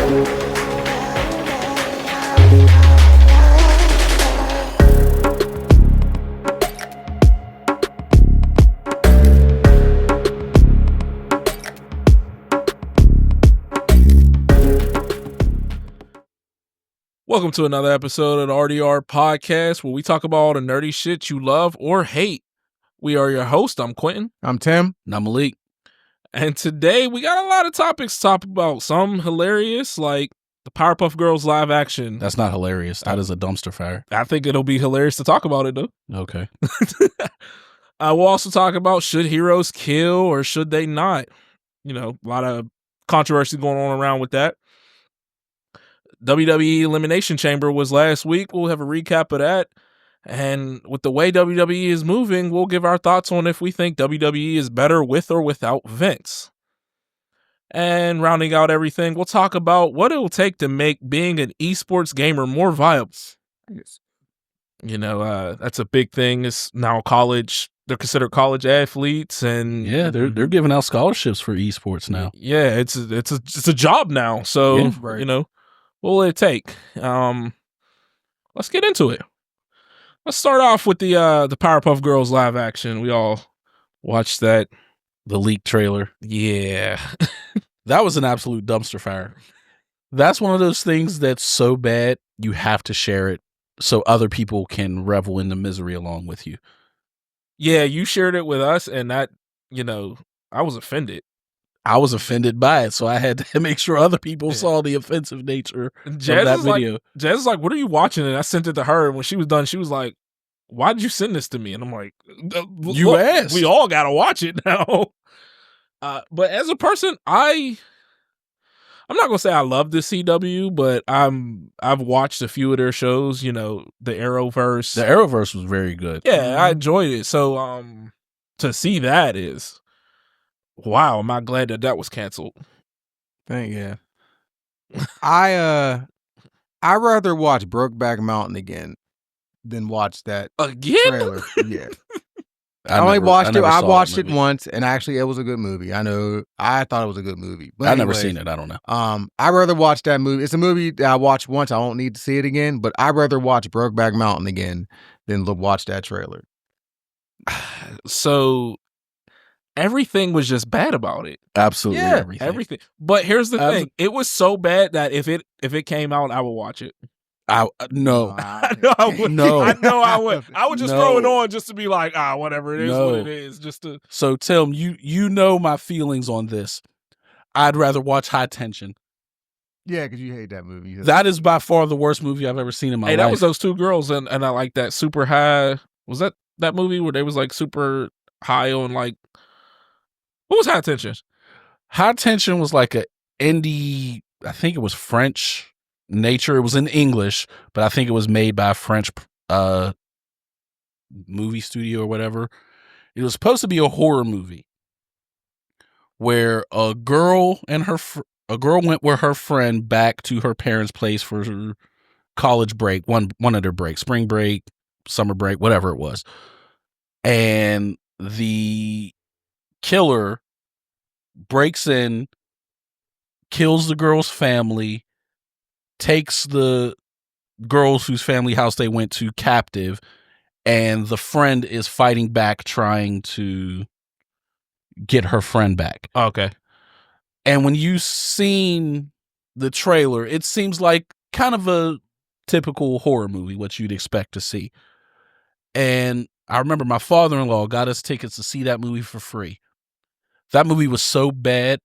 Welcome to another episode of the RDR podcast where we talk about all the nerdy shit you love or hate. We are your host. I'm Quentin. I'm Tim. And I'm Malik. And today we got a lot of topics to talk about. Some hilarious, like the Powerpuff Girls live action. That's not hilarious. That is a dumpster fire. I think it'll be hilarious to talk about it, though. Okay. We'll also talk about should heroes kill or should they not? You know, a lot of controversy going on around with that. WWE Elimination Chamber was last week. We'll have a recap of that. And with the way WWE is moving, we'll give our thoughts on if we think WWE is better with or without Vince. And rounding out everything, we'll talk about what it will take to make being an esports gamer more viable. You know, that's a big thing. It's now college. They're considered college athletes, and yeah, they're giving out scholarships for esports now. Yeah, it's a job now. So Yeah, right. You know, what will it take? Let's get into it. Let's start off with the Powerpuff Girls live action. We all watched that. The leaked trailer. Yeah. That was an absolute dumpster fire. That's one of those things that's so bad, you have to share it so other people can revel in the misery along with you. Yeah, you shared it with us, and that, you know, I was offended. I was offended by it, so I had to make sure other people saw the offensive nature of that video. Jazz is like, what are you watching? And I sent it to her, and when she was done, she was like, why did you send this to me? And I'm like, you asked. We all got to watch it now. But as a person, I'm not gonna say I love the CW, but I've watched a few of their shows. You know, the Arrowverse. The Arrowverse was very good. Yeah, I enjoyed it. So to see that is, wow, am I glad that was canceled. Yeah. I rather watch Brokeback Mountain again than watch that trailer. Yeah. I watched it once, and actually, it was a good movie. I thought it was a good movie. But I've never seen it. I don't know. I'd rather watch that movie. It's a movie that I watched once. I don't need to see it again, but I'd rather watch Brokeback Mountain again than watch that trailer. So everything was just bad about it. Absolutely, yeah, everything. But here's the thing: it was so bad that if it came out, I would watch it. No. I know I would. No. I know I would. I would just throw it on just to be like, whatever it is, what it is. Just to. So Tim, you know my feelings on this. I'd rather watch High Tension. Yeah, because you hate that movie. That is by far the worst movie I've ever seen in my life. Hey, that was those two girls, and I like that Super High. Was that movie where they was like super high on like? What was High Tension? High Tension was like a indie. I think it was French nature. It was in English, but I think it was made by a French movie studio or whatever. It was supposed to be a horror movie where a girl went with her friend back to her parents' place for her college break, one of their breaks, spring break, summer break, whatever it was. And the killer breaks in, kills the girl's family, takes the girls whose family house they went to captive, and the friend is fighting back, trying to get her friend back. Okay. And when you've seen the trailer, it seems like kind of a typical horror movie, what you'd expect to see. And I remember my father-in-law got us tickets to see that movie for free. That movie was so bad,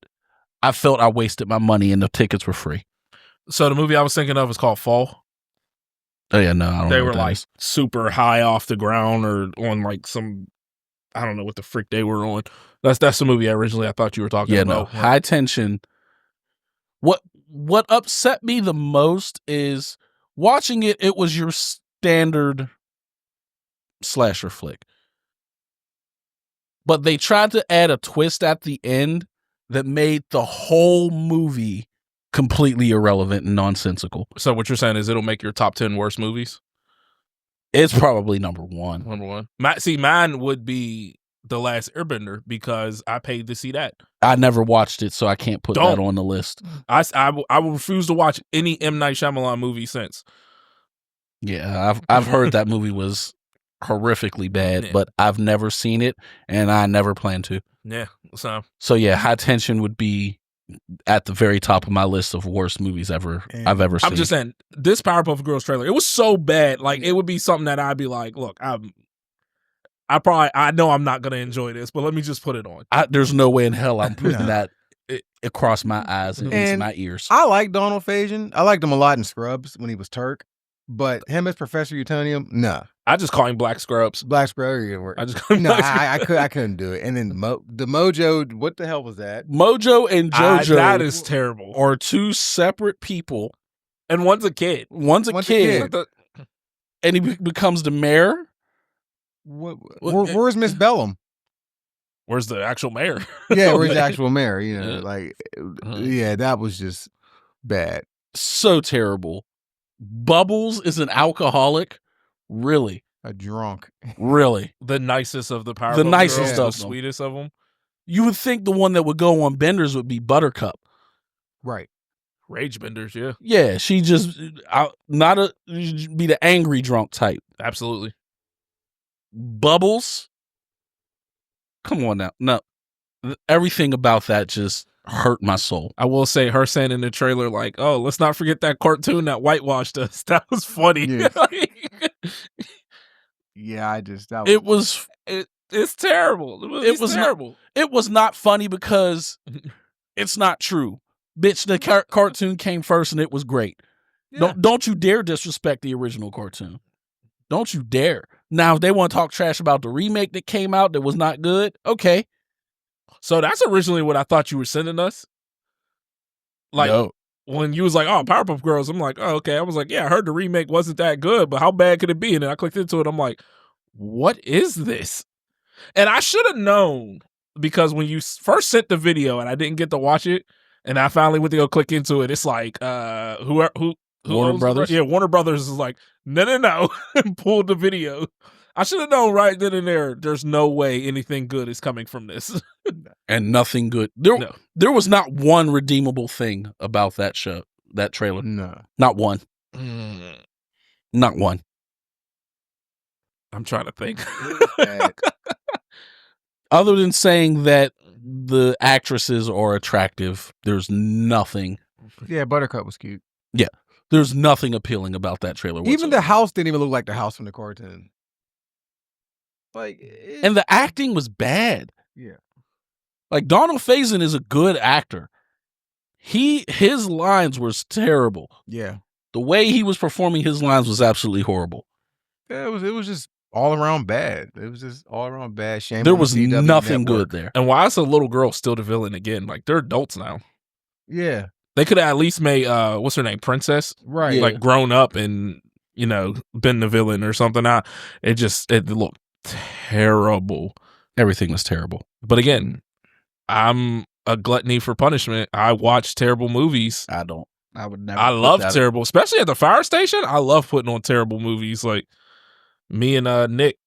I felt I wasted my money and the tickets were free. So the movie I was thinking of is called Fall. Oh yeah, no, I don't know. They were like super high off the ground or on like some, I don't know what the frick they were on. That's the movie originally I thought you were talking about. No, High Tension. What upset me the most is watching it. It was your standard slasher flick, but they tried to add a twist at the end that made the whole movie completely irrelevant and nonsensical. So what you're saying is it'll make your top 10 worst movies? It's probably number one. Number one. Mine would be The Last Airbender because I paid to see that. I never watched it, so I can't put that on the list. I will refuse to watch any M. Night Shyamalan movie since. Yeah, I've heard that movie was horrifically bad, but I've never seen it, and I never plan to. Yeah, so yeah, High Tension would be at the very top of my list of worst movies I've ever seen. I'm just saying, this Powerpuff Girls trailer, it was so bad. Like, it would be something that I'd be like, look, I know I'm not gonna enjoy this, but let me just put it on. There's no way in hell I'm putting that across my eyes and into my ears. I like Donald Faison. I liked him a lot in Scrubs when he was Turk, but him as Professor Utonium, nah. I just call him Black Scrubs. Black Scrubs. I just call him I couldn't do it. And then the Mojo, what the hell was that? Mojo and JoJo, that is terrible. Are two separate people, and one's a kid. One's a kid, and he becomes the mayor. Where's Miss Bellum? Where's the actual mayor? Yeah, where's the actual mayor? You know, yeah, that was just bad. So terrible. Bubbles is an alcoholic. Really? A drunk. Really? The nicest of the Powerpuff The nicest Girls, of the sweetest of them. You would think the one that would go on benders would be Buttercup. Right. Rage benders, yeah. Yeah, she just be the angry drunk type. Absolutely. Bubbles? Come on now. No. Everything about that just hurt my soul. I will say, her saying in the trailer, like, oh, let's not forget that cartoon that whitewashed us. That was funny. Yeah, yeah, it's terrible. It was terrible. It was not funny because it's not true. Bitch, the cartoon came first and it was great. Yeah. Don't you dare disrespect the original cartoon. Don't you dare. Now, if they want to talk trash about the remake that came out that was not good, okay. So that's originally what I thought you were sending us. Like, no. When you was like, oh, Powerpuff Girls, I'm like, oh, okay. I was like, yeah, I heard the remake wasn't that good, but how bad could it be? And then I clicked into it. I'm like, what is this? And I should have known, because when you first sent the video and I didn't get to watch it, and I finally went to go click into it, it's like, who Warner Brothers? Yeah, Warner Brothers is like, no, and pulled the video. I should have known right then and there, there's no way anything good is coming from this. And nothing good. There was not one redeemable thing about that show, that trailer. No. Not one. Not one. I'm trying to think. Other than saying that the actresses are attractive, there's nothing. Yeah, Buttercup was cute. Yeah. There's nothing appealing about that trailer whatsoever. Even the house didn't even look like the house from the cartoon. And the acting was bad. Yeah. Like, Donald Faison is a good actor. His lines were terrible. Yeah. The way he was performing his lines was absolutely horrible. Yeah, it was just all around bad. It was just all around bad. Shame. There was nothing good there. And why is a little girl still the villain again? Like, they're adults now. Yeah. They could have at least made what's her name, Princess, right? Like, grown up and been the villain or something. It looked terrible. Everything was terrible. But again, I'm a gluttony for punishment. I watch terrible movies. I don't. I would never. I love terrible, especially at the fire station. I love putting on terrible movies. Like, me and Nick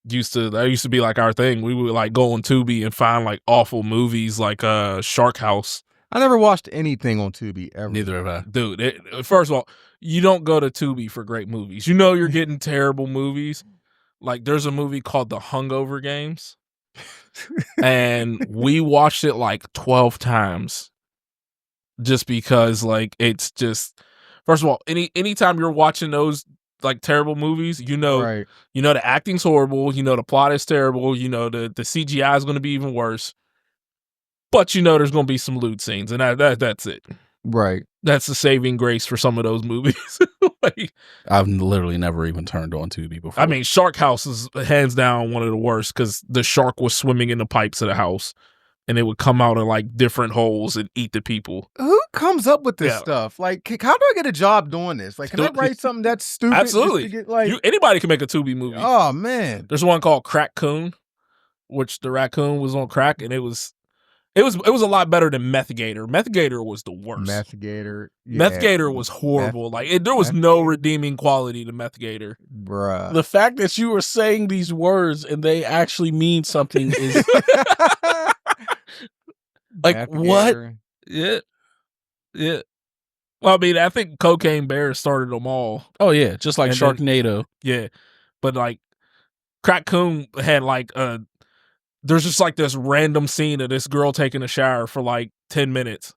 used to be like our thing. We would like go on Tubi and find like awful movies like Shark House. I never watched anything on Tubi ever. Neither have I. Dude, first of all, you don't go to Tubi for great movies. You know you're getting terrible movies. Like, there's a movie called The Hungover Games. And we watched it like 12 times. Just because, like, it's just, first of all, anytime you're watching those like terrible movies, right. The acting's horrible, the plot is terrible, the CGI is going to be even worse. But there's going to be some lewd scenes, and that's it. Right. That's the saving grace for some of those movies. Like, I've literally never even turned on Tubi before. I mean, Shark House is hands down one of the worst because the shark was swimming in the pipes of the house, and it would come out of like different holes and eat the people. Who comes up with this stuff? Like, how do I get a job doing this? Like, can I write something that's stupid? Absolutely. Just to get, like... anybody can make a Tubi movie. Oh, man. There's one called Crack Coon, which the raccoon was on crack, and it was It was a lot better than Meth Gator. Meth Gator was the worst. Meth Gator. Yeah. Meth Gator was horrible. There was no redeeming quality to Meth Gator. Bruh. The fact that you were saying these words and they actually mean something is like Meth what? Gator. Yeah. Yeah. Well, I mean, I think Cocaine Bear started them all. Oh yeah, just like Sharknado. Yeah. But like Crack Coon had there's just like this random scene of this girl taking a shower for like 10 minutes.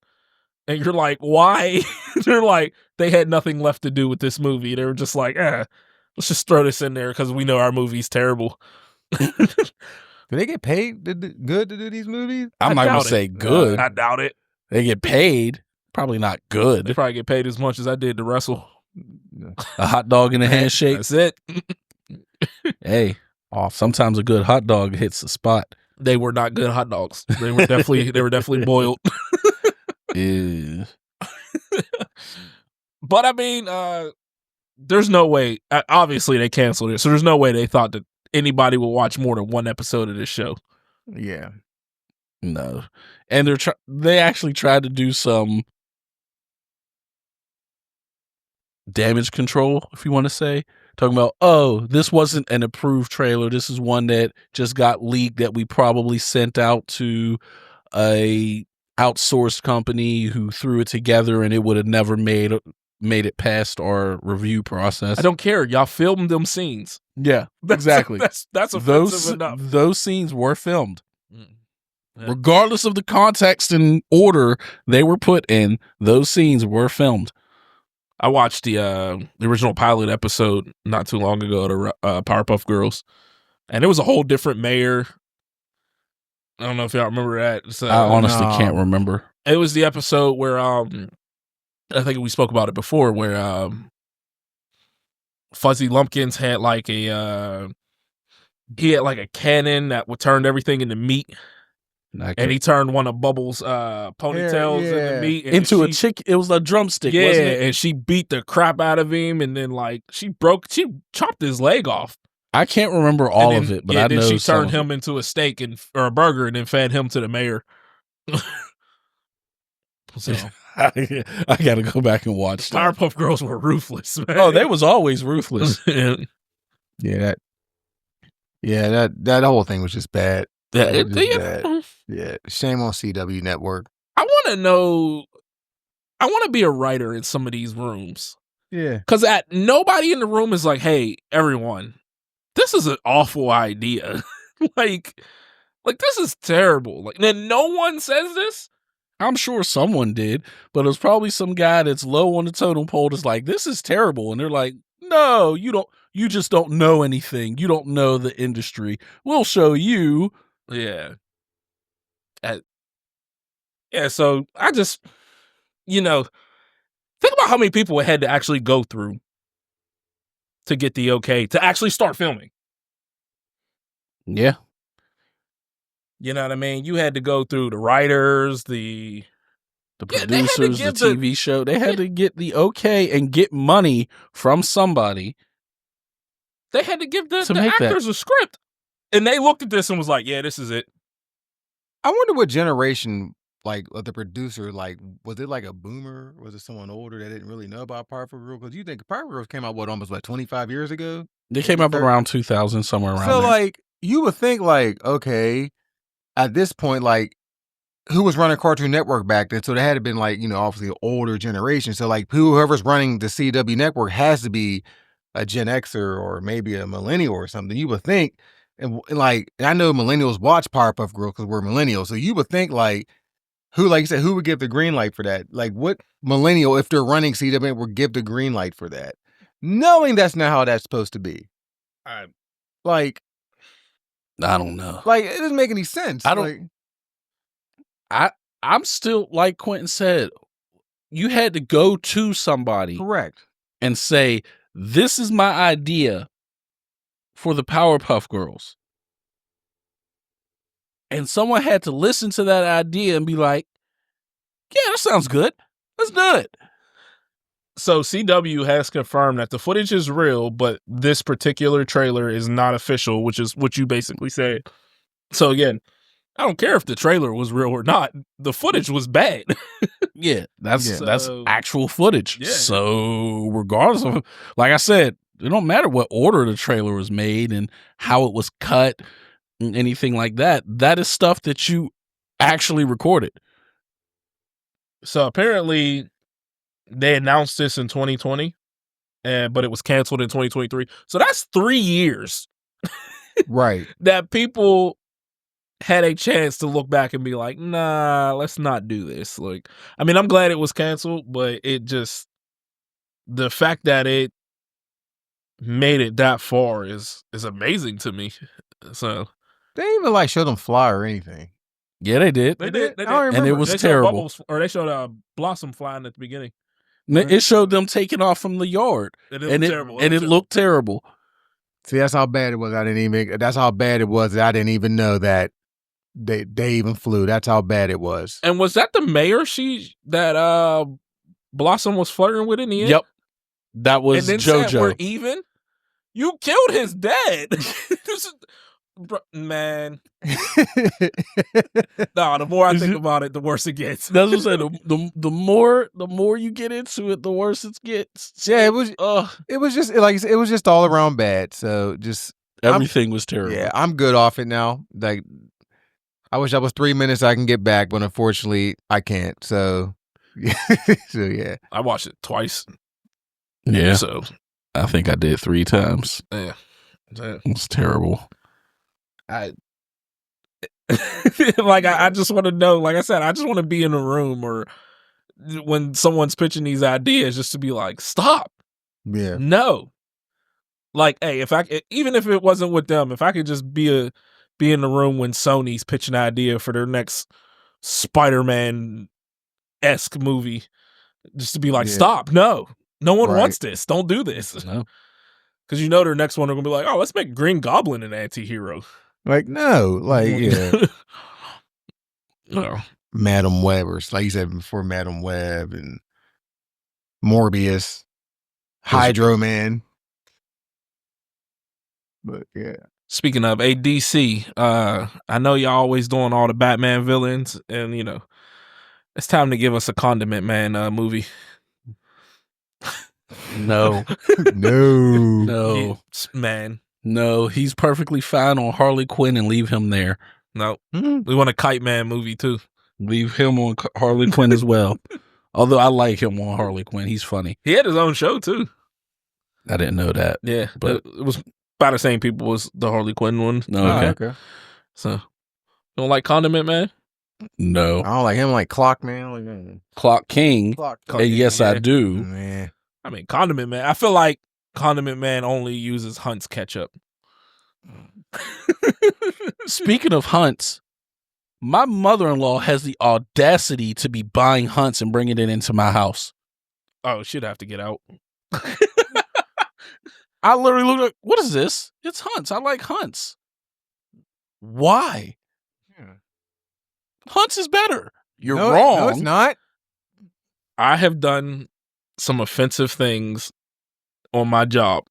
And you're like, why? They're like, they had nothing left to do with this movie. They were just like, let's just throw this in there because we know our movie's terrible. Do they get paid good to do these movies? I'm not going to say good. I doubt it. They get paid. Probably not good. They probably get paid as much as I did to wrestle. A hot dog and a handshake. That's it. Hey. Sometimes a good hot dog hits the spot. They were not good hot dogs. They were definitely boiled. Yeah. But I mean, there's no way. Obviously, they canceled it, so there's no way they thought that anybody would watch more than one episode of this show. Yeah, no. And they actually tried to do some damage control, if you want to say. Talking about, oh, this wasn't an approved trailer. This is one that just got leaked that we probably sent out to a outsourced company who threw it together and it would have never made it past our review process. I don't care. Y'all filmed them scenes. Yeah, exactly. That's offensive enough. Those scenes were filmed. Yeah. Regardless of the context and order they were put in, those scenes were filmed. I watched the original pilot episode not too long ago to Powerpuff Girls, and it was a whole different mayor. I don't know if y'all remember that. So, I honestly can't remember. It was the episode where I think we spoke about it before, where Fuzzy Lumpkins had like a cannon that would turn everything into meat. And he turned one of Bubbles' ponytails into meat into a chick. It was a drumstick, yeah, wasn't it? And she beat the crap out of him, and then she chopped his leg off. I can't remember all of it, but I know she turned him into a steak or a burger, and then fed him to the mayor. So I got to go back and watch. Powerpuff Girls were ruthless, man. Oh, they was always ruthless. that whole thing was just bad. Yeah, shame on CW Network. I want to know. I want to be a writer in some of these rooms. Yeah, because nobody in the room is like, "Hey, everyone, this is an awful idea. like this is terrible." Like, then no one says this. I'm sure someone did, but it was probably some guy that's low on the totem pole that's like, "This is terrible," and they're like, "No, you don't. You just don't know anything. You don't know the industry. We'll show you." Yeah. So I just, think about how many people it had to actually go through to get the okay to actually start filming. Yeah. You know what I mean? You had to go through the writers, the producers, the TV show. They had to get the okay and get money from somebody. They had to give the actors a script. And they looked at this and was like, yeah, this is it. I wonder what generation, the producer, was it like a boomer? Was it someone older that didn't really know about Powerpuff Girls? Because you think Powerpuff Girls came out, almost 25 years ago? They came up around 2000, somewhere around there. So, you would think, okay, at this point, who was running Cartoon Network back then? So they had to been, obviously an older generation. So, whoever's running the CW Network has to be a Gen Xer or maybe a millennial or something. You would think. And I know millennials watch Powerpuff Girls because we're millennials. So you would think who, like you said, who would give the green light for that? What millennial, if they're running CW, would give the green light for that? Knowing that's not how that's supposed to be. I don't know. It doesn't make any sense. I'm still, like Quentin said, you had to go to somebody. Correct. And say, this is my idea for the Powerpuff Girls. And someone had to listen to that idea and be like, yeah, that sounds good. Let's do it. So CW has confirmed that the footage is real, but this particular trailer is not official, which is what you basically said. So again, I don't care if the trailer was real or not. The footage was bad. Yeah, that's actual footage. Yeah. So regardless of, like I said, it don't matter what order the trailer was made and how it was cut and anything like that. That is stuff that you actually recorded. So apparently they announced this in 2020, but it was canceled in 2023. So that's 3 years. Right. That people had a chance to look back and be like, nah, let's not do this. Like, I mean, I'm glad it was canceled, but the fact that it made it that far is amazing to me. So they didn't even like show them fly or anything. Yeah, they did. They did. And it was terrible. They showed Blossom flying at the beginning. It showed them taking off from the yard. It looked terrible. See, that's how bad it was. That's how bad it was that I didn't even know that they even flew. That's how bad it was. And was that the mayor that Blossom was flirting with in the end? Yep. That was and then JoJo. Said, we're even? You killed his dad. Man. No, the more I think about it, the worse it gets. That's what I'm saying. The more you get into it, the worse it gets. Yeah, it was just all around bad. So just everything was terrible. Yeah, I'm good off it now. Like, I wish I was 3 minutes I can get back, but unfortunately I can't. So yeah. I watched it twice. Yeah. So I think I did 3 times. Yeah. It's terrible. I just want to know, like I said, I just want to be in a room or when someone's pitching these ideas just to be like, stop. Yeah. No. Like, hey, even if it wasn't with them, if I could just be in the room when Sony's pitching an idea for their next Spider-Man-esque movie, just to be like, stop. No one wants this. Don't do this. No. Because their next one are going to be like, oh, let's make Green Goblin an anti-hero. Like, no. Like, yeah. No. Madam Web, or like you said before, Madam Web and Morbius, Hydro Man. But yeah. Speaking of ADC, I know y'all always doing all the Batman villains, and it's time to give us a Condiment Man movie. No. No. Man. No, he's perfectly fine on Harley Quinn and leave him there. No. We want a Kite Man movie too. Leave him on Harley Quinn as well. Although I like him on Harley Quinn. He's funny. He had his own show too. I didn't know that. Yeah. But it was by the same people as the Harley Quinn one. No, okay. So, you don't like Condiment Man? No. I don't like him like Clock Man. Clock King. Yes, I do. Man. I mean, Condiment Man. I feel like Condiment Man only uses Hunt's ketchup. Speaking of Hunt's, my mother-in-law has the audacity to be buying Hunt's and bringing it into my house. Oh, she'd have to get out. I literally looked like, what is this? It's Hunt's. I like Hunt's. Why? Yeah. Hunt's is better. You're wrong. No, it's not. I have done some offensive things on my job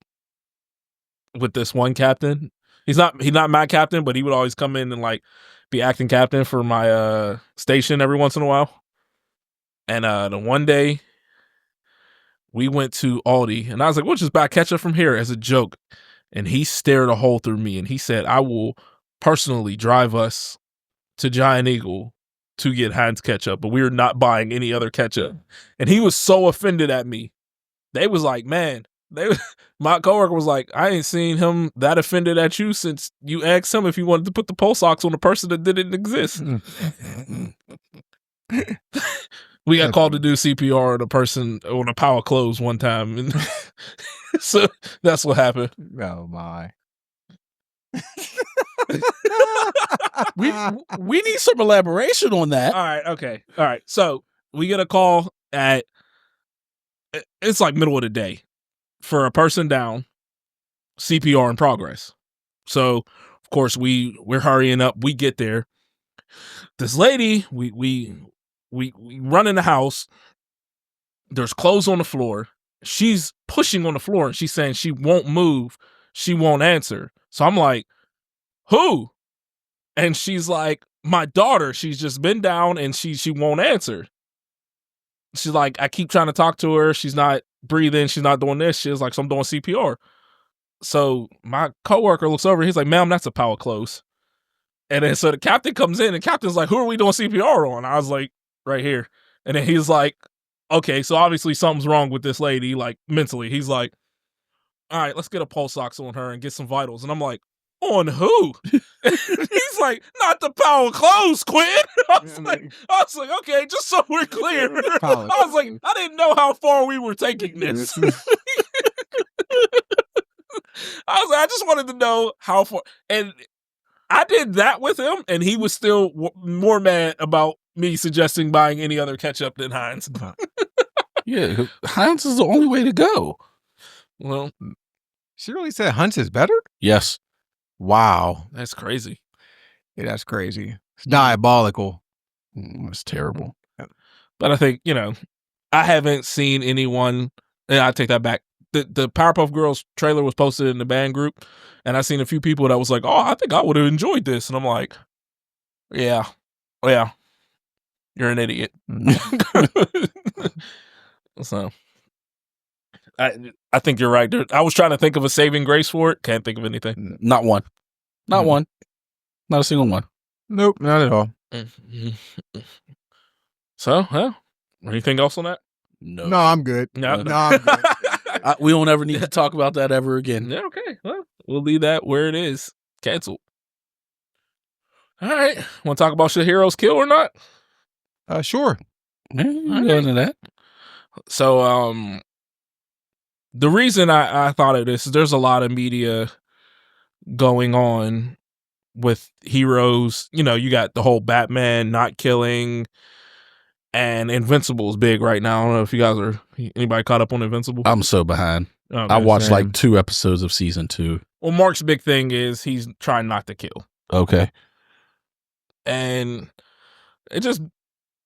with this one captain. He's not my captain, but he would always come in and like be acting captain for my station every once in a while. And the one day we went to Aldi and I was like, we'll just buy ketchup from here as a joke. And he stared a hole through me and he said, I will personally drive us to Giant Eagle to get Heinz ketchup, but we are not buying any other ketchup. And he was so offended at me. They was like, man, my coworker was like, I ain't seen him that offended at you since you asked him if he wanted to put the pulse ox on a person that didn't exist. We got called to do CPR on a person on a power close one time. And so that's what happened. Oh my. we need some elaboration on that. All right. Okay. All right. So we get a call it's like middle of the day for a person down, CPR in progress. So of course we're hurrying up. We get there. This lady, we run in the house. There's clothes on the floor. She's pushing on the floor and she's saying she won't move. She won't answer. So I'm like, who? And she's like, my daughter, she's just been down and she won't answer. She's like, I keep trying to talk to her. She's not breathing. She's not doing this. She's like, so I'm doing CPR. So my coworker looks over. He's like, ma'am, that's a power close. And then so the captain comes in and captain's like, who are we doing CPR on? I was like, right here. And then he's like, okay, so obviously something's wrong with this lady, like mentally. He's like, all right, let's get a pulse ox on her and get some vitals. And I'm like, on who? He's like, not the power close, Quinn. I was like, okay, just so we're clear. I was like, I didn't know how far we were taking this. I was like, I just wanted to know how far. And I did that with him, and he was still more mad about me suggesting buying any other ketchup than Heinz. Yeah, Heinz is the only way to go. Well, she really said Hunt's is better? Yes. Wow. That's crazy. Yeah, that's crazy. It's diabolical. It's terrible. But I think, I haven't seen anyone, and I take that back. The Powerpuff Girls trailer was posted in the band group, and I seen a few people that was like, oh, I think I would have enjoyed this. And I'm like, yeah, you're an idiot. So I think you're right. I was trying to think of a saving grace for it. Can't think of anything. Not one. Not one. Not a single one. Nope, not at all. So, anything else on that? No, I'm good. No, I'm good. We don't ever need to talk about that ever again. Yeah, okay. Well, we'll leave that where it is. Canceled. All right. Want to talk about should heroes kill or not? Sure. Go into that. So, the reason I thought of this is there's a lot of media going on with heroes. You got the whole Batman not killing, and Invincible's big right now. I don't know if you guys are anybody caught up on Invincible. I'm so behind. Okay, I watched like 2 episodes of season 2. Well, Mark's big thing is he's trying not to kill. Okay. And it just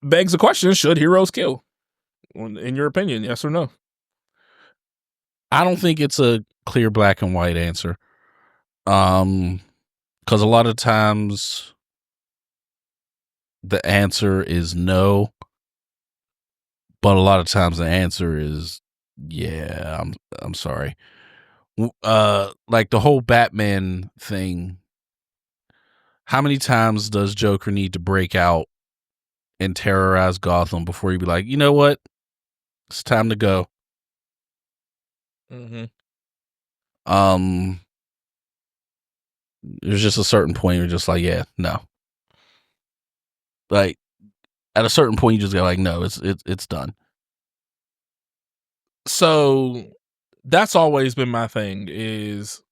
begs the question, should heroes kill? In your opinion, yes or no? I don't think it's a clear black and white answer. Because a lot of times the answer is no, but a lot of times the answer is yeah. I'm sorry. Like the whole Batman thing. How many times does Joker need to break out and terrorize Gotham before you be like, you know what? It's time to go. Mm-hmm. There's just a certain point you're just like, yeah, no. Like at a certain point you just go like, no, it's done. So that's always been my thing is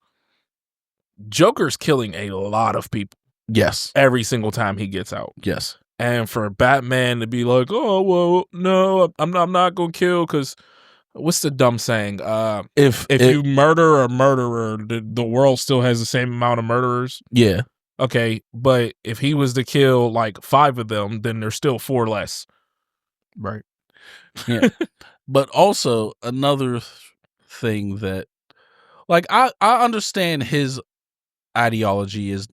Joker's killing a lot of people. Yes. Every single time he gets out. Yes. And for Batman to be like, oh, well, no, I'm not going to kill because what's the dumb saying? If you murder a murderer, the world still has the same amount of murderers. Yeah. Okay. But if he was to kill like 5 of them, then there's still 4 less. Right. Yeah. But also another thing that like I understand his ideology is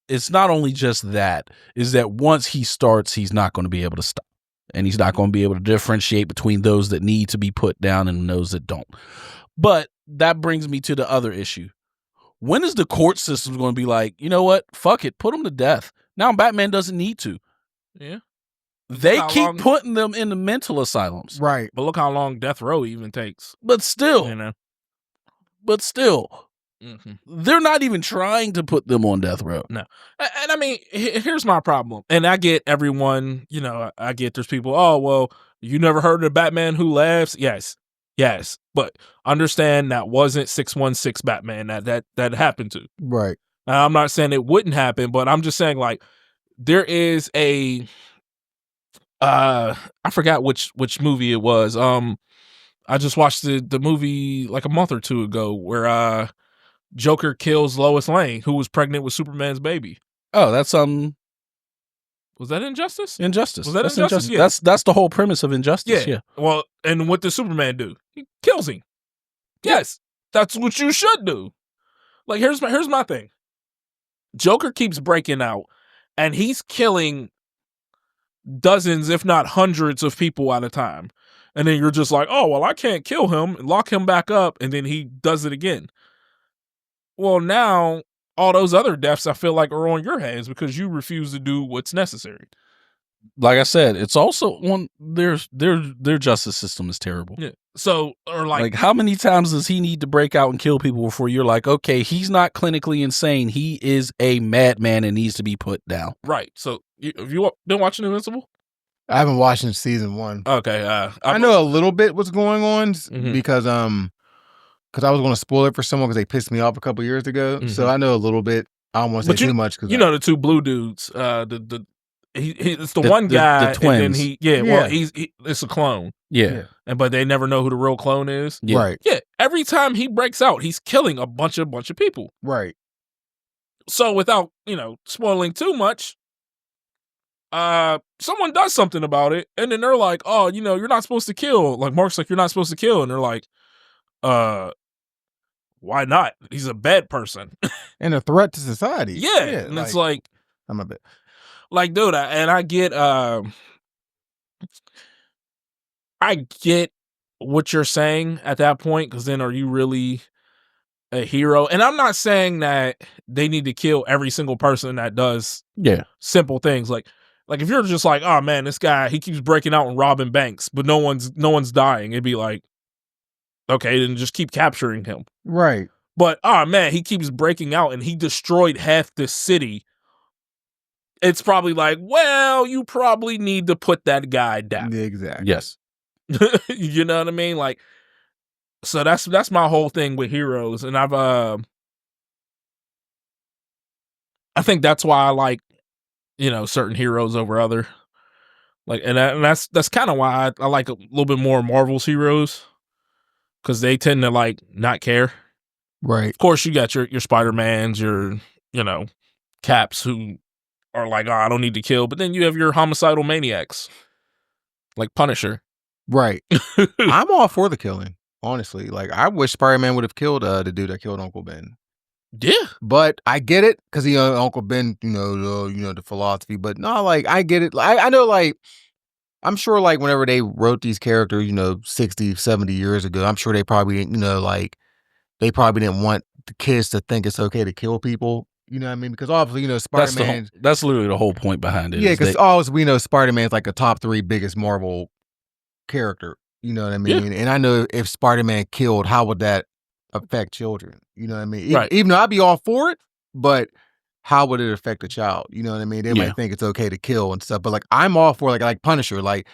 it's not only just that, is that once he starts, he's not going to be able to stop. And he's not going to be able to differentiate between those that need to be put down and those that don't. But that brings me to the other issue. When is the court system going to be like, you know what? Fuck it. Put him to death. Now Batman doesn't need to. Yeah. They keep putting them in the mental asylums. Right. But look how long death row even takes. But still. Mm-hmm. They're not even trying to put them on death row. No. And I mean, here's my problem. And I get everyone, I get there's people, oh, well, you never heard of the Batman Who Laughs? Yes. But understand that wasn't 616 Batman that happened to. Right. Now, I'm not saying it wouldn't happen, but I'm just saying like there is a, I forgot which movie it was. I just watched the movie like a month or 2 ago where, Joker kills Lois Lane, who was pregnant with Superman's baby. Oh, that's was that Injustice? Injustice. Was that Injustice? Yeah. That's the whole premise of Injustice. Yeah. Well, and what does Superman do? He kills him. Yes, that's what you should do. Like here's my thing. Joker keeps breaking out, and he's killing dozens, if not hundreds of people at a time. And then you're just like, oh, well, I can't kill him and lock him back up. And then he does it again. Well, now all those other deaths I feel like are on your hands because you refuse to do what's necessary. Like I said, it's also their justice system is terrible. Yeah. So, or like how many times does he need to break out and kill people before you're like, okay, he's not clinically insane. He is a madman and needs to be put down. Right. So, have you been watching Invincible? I haven't watched since season 1. Okay. I know a little bit what's going on because I was going to spoil it for someone because they pissed me off a couple years ago. So I know a little bit. I don't want to say too much because know the two blue dudes. It's the one guy, the twins. And then well, it's a clone. Yeah. But they never know who the real clone is. Yeah. Right. Yeah. Every time he breaks out, he's killing a bunch of people. Right. So without, spoiling too much, someone does something about it, and then they're like, oh, you're not supposed to kill. Like Mark's like, you're not supposed to kill, and they're like, why not? He's a bad person. And a threat to society. Yeah. And it's like I'm a bit. Like, dude, I get what you're saying at that point, because then are you really a hero? And I'm not saying that they need to kill every single person that does simple things. Like if you're just like, oh man, this guy, he keeps breaking out and robbing banks, but no one's dying, it'd be like, okay, then just keep capturing him. Right. But oh man, he keeps breaking out and he destroyed half the city. It's probably like, well, you probably need to put that guy down. Exactly. Yes. You know what I mean? Like, so that's my whole thing with heroes. And I think that's why I like, certain heroes over other. Like, and that's kind of why I like a little bit more Marvel's heroes. Because they tend to like not care. Right. Of course, you got your Spider-Mans, your, Caps who are like, oh, I don't need to kill. But then you have your homicidal maniacs, like Punisher. Right. I'm all for the killing, honestly. Like, I wish Spider-Man would have killed the dude that killed Uncle Ben. Yeah. But I get it, because Uncle Ben, the philosophy. But no, like, I get it. I know, like, I'm sure, like, whenever they wrote these characters, 60, 70 years ago, I'm sure they probably, they probably didn't want the kids to think it's okay to kill people. You know what I mean? Because obviously, Spider-Man. That's literally the whole point behind it. Yeah, because always we know Spider-Man's like a top 3 biggest Marvel character. You know what I mean? Yeah. And I know if Spider-Man killed, how would that affect children? You know what I mean? Right. Even though I'd be all for it, but how would it affect a child? You know what I mean? They might think it's okay to kill and stuff. But like, I'm all for like Punisher. Like,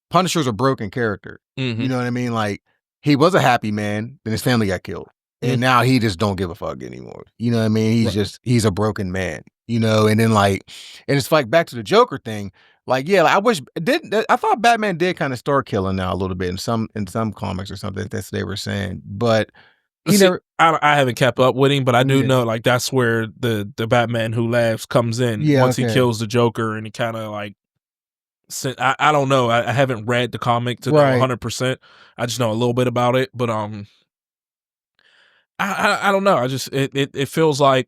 Punisher's a broken character. Mm-hmm. You know what I mean? Like, he was a happy man, then his family got killed. And now he just don't give a fuck anymore. You know what I mean? He's a broken man, and then like, and it's like back to the Joker thing. Like, yeah, I thought Batman did kind of start killing now a little bit in some comics or something. That's what they were saying. But I haven't kept up with him, but I do know like that's where the Batman Who Laughs comes in once he kills the Joker, and he kind of like, I don't know. I haven't read the comic to know 100%. I just know a little bit about it, but I don't know. I just it feels like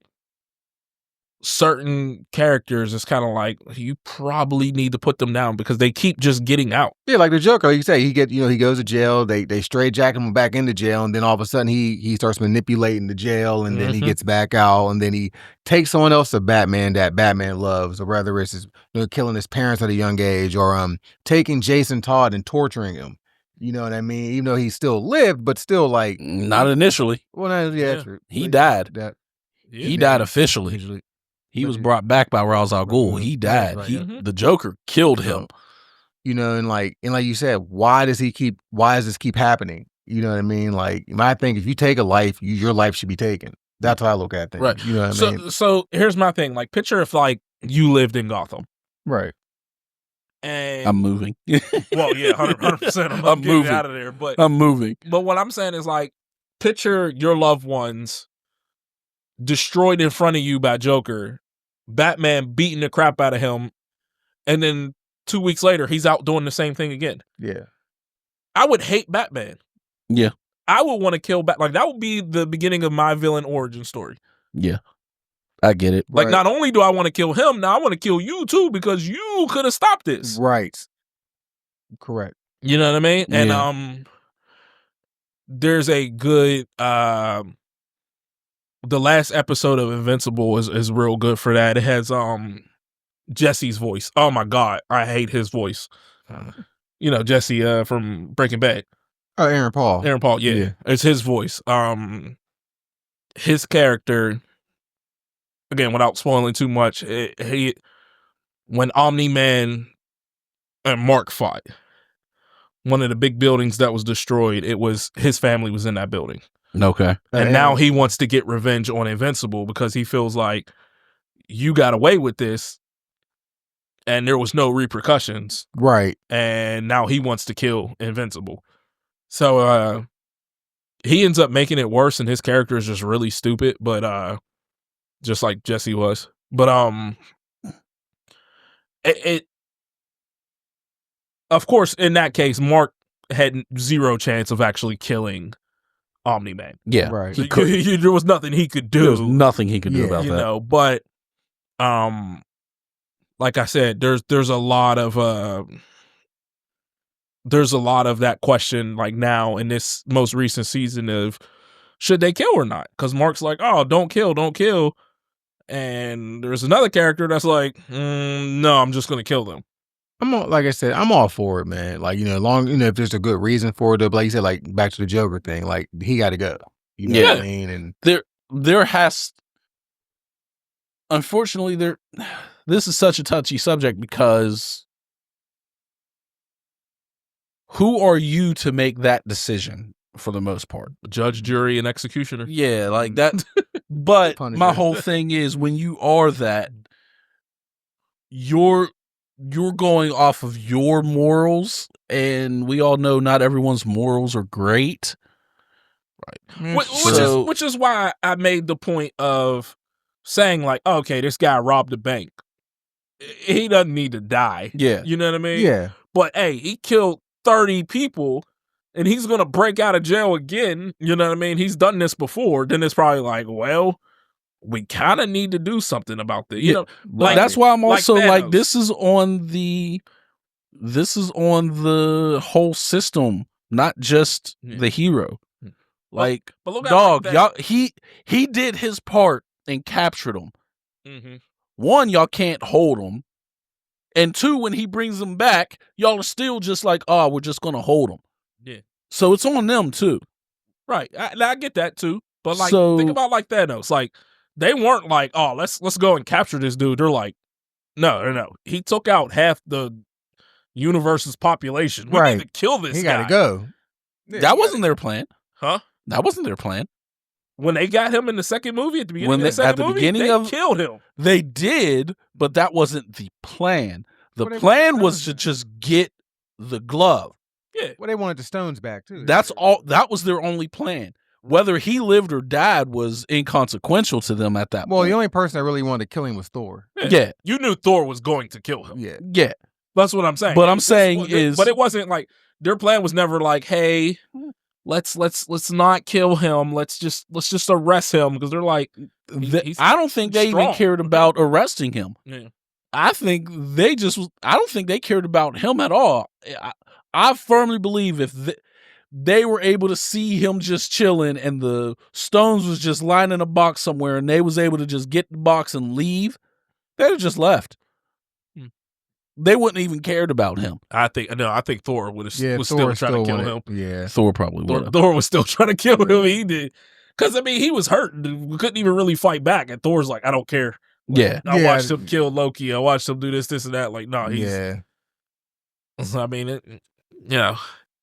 certain characters is kind of like you probably need to put them down because they keep just getting out. Yeah, like the Joker, you say he goes to jail, they straitjacket him back into jail, and then all of a sudden he starts manipulating the jail, and then he gets back out, and then he takes someone else to Batman that Batman loves, or whether it's killing his parents at a young age, or taking Jason Todd and torturing him. You know what I mean? Even though he still lived, but still like not initially. Well, true. He died. He died officially. He was brought back by Ra's al Ghul. He died. The Joker killed him. And like you said, why does this keep happening? You know what I mean? Like, I think if you take a life, your life should be taken. That's how I look at things. Right. You know what I mean? So here's my thing. Like, picture if like you lived in Gotham. Right. And I'm moving. Well, yeah, 100%. I'm moving out of there. But I'm moving. But what I'm saying is like, picture your loved ones destroyed in front of you by Joker, Batman beating the crap out of him, and then 2 weeks later he's out doing the same thing again. Yeah. I would hate Batman. Yeah. I would want to kill Batman. Like, that would be the beginning of my villain origin story. Yeah. I get it. Like, not only do I want to kill him, now I want to kill you too because you could have stopped this. Right. Correct. You know what I mean? Yeah. And there's a good the last episode of Invincible is real good for that. It has Jesse's voice. Oh my God, I hate his voice. You know, Jesse from Breaking Bad. Oh, Aaron Paul. Aaron Paul, yeah. It's his voice. His character, again, without spoiling too much, when Omni-Man and Mark fought, one of the big buildings that was destroyed, his family was in that building. Okay. And now he wants to get revenge on Invincible because he feels like you got away with this and there was no repercussions. Right. And now he wants to kill Invincible. So he ends up making it worse, and his character is just really stupid, but just like Jesse was. But it of course, in that case, Mark had zero chance of actually killing Omni-Man. Yeah. Right. There was nothing he could do. There was nothing he could do about that. You know, but like I said, there's a lot of that question, like now in this most recent season, of should they kill or not? Because Mark's like, oh, don't kill. And there's another character that's like, no, I'm just going to kill them. Like I said, I'm all for it, man. Like, if there's a good reason for it, like you said, like back to the Joker thing, like he got to go. You know what I mean? And there has, unfortunately, this is such a touchy subject because who are you to make that decision for the most part? Judge, jury, and executioner. Yeah, like that. But my whole thing is, when you are that, you're going off of your morals, and we all know not everyone's morals are great. Right. Which is why I made the point of saying, like, okay, this guy robbed a bank. He doesn't need to die. Yeah. You know what I mean? Yeah. But hey, he killed 30 people and he's going to break out of jail again. You know what I mean? He's done this before. Then it's probably like, well, we kind of need to do something about this. You know, like, that's why I'm also like, this is on the whole system, not just the hero. Like, but look at dog, like y'all, he did his part and captured him. Mm-hmm. One, y'all can't hold him. And two, when he brings them back, y'all are still just like, oh, we're just going to hold him. Yeah. So it's on them too. Right. I get that too. But like, think about like Thanos. Like, they weren't like, oh, let's go and capture this dude. They're like, no. He took out half the universe's population. We need to kill this guy. He got to go. Yeah, that wasn't their plan. Huh? That wasn't their plan. When they got him in the second movie, at the beginning they killed him. They did, but that wasn't the plan. The plan was to just get the glove. Yeah. Well, they wanted the stones back too. That's all. That was their only plan. Whether he lived or died was inconsequential to them at that point. Well, the only person that really wanted to kill him was Thor. Yeah. You knew Thor was going to kill him. Yeah. That's what I'm saying. But I'm saying but it wasn't like, their plan was never like, hey, let's not kill him. Let's just arrest him, because they're like, I don't think they even cared about arresting him. Yeah. I don't think they cared about him at all. I firmly believe if they were able to see him just chilling and the stones was just lying in a box somewhere and they was able to just get the box and leave, they'd have just left. They wouldn't even cared about him. I think Thor was still trying to kill him. Yeah, Thor probably would. Thor was still trying to kill him. He did, because I mean, he was hurt. We couldn't even really fight back. And Thor's like, I don't care. Like, I watched him kill Loki. I watched him do this, and that. Like, no, he's. Yeah. I mean,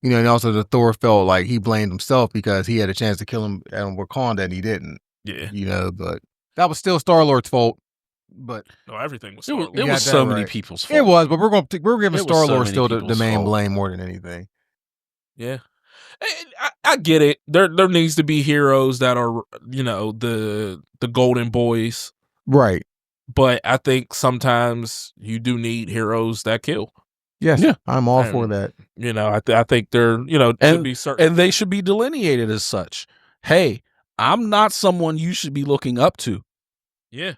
and also the Thor felt like he blamed himself because he had a chance to kill him at Wakanda and he didn't. Yeah. But that was still Star-Lord's fault. But no, everything was. It was so many people's fault. It was, but we're giving Star-Lord still the main blame more than anything. Yeah, I get it. There needs to be heroes that are, the golden boys, right? But I think sometimes you do need heroes that kill. Yes, yeah. I'm all for that. I think they're, should be certain, and they should be delineated as such. Hey, I'm not someone you should be looking up to. Yeah.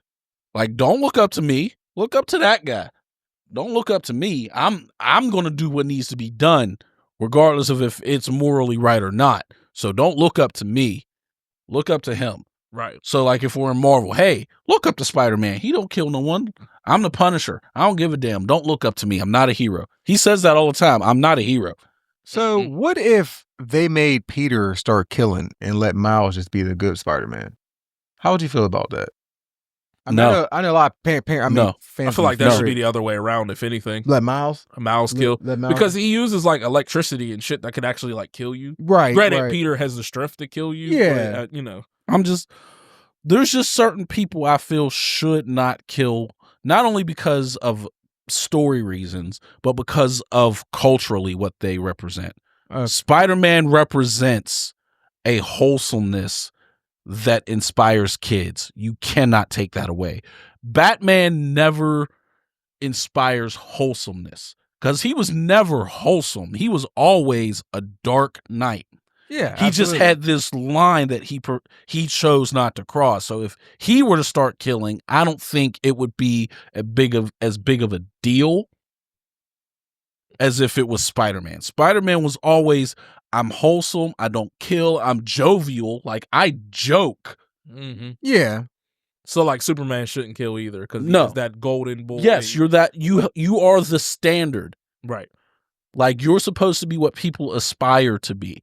Like, don't look up to me. Look up to that guy. Don't look up to me. I'm going to do what needs to be done, regardless of if it's morally right or not. So don't look up to me. Look up to him. Right. So, like, if we're in Marvel, hey, look up to Spider-Man. He don't kill no one. I'm the Punisher. I don't give a damn. Don't look up to me. I'm not a hero. He says that all the time. I'm not a hero. So what if they made Peter start killing and let Miles just be the good Spider-Man? How would you feel about that? I know a lot of fans. I feel like that should be the other way around, if anything. Let Miles kill. Let Miles. Because he uses like electricity and shit that could actually like kill you. Right. Granted, Peter has the strength to kill you. Yeah. But, there's just certain people I feel should not kill, not only because of story reasons, but because of culturally what they represent. Spider-Man represents a wholesomeness that inspires kids. You cannot take that away. Batman never inspires wholesomeness because he was never wholesome. He was always a dark knight. Yeah, he just had this line that he chose not to cross. So if he were to start killing, I don't think it would be as big of a deal as if it was Spider-Man. Spider-Man was always, I'm wholesome, I don't kill, I'm jovial, like I joke. Mm-hmm. Yeah. So like Superman shouldn't kill either because he is that golden boy. Yes, you are the standard. Right. Like you're supposed to be what people aspire to be.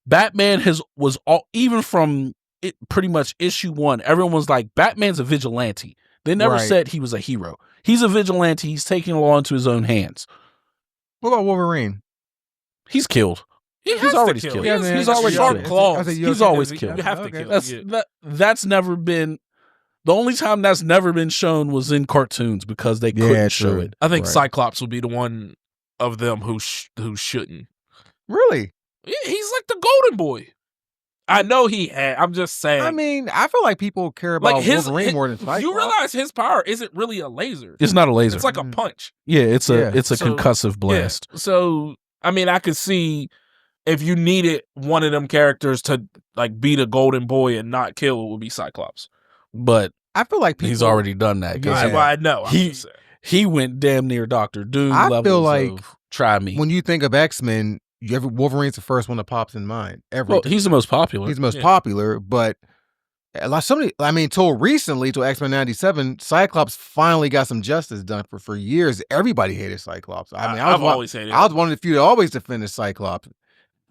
Batman was all, even from it pretty much issue 1, everyone was like, Batman's a vigilante. They never said he was a hero. He's a vigilante. He's taking the law into his own hands. What about Wolverine? He's killed. He's already killed. He's already killed. He's always killed. You have to kill. That's never been. The only time that's never been shown was in cartoons because they couldn't show it. I think Cyclops would be the one of them who shouldn't. Really? He's like the golden boy. I know he had. I'm just saying. I mean, I feel like people care about Wolverine more than Cyclops. You realize his power isn't really a laser. It's not a laser. It's like a punch. Yeah, it's a concussive blast. Yeah. So I mean, I could see if you needed one of them characters to like be the golden boy and not kill, it would be Cyclops. But I feel like he's already done that. Well, I know. He went damn near Dr. Doom I levels feel like of try me. When you think of X-Men, Wolverine's the first one that pops in mind. He's the most popular. He's the most popular, but until recently, till X-Men 97, Cyclops finally got some justice done. For years, everybody hated Cyclops. I mean, I've always hated him. I was one of the few that always defended Cyclops.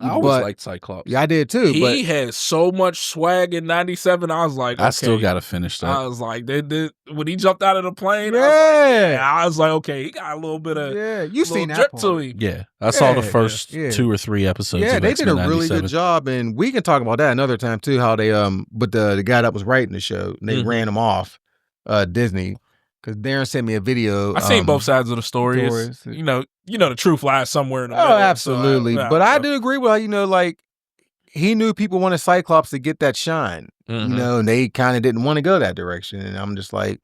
I always liked Cyclops. Yeah, I did too. He had so much swag in 97. I was like, okay. I still got to finish that. I was like, when he jumped out of the plane, I was like, okay, he got a little bit of you seen that drip part. to him. Yeah, I saw the first 2 or 3 episodes. Yeah, of they did a X-Men really 97. good job, and we can talk about that another time too. How they but the guy that was writing the show, they ran him off, Disney. Because Darren sent me a video. I seen both sides of the story. You know, the truth lies somewhere in the middle. Oh, absolutely. But I do agree with like he knew people wanted Cyclops to get that shine, and they kind of didn't want to go that direction. And I'm just like,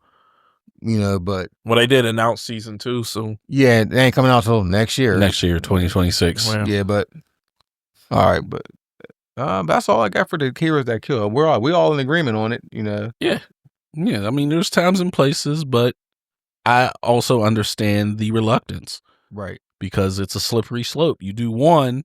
but they did announce season 2, so yeah, it ain't coming out till next year. Next year, 2026. Wow. Yeah, but all right, but that's all I got for the heroes that kill. We all in agreement on it, Yeah. Yeah, I mean, there's times and places, but I also understand the reluctance. Right. Because it's a slippery slope. You do one,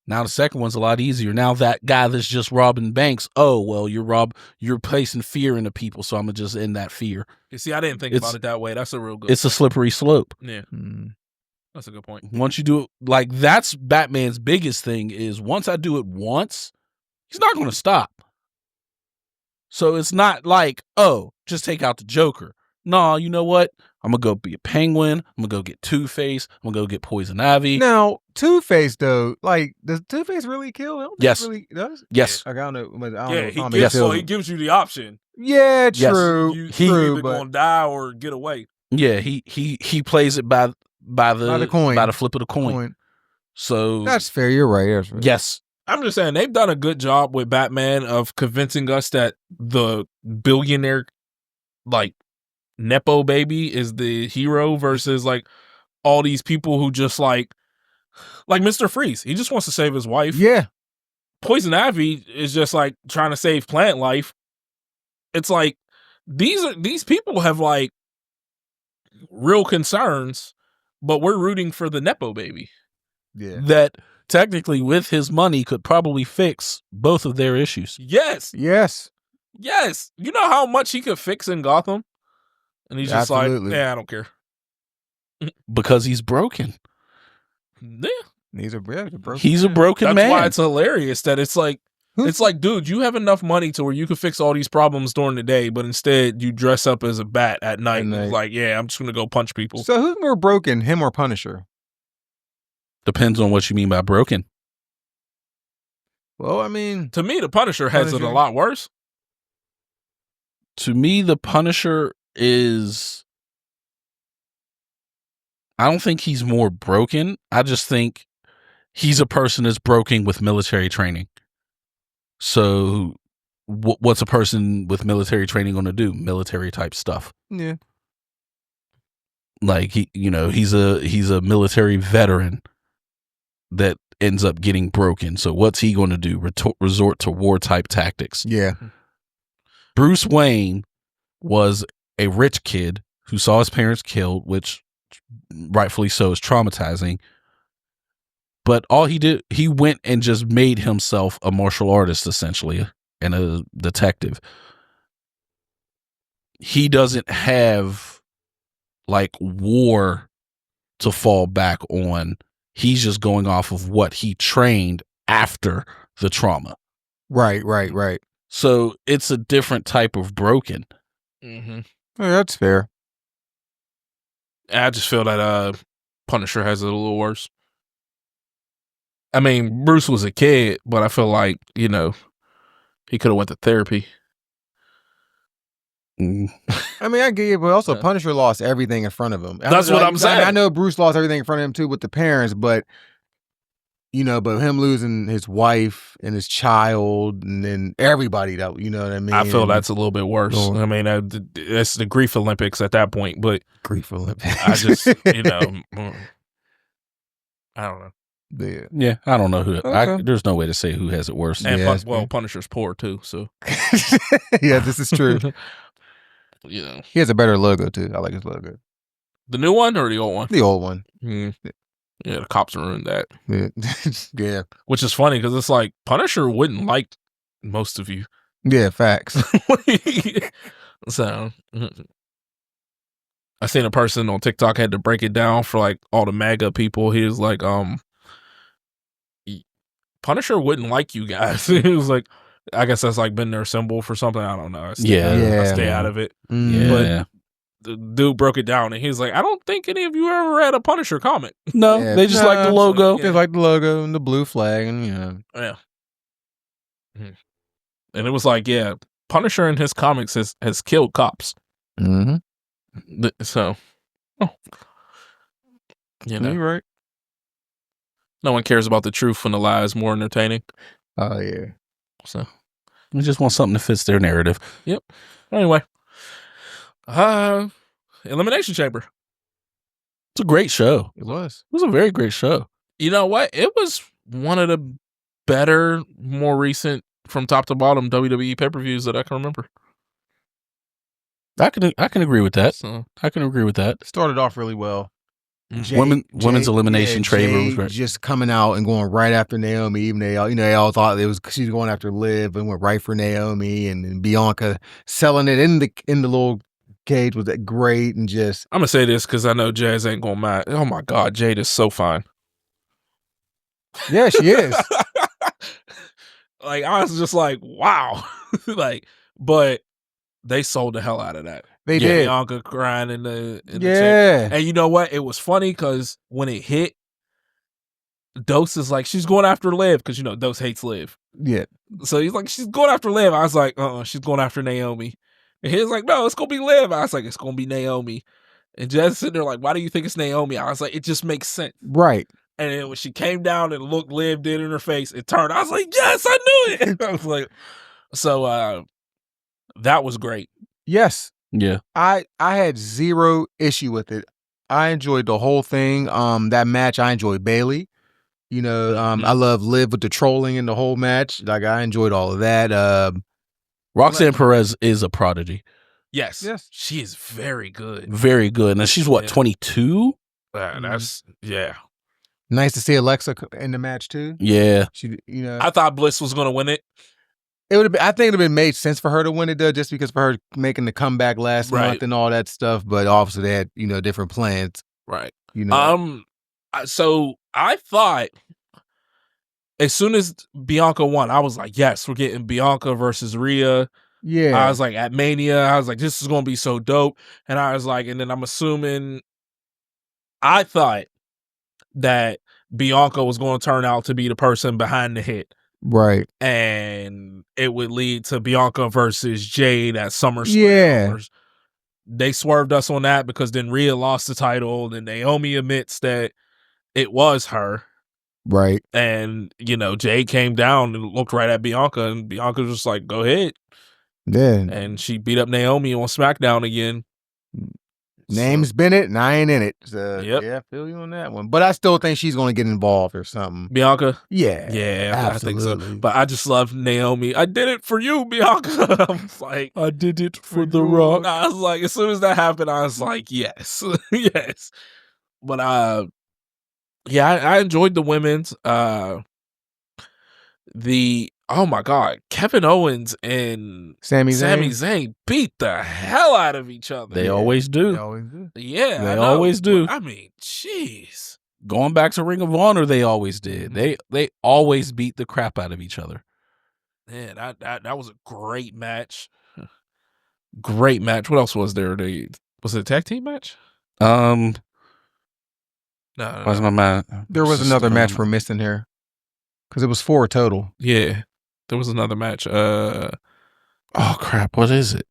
now the second one's a lot easier. Now that guy that's just robbing banks, you're placing fear into people, so I'm going to just end that fear. You see, I didn't think about it that way. That's a real good It's point. a slippery slope. Yeah. That's a good point. Once you do it, like that's Batman's biggest thing is once I do it once, he's not going to stop. So it's not like, just take out the Joker. No, you know what? I'm going to go be a Penguin. I'm going to go get Two-Face. I'm going to go get Poison Ivy. Now, Two-Face, though, like, does Two-Face really kill him? Yes. Really does? Yes. Like, I don't know. He gives you the option. Yeah, true. You're either going to die or get away. Yeah, he plays it by the coin. By the flip of the coin. So that's fair. You're right. Yes. I'm just saying they've done a good job with Batman of convincing us that the billionaire, like, Nepo baby is the hero versus like all these people who just like Mr. Freeze. He just wants to save his wife. Yeah. Poison Ivy is just like trying to save plant life. It's like these people have like real concerns, but we're rooting for the Nepo baby. Yeah. That technically with his money could probably fix both of their issues. Yes. Yes. Yes. You know how much he could fix in Gotham? And he's just Absolutely. like, yeah, I don't care. Because he's broken. Yeah. He's a broken He's a broken That's man. why it's hilarious that it's like, dude, you have enough money to where you could fix all these problems during the day, but instead you dress up as a bat at night. And it's like, yeah, I'm just going to go punch people. So who's more broken, him or Punisher? Depends on what you mean by broken. Well, I mean, to me, the Punisher has it a lot worse. To me, the Punisher is... I don't think he's more broken. I just think he's a person that's broken with military training. So what's a person with military training going to do? Military type stuff. Yeah. Like he's a military veteran that ends up getting broken. So what's he going to do? Resort to war type tactics. Yeah. Bruce Wayne was a rich kid who saw his parents killed, which rightfully so is traumatizing. But all he did, he went and just made himself a martial artist, essentially, and a detective. He doesn't have like war to fall back on. He's just going off of what he trained after the trauma. Right. So it's a different type of broken. Mm-hmm. Oh, that's fair. I just feel that Punisher has it a little worse. I mean, Bruce was a kid, but I feel like, he could have went to therapy. I mean, I get it, but also Punisher lost everything in front of him. That's what I'm saying. I know Bruce lost everything in front of him too with the parents, but but him losing his wife and his child and then everybody that, you know what I mean? I feel that's a little bit worse. I mean, it's the grief Olympics at that point, but grief Olympics. I just, I don't know. Yeah, I don't know who. Okay. There's no way to say who has it worse. And Punisher's poor too, so. Yeah, this is true. He has a better logo too. I like his logo. The new one or the old one? The old one. Mm. Yeah, the cops ruined that. Yeah. Which is funny because it's like Punisher wouldn't like most of you. Yeah, facts. So I seen a person on TikTok had to break it down for like all the MAGA people. He was like, Punisher wouldn't like you guys. He was like, I guess that's like been their symbol for something. I don't know. I stay out of it. Yeah. But the dude broke it down and he's like, I don't think any of you ever read a Punisher comic. No, they just like the logo. They like the logo and the blue flag and Yeah. And it was like, yeah, Punisher in his comics has killed cops. Mm-hmm. So, you're right. No one cares about the truth when the lie is more entertaining. Oh yeah. So we just want something that fits their narrative. Yep. Anyway, Elimination Chamber. It's a great show. It was. It was a very great show. You know what? It was one of the better, more recent, from top to bottom WWE pay-per-views that I can remember. I can agree with that. I can agree with that. Started off really well. Women's Elimination Chamber was great. Just coming out and going right after Naomi. Even they all thought she was going after Liv and went right for Naomi, and Bianca selling it in the little cage was great. And just I'm gonna say this because I know Jazz ain't gonna mind. Oh my God, Jade is so fine. Yeah, she is. Like I was just like, wow, but they sold the hell out of that. They did. Bianca crying in the chat. And you know what? It was funny because when it hit, Dose is like, she's going after Liv because Dose hates Liv. Yeah. So he's like, she's going after Liv. I was like, she's going after Naomi. And he was like, no, it's gonna be Liv. I was like, it's gonna be Naomi. And Jess sitting there like, why do you think it's Naomi? I was like, it just makes sense. Right. And then when she came down and looked Liv did in her face, it turned. I was like, yes, I knew it. I was like, so that was great. Yes. Yeah. I had zero issue with it. I enjoyed the whole thing. That match, I enjoyed Bailey. I love Liv with the trolling in the whole match. Like I enjoyed all of that. Roxanne Perez is a prodigy. Yes. She is very good. Very good. And she's what, 22? That's nice to see Alexa in the match too. Yeah. She, I thought Bliss was going to win it. It would have been, I think it would have been made sense for her to win it though, just because for her making the comeback last month and all that stuff. But obviously they had, different plans. Right. So I thought as soon as Bianca won, I was like, yes, we're getting Bianca versus Rhea. Yeah. I was like, at Mania, I was like, this is going to be so dope. And I was like, and then I'm assuming, I thought that Bianca was going to turn out to be the person behind the hit. Right. And it would lead to Bianca versus Jade at SummerSlam. Yeah. They swerved us on that because then Rhea lost the title and Naomi admits that it was her. Right. And, Jade came down and looked right at Bianca and Bianca was just like, go ahead. Yeah. And she beat up Naomi on SmackDown again. Name's Bennett and I ain't in it. So, yep. Yeah, I feel you on that one. But I still think she's going to get involved or something. Bianca? Yeah. Yeah, absolutely. I think so. But I just love Naomi. I did it for you, Bianca. I was like, I did it for The Rock. I was like, as soon as that happened, I was like, yes. Yes. But I enjoyed the women's. Oh my God, Kevin Owens and Sami Zayn beat the hell out of each other. They always do. They always do. Yeah, they always do. I mean, jeez. Going back to Ring of Honor, they always did. They always beat the crap out of each other. Man, that was a great match. Great match. What else was there? Was it a tag team match? No. Where's my mind? There was another match we're missing here because it was 4 total. Yeah, there was another match. Oh crap! What is it?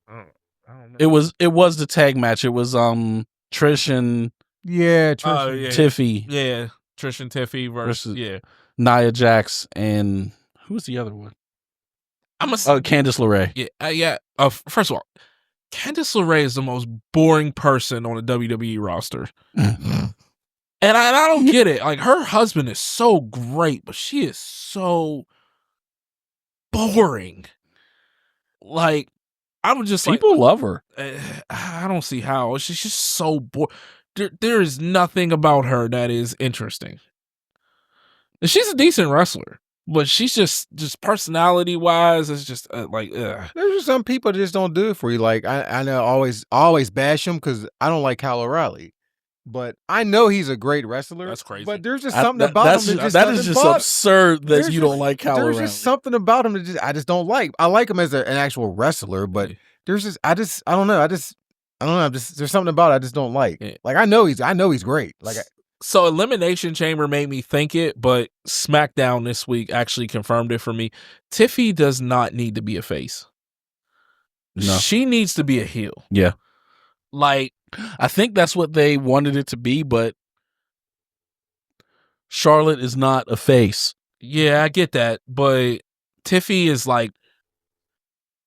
I don't know. It was the tag match. It was Trish and Tiffy. Yeah, Trish and Tiffy versus Nia Jax and who was the other one? Candice LeRae. Yeah. First of all, Candice LeRae is the most boring person on the WWE roster. And I don't get it. Like, her husband is so great, but she is so boring. Like, I would just people love her. I don't see how. She's just so boring. There is nothing about her that is interesting. And she's a decent wrestler, but she's just personality wise, it's just like, ugh. There's just some people that just don't do it for you. Like, I know I always bash him because I don't like Kyle O'Reilly. But I know he's a great wrestler. That's crazy. But there's just something about him that is just absurd that you don't like Kyle O'Reilly. There's just something about him that I just don't like. I like him as an actual wrestler, but there's just I don't know. There's something about it I just don't like. Yeah. Like I know he's great. Like so Elimination Chamber made me think it, but SmackDown this week actually confirmed it for me. Tiffy does not need to be a face. No. She needs to be a heel. Yeah. Like, I think that's what they wanted it to be, but Charlotte is not a face. Yeah, I get that, but Tiffy is like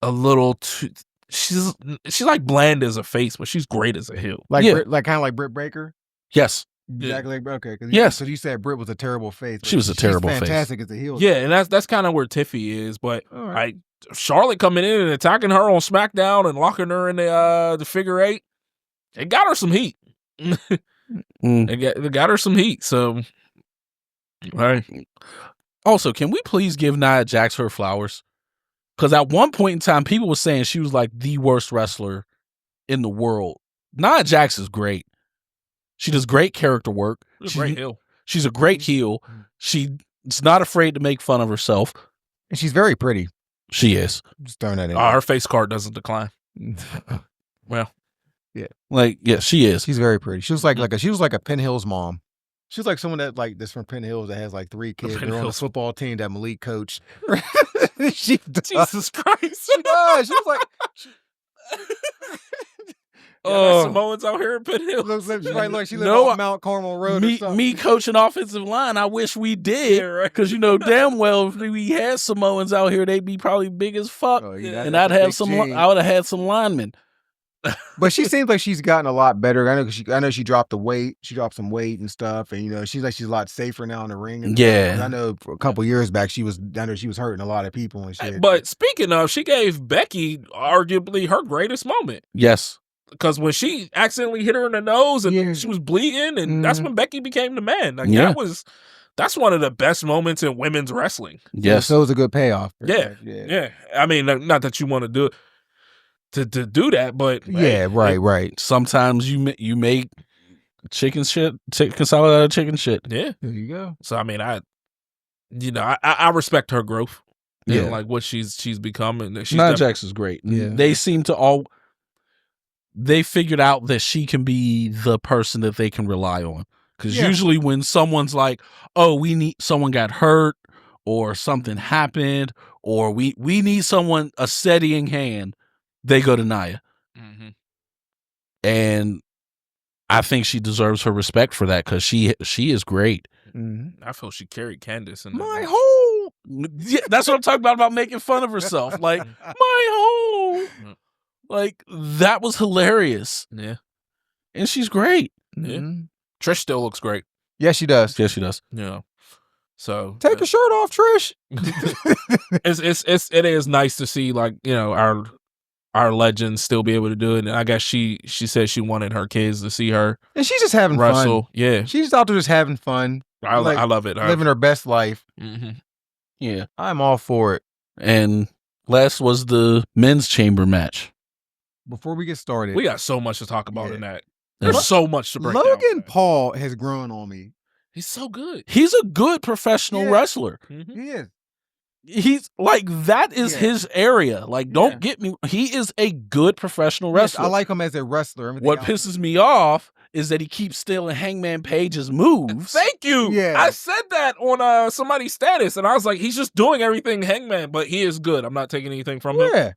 a little too. She's like bland as a face, but she's great as a heel. Like kind of like Britt Baker. Yes. Exactly. Okay. Yes. So you said Britt was a terrible face. She was a terrible face. Fantastic as a heel. Yeah, and that's kind of where Tiffy is. But Charlotte coming in and attacking her on SmackDown and locking her in the figure 8. It got her some heat. It got her some heat. So, right. Also, can we please give Nia Jax her flowers? Because at one point in time, people were saying she was like the worst wrestler in the world. Nia Jax is great. She does great character work. She's a great heel. She's a great heel. She's not afraid to make fun of herself. And she's very pretty. She is. Just throwing that in. Her face card doesn't decline. Well. Yeah. She is. She's very pretty. She was like a Penn Hills mom. She was like someone that's from Penn Hills that has like 3 kids. They're on the football team that Malik coached. Jesus Christ. She does. She was like Samoans out here in Penn Hills. Looks like she lives on Mount Carmel Road. Me coaching offensive line, I wish we did. Because damn well if we had Samoans out here, they'd be probably big as fuck. And I would have had some linemen. But she seems like she's gotten a lot better. I know she dropped the weight. She dropped some weight and stuff, and she's a lot safer now in the ring. And yeah, I know a couple years back she was hurting a lot of people and shit. But speaking of, she gave Becky arguably her greatest moment. Yes, because when she accidentally hit her in the nose and she was bleeding, and that's when Becky became the man. Like that's one of the best moments in women's wrestling. Yes, so it was a good payoff. Yeah. I mean, not that you want to do it. To do that, but right. Sometimes you make chicken salad out of chicken shit. Yeah, there you go. So I mean, I respect her growth. Yeah, like what she's becoming. Nia Jax is great. Yeah, they seem to they figured out that she can be the person that they can rely on. Because usually when someone's like, oh, someone got hurt or something happened or we need someone a steadying hand. They go to Nia. Mm-hmm. And I think she deserves her respect for that because she is great. Mm-hmm. I feel she carried Candice in my hole. Yeah, that's what I'm talking about making fun of herself. Like, my hole. Like, that was hilarious. Yeah. And she's great. Yeah. Trish still looks great. Yes, she does. Yes, she does. Yeah. So take your shirt off, Trish. It is nice to see, like, our legends still be able to do it. And I guess she said she wanted her kids to see her. And she's just having wrestle. Fun. Yeah. She's just out there just having fun. I love it. Living her best life. Mm-hmm. Yeah. I'm all for it. And last was the men's chamber match. Before we get started. We got so much to talk about in that. There's so much to break down. Logan Paul has grown on me. He's so good. He's a good professional wrestler. Mm-hmm. He is. He's like, that is his area. Like, don't get me. He is a good professional wrestler. I like him as a wrestler. What pisses me off is that he keeps stealing Hangman Page's moves. Thank you. Yeah. I said that on somebody's status, and I was like, he's just doing everything Hangman, but he is good. I'm not taking anything from him. Yeah.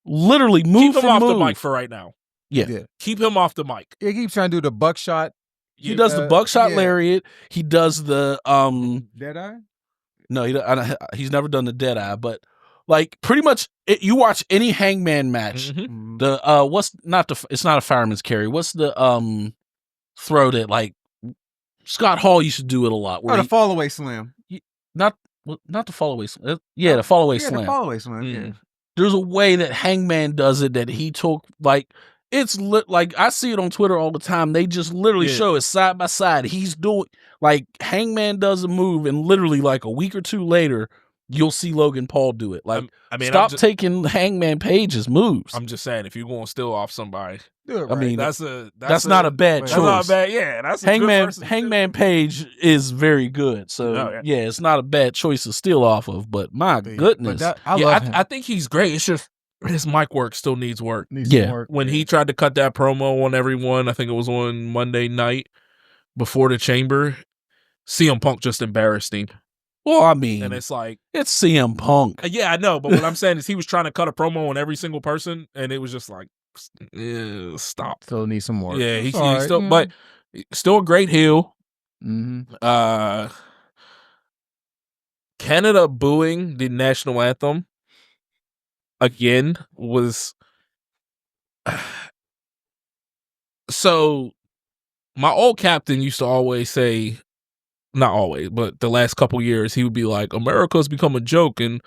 Literally move Keep him off the mic for right now. Yeah. Keep him off the mic. He keeps trying to do the buckshot. He does the buckshot lariat. He does the Deadeye? No, he's never done the Deadeye, but like pretty much you watch any Hangman match. Mm-hmm. The it's not a fireman's carry. What's the throw that like Scott Hall used to do it a lot. The fall away slam. Not the fall away slam. Yeah, the fall away slam. The fall away slam. Yeah. There's a way that Hangman does it that he took like. It's like I see it on Twitter all the time. They just literally show it side by side. He's doing like Hangman does a move, and literally like a week or two later, you'll see Logan Paul do it. Like, stop taking Hangman Page's moves. I'm just saying, if you're going to steal off somebody, do it right. I mean, that's not a bad choice. That's not bad. Yeah, that's a Hangman Page is very good. So it's not a bad choice to steal off of. But my goodness, I love him. I think he's great. It's just. His mic work still needs work. When he tried to cut that promo on everyone, I think it was on Monday night before the chamber, CM Punk just embarrassed him. Well, I mean, and it's like it's CM Punk. Yeah, I know, but what I'm saying is he was trying to cut a promo on every single person, and it was just like, stop. Still need some more. Yeah, he's still, but still a great heel. Mm-hmm. Canada booing the national anthem. Again, was so my old captain used to always say, not always, but the last couple years, he would be like, America's become a joke and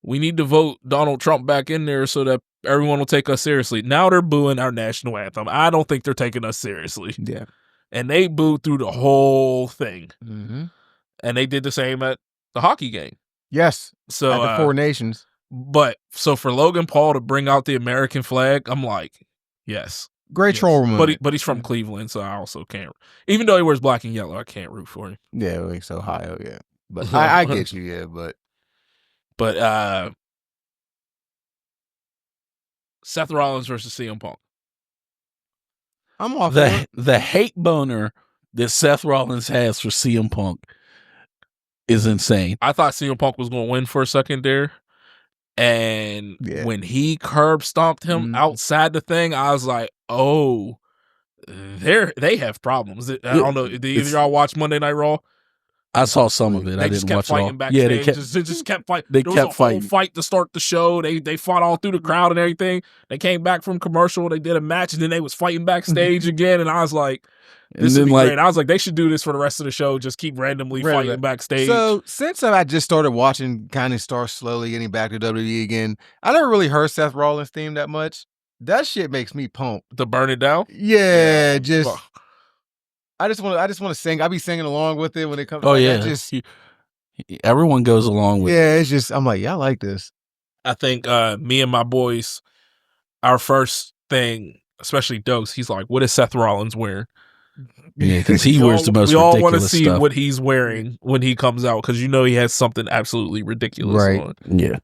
we need to vote Donald Trump back in there so that everyone will take us seriously. Now they're booing our national anthem. I don't think they're taking us seriously. Yeah. And they booed through the whole thing. Mm-hmm. And they did the same at the hockey game. Yes. So at the Four Nations. But so for Logan Paul to bring out the American flag, I'm like, yes. Great troll moment. But he's from Cleveland, so I also can't. Even though he wears black and yellow, I can't root for him. Yeah, well, he's Ohio, yeah. But I get you, yeah, but Seth Rollins versus CM Punk. I'm off the hate boner that Seth Rollins has for CM Punk is insane. I thought CM Punk was going to win for a second there. And when he curb stomped him outside the thing, I was like, oh, they have problems. I don't know. Did either of y'all watch Monday Night Raw? I saw some of it. I didn't watch it all. Yeah, they just kept fighting. There was a whole fight to start the show. They fought all through the crowd and everything. They came back from commercial. They did a match, and then they was fighting backstage again. And I was like, this would be great. I was like, they should do this for the rest of the show. Just keep randomly fighting backstage. So since I just started watching, kind of start slowly getting back to WWE again, I never really heard Seth Rollins' theme that much. That shit makes me pump. To burn it down? Yeah, just... I just want to sing. I be singing along with it when it comes. Oh yeah, everyone goes along with. Yeah, it's just I'm like, yeah, I like this. I think me and my boys, our first thing, especially Dokes, he's like, "What is Seth Rollins wearing?" Yeah, because he wears the most. We all want to see stuff. what he's wearing when he comes out because he has something absolutely ridiculous on. Yeah.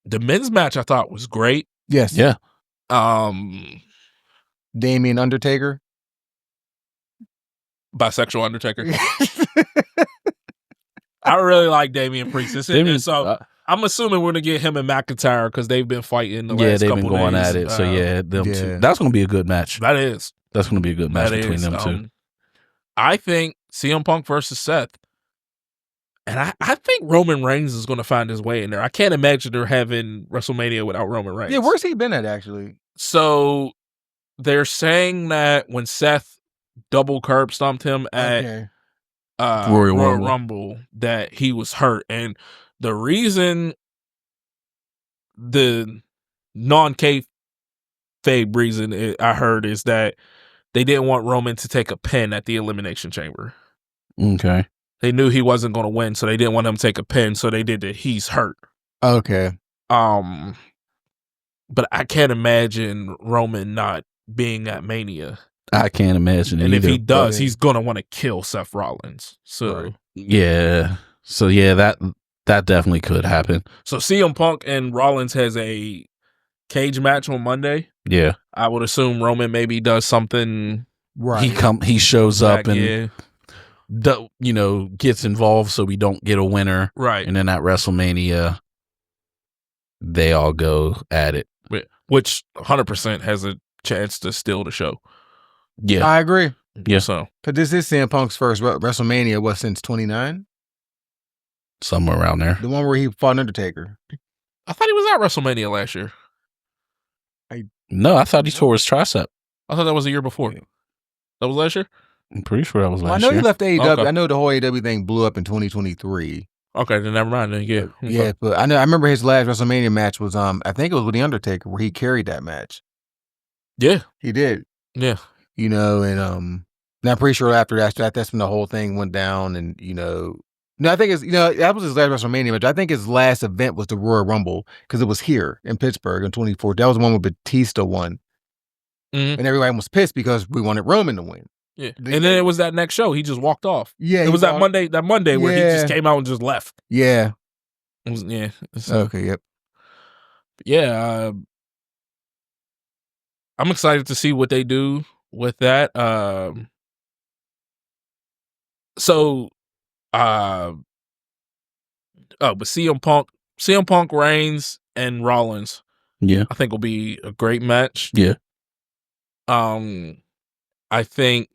The men's match I thought was great. Yes. Yeah. Damien Undertaker. Bisexual Undertaker. I really like Damian Priest. I'm assuming we're gonna get him and McIntyre because they've been fighting the last couple days. Yeah, they've been going at it. So them two. That's gonna be a good match. That is. That's gonna be a good match between them two. I think CM Punk versus Seth, and I think Roman Reigns is gonna find his way in there. I can't imagine they're having WrestleMania without Roman Reigns. Yeah, where's he been at actually? So they're saying that when Seth double curb stomped him at Royal Rumble that he was hurt, and the reason, the non-kayfabe reason I heard is that they didn't want Roman to take a pin at the Elimination Chamber. Okay, they knew he wasn't going to win, so they didn't want him to take a pin, so they did the he's hurt. Okay, but I can't imagine Roman not being at Mania. I can't imagine it. And either, if he does, he's gonna want to kill Seth Rollins. So yeah, that definitely could happen. So CM Punk and Rollins has a cage match on Monday. Yeah, I would assume Roman maybe does something. Right, he shows up and gets involved, so we don't get a winner. Right, and then at WrestleMania, they all go at it, which 100% has a chance to steal the show. Yeah, I agree. Yeah, so because this is CM Punk's first WrestleMania, since 29, somewhere around there. The one where he fought Undertaker. I thought he was at WrestleMania last year. No, I thought he tore his tricep. I thought that was the year before. That was last year. I'm pretty sure that was last year. I know he left AEW. Okay. I know the whole AEW thing blew up in 2023. Okay, then never mind. Then yeah, but I remember his last WrestleMania match was I think it was with the Undertaker where he carried that match. Yeah, he did. Yeah. And I'm pretty sure after that's when the whole thing went down, and no, I think that was his last WrestleMania match. I think his last event was the Royal Rumble because it was here in Pittsburgh in 2024. That was the one where Batista won, and everybody was pissed because we wanted Roman to win. Yeah, and then it was that next show. He just walked off. Yeah, it was that Monday where he just came out and just left. Yeah, it was, okay, yep. Yeah, I'm excited to see what they do with that. But CM Punk, Reigns, and Rollins. Yeah, I think will be a great match. Yeah. I think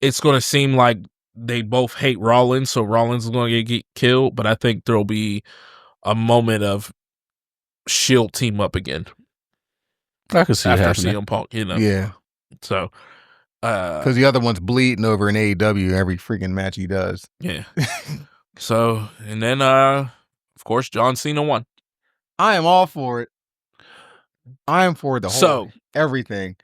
it's going to seem like they both hate Rollins, so Rollins is going to get killed. But I think there'll be a moment of Shield team up again. I can see after it happening. CM Punk, Yeah. So, because the other one's bleeding over in AEW every freaking match he does. Yeah. So, and then of course John Cena won. I am all for it. I am for the whole everything.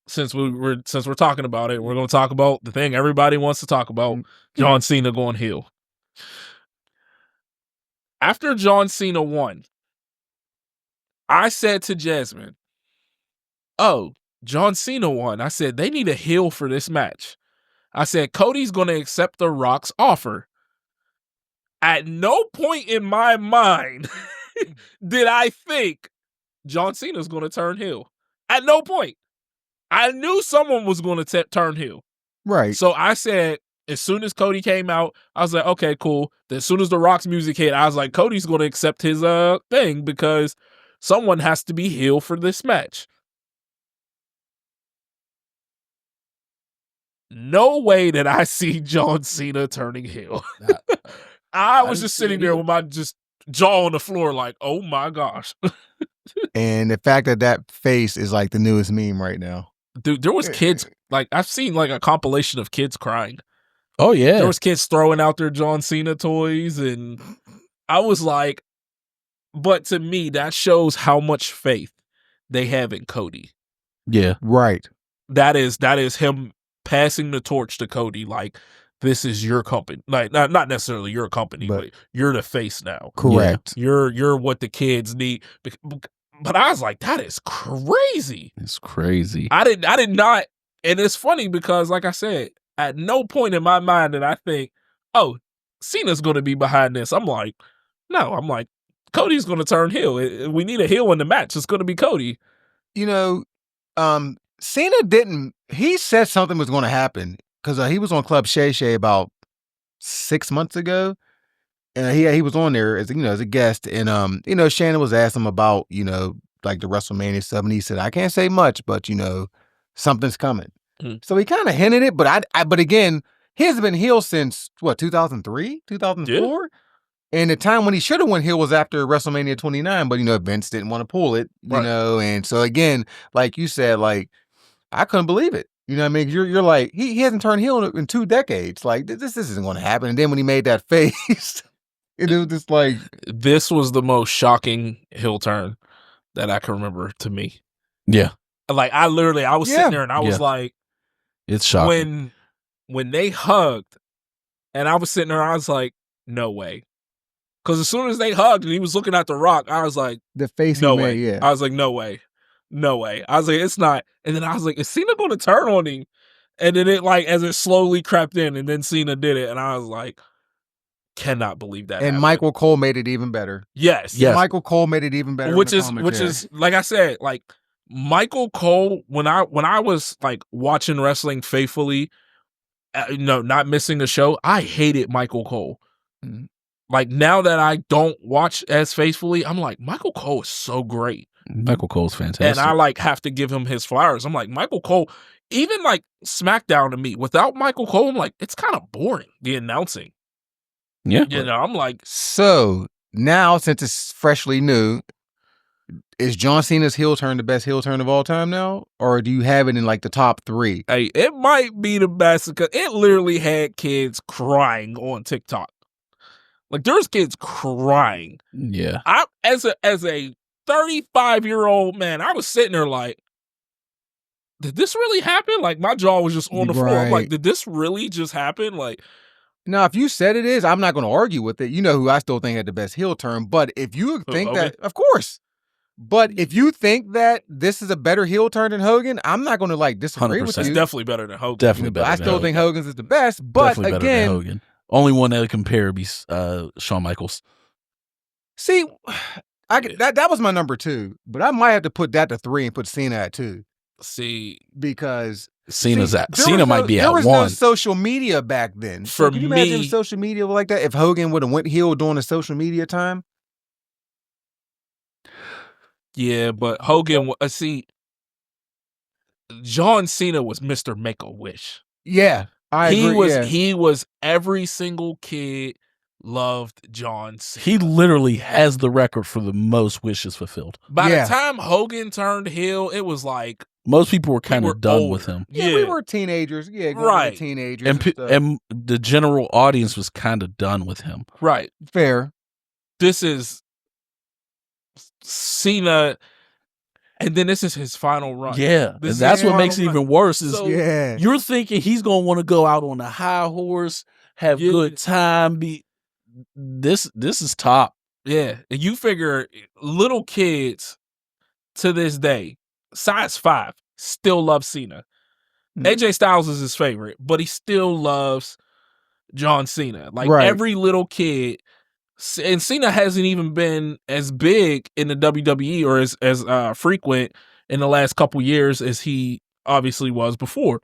Since we're talking about it, we're going to talk about the thing everybody wants to talk about: John Cena going heel. After John Cena won, I said to Jasmine, "Oh, John Cena won." I said, they need a heel for this match. I said, Cody's going to accept The Rock's offer. At no point in my mind did I think John Cena's going to turn heel. At no point. I knew someone was going to turn heel. Right. So I said, as soon as Cody came out, I was like, okay, cool. Then as soon as The Rock's music hit, I was like, Cody's going to accept his thing because someone has to be heel for this match. no way did I see John Cena turning heel. I was just sitting there with my just jaw on the floor like, oh my gosh. And the fact that face is like the newest meme right now. Dude, there was kids, like I've seen like a compilation of kids crying. Oh yeah. There was kids throwing out their John Cena toys, and I was like, but to me, that shows how much faith they have in Cody. Yeah. Right. That is him passing the torch to Cody, like, this is your company. Like, not necessarily your company, but you're the face now. Correct. Yeah. You're what the kids need. But I was like, that is crazy. It's crazy. I did not, and it's funny because, like I said, at no point in my mind did I think, oh, Cena's going to be behind this. I'm like, no. I'm like, Cody's going to turn heel. We need a heel in the match. It's going to be Cody. You know, Cena didn't. He said something was going to happen because he was on Club Shay Shay about 6 months ago, and he was on there as a guest, and Shannon was asking him about like the WrestleMania stuff, and he said, I can't say much, but something's coming. So he kind of hinted it, but again, he hasn't been heel since what, 2003, 2004. Yeah. And the time when he should have went heel was after WrestleMania 29, but Vince didn't want to pull it, and so again, like you said, like I couldn't believe it. You know what I mean? You're like, he hasn't turned heel in 2 decades. Like this isn't going to happen. And then when he made that face, it was just like, this was the most shocking heel turn that I can remember to me. Yeah. Like I was sitting there and I was like, it's shocking. When they hugged, and I was sitting there, I was like, no way. Because as soon as they hugged and he was looking at The Rock, I was like, the face no he way. Made, yeah. I was like, no way. No way. I was like, it's not. And then I was like, is Cena going to turn on him? And then as it slowly crept in, and then Cena did it. And I was like, cannot believe that. And happened. Michael Cole made it even better. Yes. Michael Cole made it even better. Which is, like I said, like Michael Cole, when I was like watching wrestling faithfully, not missing a show, I hated Michael Cole. Mm-hmm. Like now that I don't watch as faithfully, I'm like, Michael Cole is so great. Michael Cole's fantastic. And I like have to give him his flowers. I'm like, Michael Cole, even like SmackDown to me, without Michael Cole, I'm like, it's kind of boring, the announcing. Yeah. I'm like. So now, since it's freshly new, is John Cena's heel turn the best heel turn of all time now? Or do you have it in like the top 3? Hey, it might be the best because it literally had kids crying on TikTok. Like there's kids crying. Yeah. I as a 35-year-old man, I was sitting there like, did this really happen? Like my jaw was just on the floor. I'm like, did this really just happen? Like, now if you said it is, I'm not going to argue with it. You know who I still think had the best heel turn. But if you think that, of course. But if you think that this is a better heel turn than Hogan, I'm not going to like disagree 100%. With you. It's definitely better than Hogan. Definitely better. I still think Hogan's is the best. But definitely again, better than Hogan. Only one that would compare would be Shawn Michaels. See, that was my number 2, but I might have to put that to 3 and put Cena at 2. See, because Cena might be at 1. There was no social media back then. For can you me, imagine social media like that? If Hogan would have went heel during the social media time. Yeah, but Hogan, John Cena was Mr. Make-A-Wish. Yeah. I agree. He was every single kid loved John Cena. He literally has the record for the most wishes fulfilled. By the time Hogan turned heel, it was like most people were kind of done with him. Yeah, we were teenagers. Yeah, right. Teenagers, and the general audience was kind of done with him. Right. Fair. This is Cena. And then this is his final run. Yeah, and that's what makes it even worse. Is you're thinking he's gonna want to go out on a high horse, have good time. This is top. Yeah, and you figure little kids to this day, size 5, still love Cena. AJ Styles is his favorite, but he still loves John Cena. Like every little kid. And Cena hasn't even been as big in the WWE or as frequent in the last couple years as he obviously was before.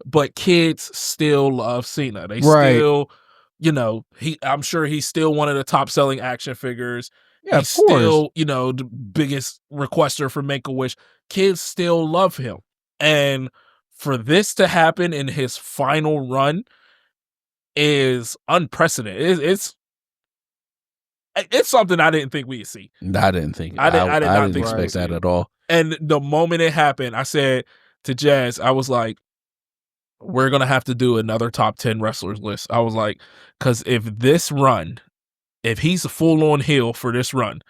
But kids still love Cena. They still, I'm sure he's still one of the top selling action figures. Yeah, he's still, the biggest requester for Make-A-Wish. Kids still love him. And for this to happen in his final run is unprecedented. It's something I didn't think we'd see. I didn't think. I didn't expect that at all. And the moment it happened, I said to Jazz, I was like, we're going to have to do another top 10 wrestlers list. I was like, because if he's a full-on heel for this run,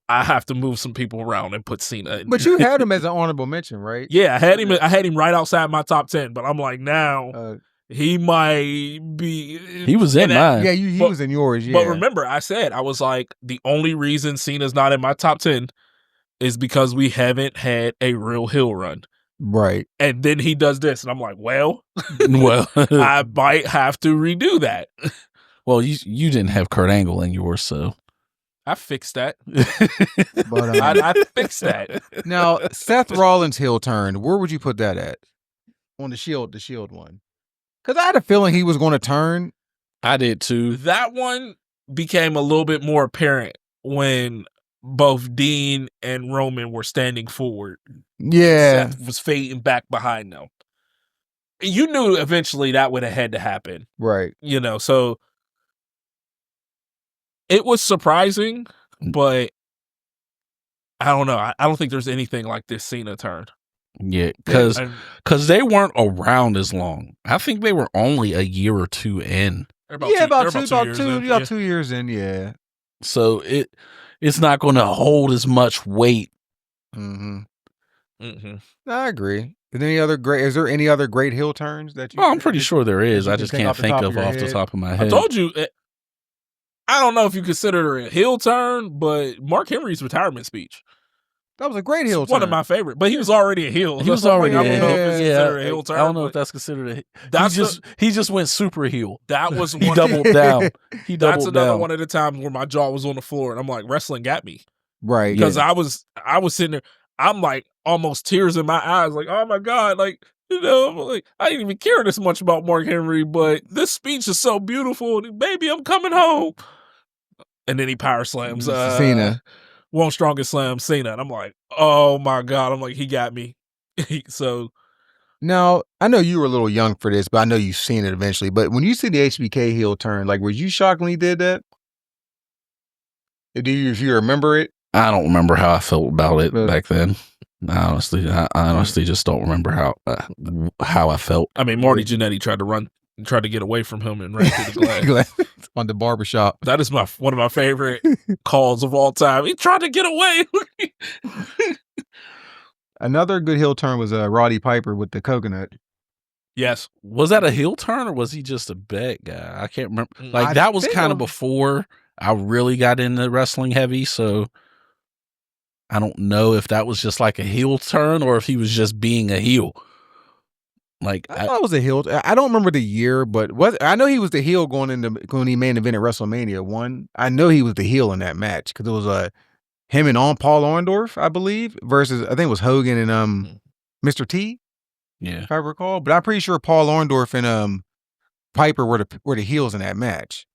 I have to move some people around and put Cena in. But you had him as an honorable mention, right? Yeah, I had him right outside my top 10, but I'm like, now he might be. He was in mine. Yeah, he was in yours. Yeah. But remember, I was like, the only reason Cena's not in my top 10 is because we haven't had a real heel run. Right. And then he does this, and I'm like, well, I might have to redo that. Well, you didn't have Kurt Angle in yours, so. I fixed that. But I fixed that. Now, Seth Rollins' heel turn, where would you put that at? On the Shield one. Because I had a feeling he was going to turn. I did too. That one became a little bit more apparent when both Dean and Roman were standing forward. Yeah. Seth was fading back behind them. You knew eventually that would have had to happen. Right. So it was surprising, but I don't know. I don't think there's anything like this Cena turn. Yeah, because they weren't around as long. I think they were only a year or two in. About 2 years in, yeah. So it's not going to hold as much weight. Mm-hmm. Mm-hmm. I agree. Is there any other great heel turns that you? Oh, I'm pretty sure there is. I just can't think of off the top of my head. I told you. I don't know if you consider it a heel turn, but Mark Henry's retirement speech. That was a great heel turn. One of my favorite, but he was already a heel. He was already I don't know if it's considered a heel turn. I don't know if that's considered he just went super heel. That was he doubled down. That's another one of the times where my jaw was on the floor, and I'm like, wrestling got me. Right. Because I was sitting there, I'm like almost tears in my eyes, like, oh my God, like, like I didn't even care this much about Mark Henry, but this speech is so beautiful. Baby, I'm coming home. And then he power slams Cena. One strongest slam Cena. And I'm like, oh my God. I'm like, he got me. So now I know you were a little young for this, but I know you've seen it eventually. But when you see the HBK heel turn, like, were you shocked when he did that? If you remember it? I don't remember how I felt about it back then. I honestly just don't remember how I felt. I mean, Marty Jannetty tried to get away from him and ran through the glass. On the barbershop. That is one of my favorite calls of all time. He tried to get away. Another good heel turn was Roddy Piper with the coconut. Yes. Was that a heel turn or was he just a bad guy? I can't remember. Like, that was kind of before I really got into wrestling heavy, so I don't know if that was just like a heel turn or if he was just being a heel. Like, I thought it was a heel. I don't remember the year, but I know he was the heel when he main evented WrestleMania 1. I know he was the heel in that match because it was him and Paul Orndorff, I believe, versus I think it was Hogan and Mr. T. Yeah, if I recall. But I'm pretty sure Paul Orndorff and Piper were the heels in that match.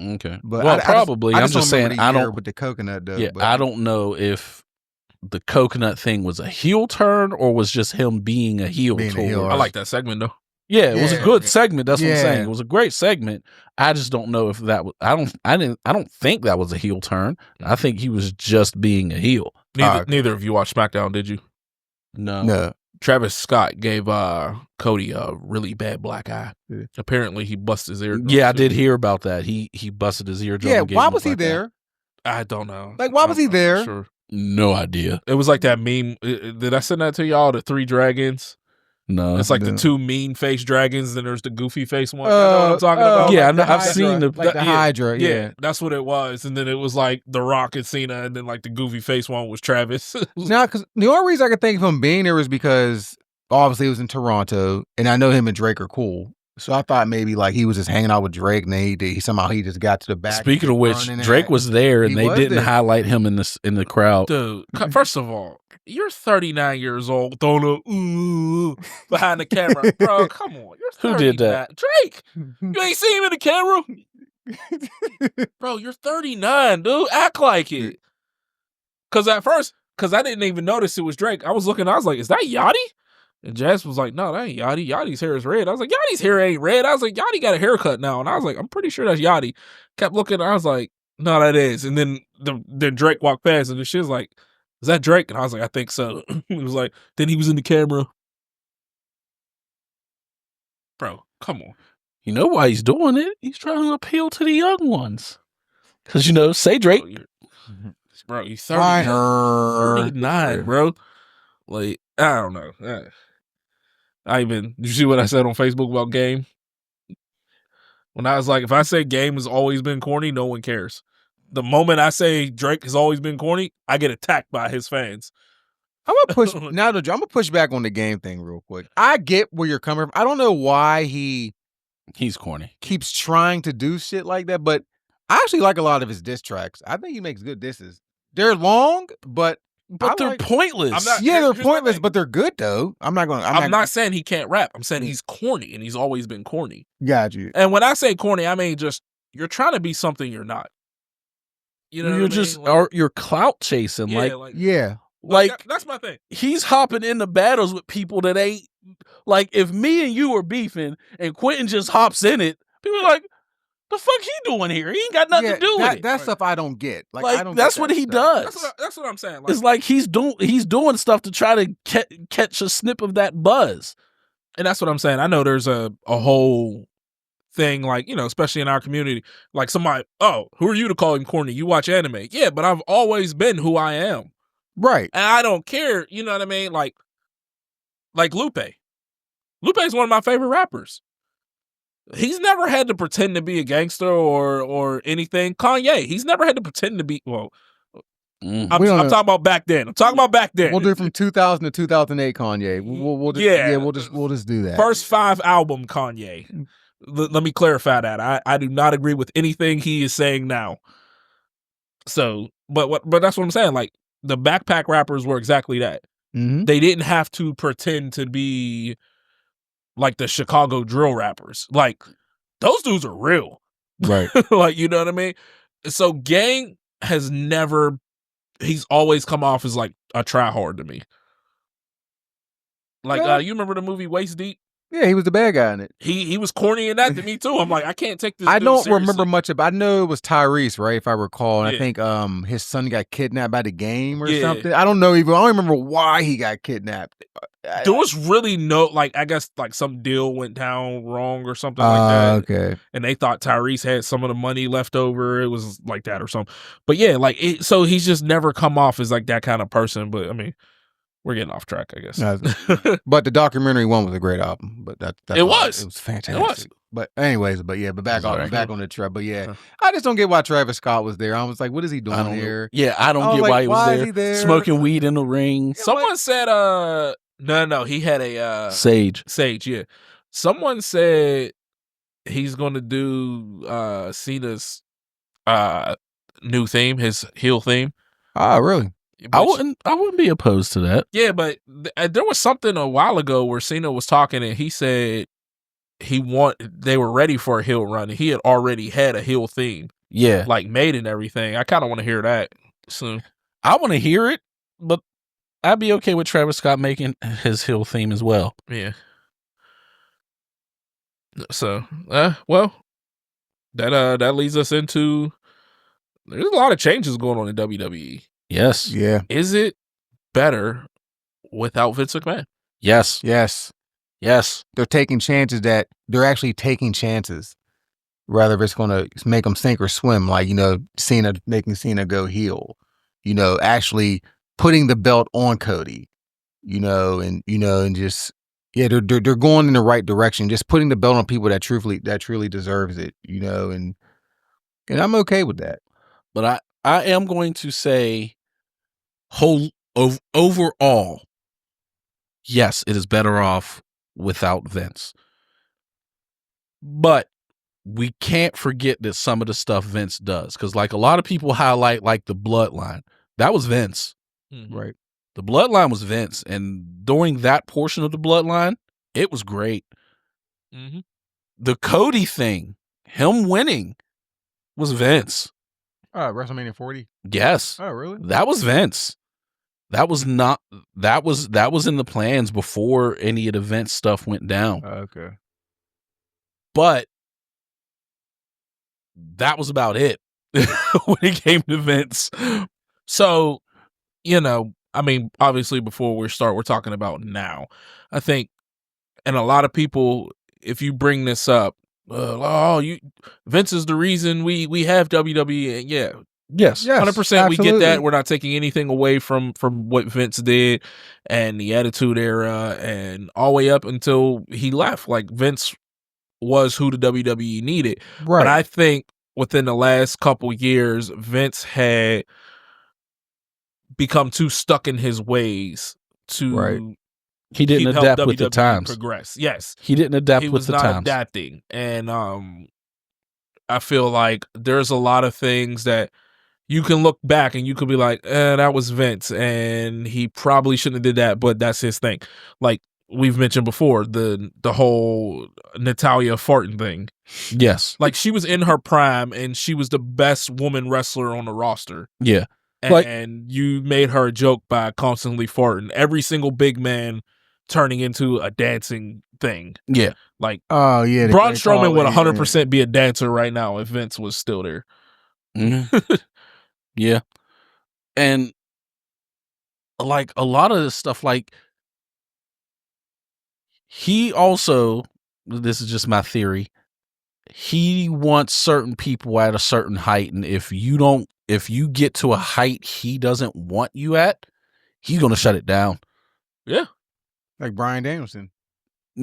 Okay, but probably. I'm just saying I don't with the coconut though. Yeah, I don't know if the coconut thing was a heel turn or was just him being a heel. I like that segment though. Yeah, it was a good segment. That's what I'm saying. It was a great segment. I just don't know if that was. I don't think that was a heel turn. I think he was just being a heel. Neither of you watched SmackDown, did you? No. Travis Scott gave Cody a really bad black eye. Yeah. Apparently, he busted his eardrum. Yeah, I did hear about that. He busted his eardrum. Yeah, why was he there? I don't know. Like, why was he there? Sure. No idea. It was like that meme. Did I send that to y'all? The 3 dragons. No, it's like the 2 mean face dragons. Then there's the goofy face one. You know what I'm talking about? Yeah, like I've seen the Hydra. Yeah, that's what it was. And then it was like The Rock and Cena, and then like the goofy face one was Travis. Now, because the only reason I could think of him being there was because obviously it was in Toronto, and I know him and Drake are cool. So I thought maybe like he was just hanging out with Drake, and he just got to the back. Speaking of which, Drake was there, and they didn't highlight him in the crowd. Dude, first of all, you're 39 years old, throwing a behind the camera, bro. Come on, you're 39. Who did that? Drake. You ain't seen him in the camera, bro. You're 39, dude. Act like it. Because I didn't even notice it was Drake. I was looking, I was like, is that Yachty? And Jess was like, no, that ain't Yachty. Yachty's hair is red. I was like, Yachty's hair ain't red. I was like, Yachty got a haircut now. And I was like, I'm pretty sure that's Yachty. Kept looking. I was like, no, that is. And then Drake walked past and she was like, is that Drake? And I was like, I think so. It was like, then he was in the camera. Bro, come on. You know why he's doing it? He's trying to appeal to the young ones. Because, say Drake. Bro, you 39, bro. Like, I don't know. Did you see what I said on Facebook about Game? When I was like, if I say Game has always been corny, no one cares. The moment I say Drake has always been corny, I get attacked by his fans. I'm gonna push back on the Game thing real quick. I get where you're coming from. I don't know why he's corny. Keeps trying to do shit like that, but I actually like a lot of his diss tracks. I think he makes good disses. They're long, but they're pointless. They're pointless, but they're good though. I'm not saying he can't rap. I'm saying he's corny, and he's always been corny. Got you. And when I say corny, I mean just you're trying to be something you're not. You know, you're clout chasing. Yeah, that's my thing. He's hopping into battles with people that ain't like. If me and you are beefing, and Quentin just hops in it, people are like, the fuck he doing here? He ain't got nothing to do with it. That stuff I don't get. I don't. That's what he does. That's what I'm saying. It's like he's doing stuff to try to catch a snip of that buzz. And that's what I'm saying. I know there's a whole thing, especially in our community, like somebody, who are you to call him corny? You watch anime. Yeah, but I've always been who I am. Right. And I don't care, you know what I mean? Like Lupe. Lupe is one of my favorite rappers. He's never had to pretend to be a gangster or anything. Kanye, he's never had to pretend to be. Well, I'm talking about back then. We'll do from 2000 to 2008 Kanye. We'll just do that. First 5 album Kanye. Let me clarify that. I do not agree with anything he is saying now. So, but that's what I'm saying. Like the backpack rappers were exactly that. Mm-hmm. They didn't have to pretend to be like the Chicago drill rappers. Like those dudes are real. Right. Like, you know what I mean? So Gang has never, he's always come off as like a try hard to me. Like, you remember the movie Waist Deep? Yeah, he was the bad guy in it. He was corny in that to me too. I'm like, I can't take this. I don't seriously. remember much of. I know it was Tyrese, right? If I recall, and I think his son got kidnapped by the Game or something. I don't know even. I don't remember why he got kidnapped. There was really no I guess some deal went down wrong or something like that. Okay. And they thought Tyrese had some of the money left over. It was like that or something. But yeah, so he's just never come off as like that kind of person. But I mean, we're getting off track, I guess. But the documentary one was a great album. But it was fantastic. It was. But anyways, back on the track. But yeah, I just don't get why Travis Scott was there. I was like, what is he doing here? Yeah, I don't get why he was there. Smoking weed in the ring. Someone said, no, he had a Sage, yeah. Someone said he's going to do Cena's new theme, his heel theme. Oh, really? I wouldn't be opposed to that. Yeah, but there was something a while ago where Cena was talking and he said they were ready for a heel run and he had already had a heel theme. Yeah. Like made and everything. I kind of want to hear that soon. I want to hear it, but I'd be okay with Travis Scott making his heel theme as well. Yeah. So, well, that leads us into there's a lot of changes going on in WWE. Yes. Yeah. Is it better without Vince McMahon? Yes. Yes. Yes. They're taking chances they're actually taking chances. Rather if it's going to make them sink or swim, like, Cena, making Cena go heel, actually putting the belt on Cody, and just, they're going in the right direction, just putting the belt on people that truly deserves it, and I'm okay with that. But I am going to say overall, yes, it is better off without Vince. But we can't forget that some of the stuff Vince does. Because like a lot of people highlight like the bloodline. That was Vince. Mm-hmm. Right. The bloodline was Vince. And during that portion of the bloodline, it was great. Mm-hmm. The Cody thing, him winning, was Vince. WrestleMania 40? Yes. Oh, really? That was Vince. That was in the plans before any of the Vince stuff went down. Okay. But that was about it when it came to Vince. So, I mean, obviously before we start, we're talking about now. I think, and a lot of people, if you bring this up, Vince is the reason we have WWE. Yeah. Yes. 100%. We get that. We're not taking anything away from what Vince did and the Attitude Era and all the way up until he left. Like, Vince was who the WWE needed. Right. But I think within the last couple years, Vince had become too stuck in his ways to he didn't adapt with the times. Progress. Yes. He didn't adapt with the times. He was not adapting. And I feel like there's a lot of things that you can look back and you could be like, that was Vince and he probably shouldn't have did that, but that's his thing. Like we've mentioned before, the whole Natalya farting thing. Yes. Like she was in her prime and she was the best woman wrestler on the roster. Yeah. And you made her a joke by constantly farting. Every single big man turning into a dancing thing. Yeah. Like, oh yeah, Braun Strowman would 100% be a dancer right now if Vince was still there. Mm-hmm. Yeah. And like a lot of this stuff, like he also, this is just my theory, he wants certain people at a certain height, and if you get to a height he doesn't want you at, he's gonna shut it down. Yeah. Like Bryan Danielson.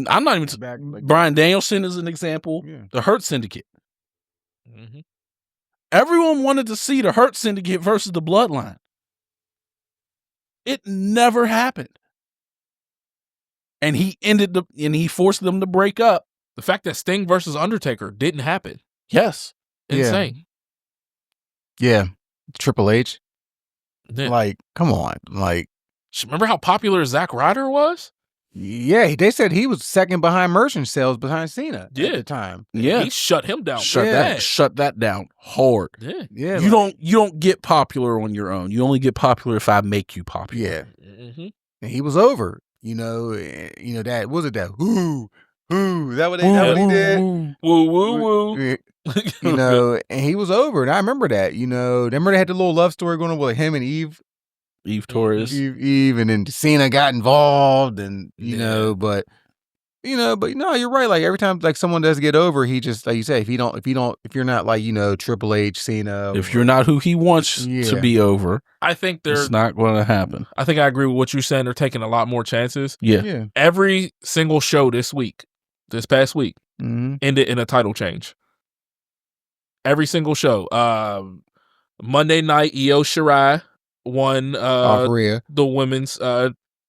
I'm not even Bryan Danielson is an example. Yeah. The Hurt Syndicate. Mm-hmm. Everyone wanted to see the Hurt Syndicate versus the Bloodline. It never happened. And he forced them to break up. The fact that Sting versus Undertaker didn't happen. Yes. Insane. Yeah. Triple H. Yeah. Like, come on. Like, remember how popular Zack Ryder was? Yeah, they said he was second behind merchant sales behind Cena at the time. Yeah. He shut him down. Shut that down hard. Yeah. Yeah. You don't get popular on your own. You only get popular if I make you popular. Yeah. Mm-hmm. And he was over. That was it that who that what he did? Woo. And he was over. And I remember that. Remember they had the little love story going on with him and Eve Torres. Eve, and then Cena got involved, and but you're right. Like every time like someone does get over, he just, like you say, if you're not like Triple H, Cena, if you're not who he wants to be over, I think it's not going to happen. I think I agree with what you're saying. They're taking a lot more chances. Yeah. Every single show this past week, mm-hmm. ended in a title change. Every single show. Monday night, Io Shirai won the women's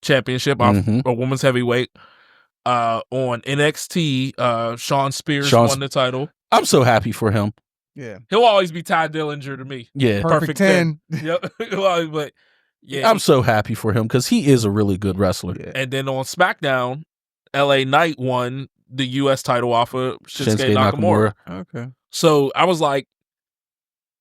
championship off a women's heavyweight. On NXT, Sean Spears won the title. I'm so happy for him. Yeah, he'll always be Ty Dillinger to me. Yeah, perfect 10. Yep, but yeah, I'm so happy for him because he is a really good wrestler. Yeah. And then on SmackDown, LA Knight won the U.S. title off of Shinsuke Nakamura. Okay, so I was like,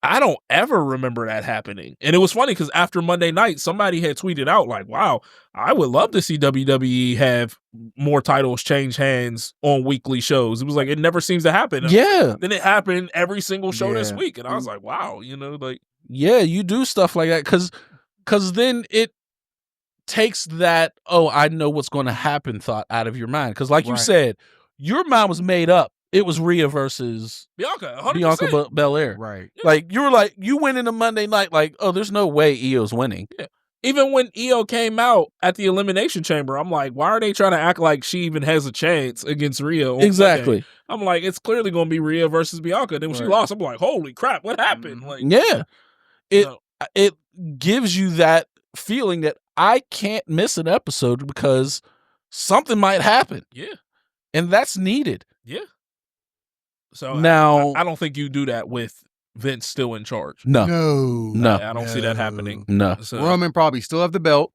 I don't ever remember that happening. And it was funny because after Monday night, somebody had tweeted out like, wow, I would love to see WWE have more titles change hands on weekly shows. It was like, it never seems to happen. Yeah. Then it happened every single show this week. And I was like, wow, yeah, you do stuff like that because then it takes that, I know what's going to happen thought out of your mind. Because like you said, your mind was made up. It was Rhea versus Bianca, 100%. Bianca Belair. Right. Yeah. Like, you were like, you went into Monday night like, oh, there's no way Io's winning. Yeah. Even when Io came out at the Elimination Chamber, I'm like, why are they trying to act like she even has a chance against Rhea? Exactly. Sunday? I'm like, it's clearly going to be Rhea versus Bianca. Then when she lost, I'm like, holy crap, what happened? Like, yeah. It gives you that feeling that I can't miss an episode because something might happen. Yeah. And that's needed. Yeah. So now I don't think you do that with Vince still in charge. No. I don't see that happening. No. So, Roman probably still have the belt.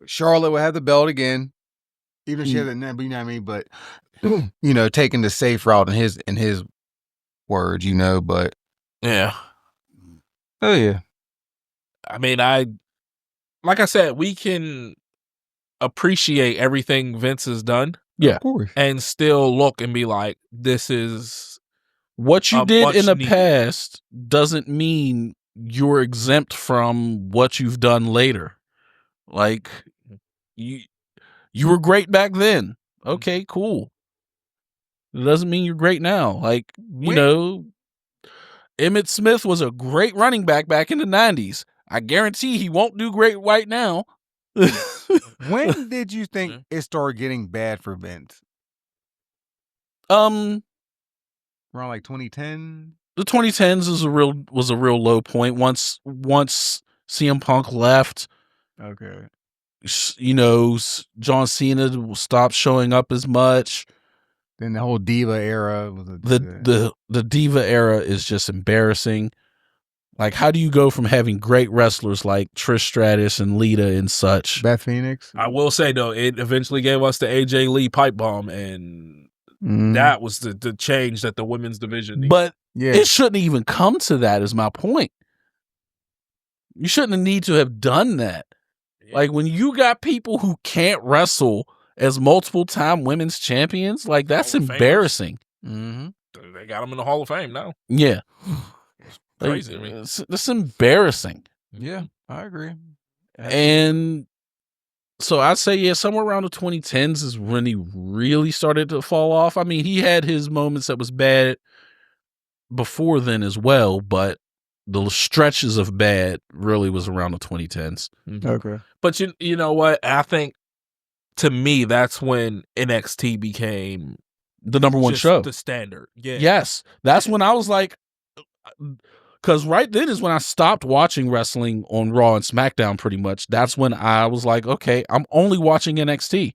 Charlotte will have the belt again. Even if she hasn't, you know what I mean? But taking the safe route in his words, but yeah. Oh yeah. I mean, like I said, we can appreciate everything Vince has done. Yeah. Of course. And still look and be like, this is what you did in the past doesn't mean you're exempt from what you've done later. Like you were great back then. Okay, cool. It doesn't mean you're great now. Like, you know, Emmitt Smith was a great running back in the 90s. I guarantee he won't do great right now. When did you think it started getting bad for Vince? Around like 2010. The 2010s was a real low point. Once CM Punk left, okay, you know, John Cena stopped showing up as much. Then the whole Diva era was the Diva era is just embarrassing. Like, how do you go from having great wrestlers like Trish Stratus and Lita and such? Beth Phoenix. I will say though, it eventually gave us the AJ Lee pipe bomb, and that was the change that the women's division needed. But it shouldn't even come to that. Is my point. You shouldn't need to have done that. Yeah. Like, when you got people who can't wrestle as multiple time women's champions, like, that's embarrassing. They got them in the Hall of Fame now. Yeah. Crazy. Like, that's embarrassing. Yeah, I agree. And so I'd say, somewhere around the 2010s is when he really started to fall off. I mean, he had his moments that was bad before then as well, but the stretches of bad really was around the 2010s. Okay. But you know what? I think, to me, that's when NXT became the number one show. The standard. Yeah. Yes. That's when I was like, because right then is when I stopped watching wrestling on Raw and SmackDown pretty much. That's when I was like, okay, I'm only watching NXT.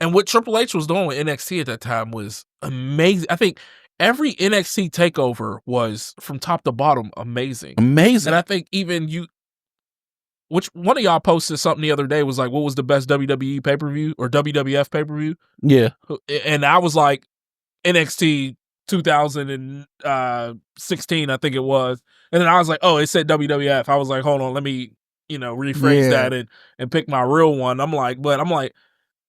And what Triple H was doing with NXT at that time was amazing. I think every NXT takeover was, from top to bottom, amazing. Amazing. And I think even which one of y'all posted something the other day, was like, what was the best WWE pay-per-view or WWF pay-per-view? Yeah. And I was like, NXT 2016, I think it was. And then I was like, oh, it said WWF. I was like, hold on, let me, rephrase that and pick my real one. I'm like,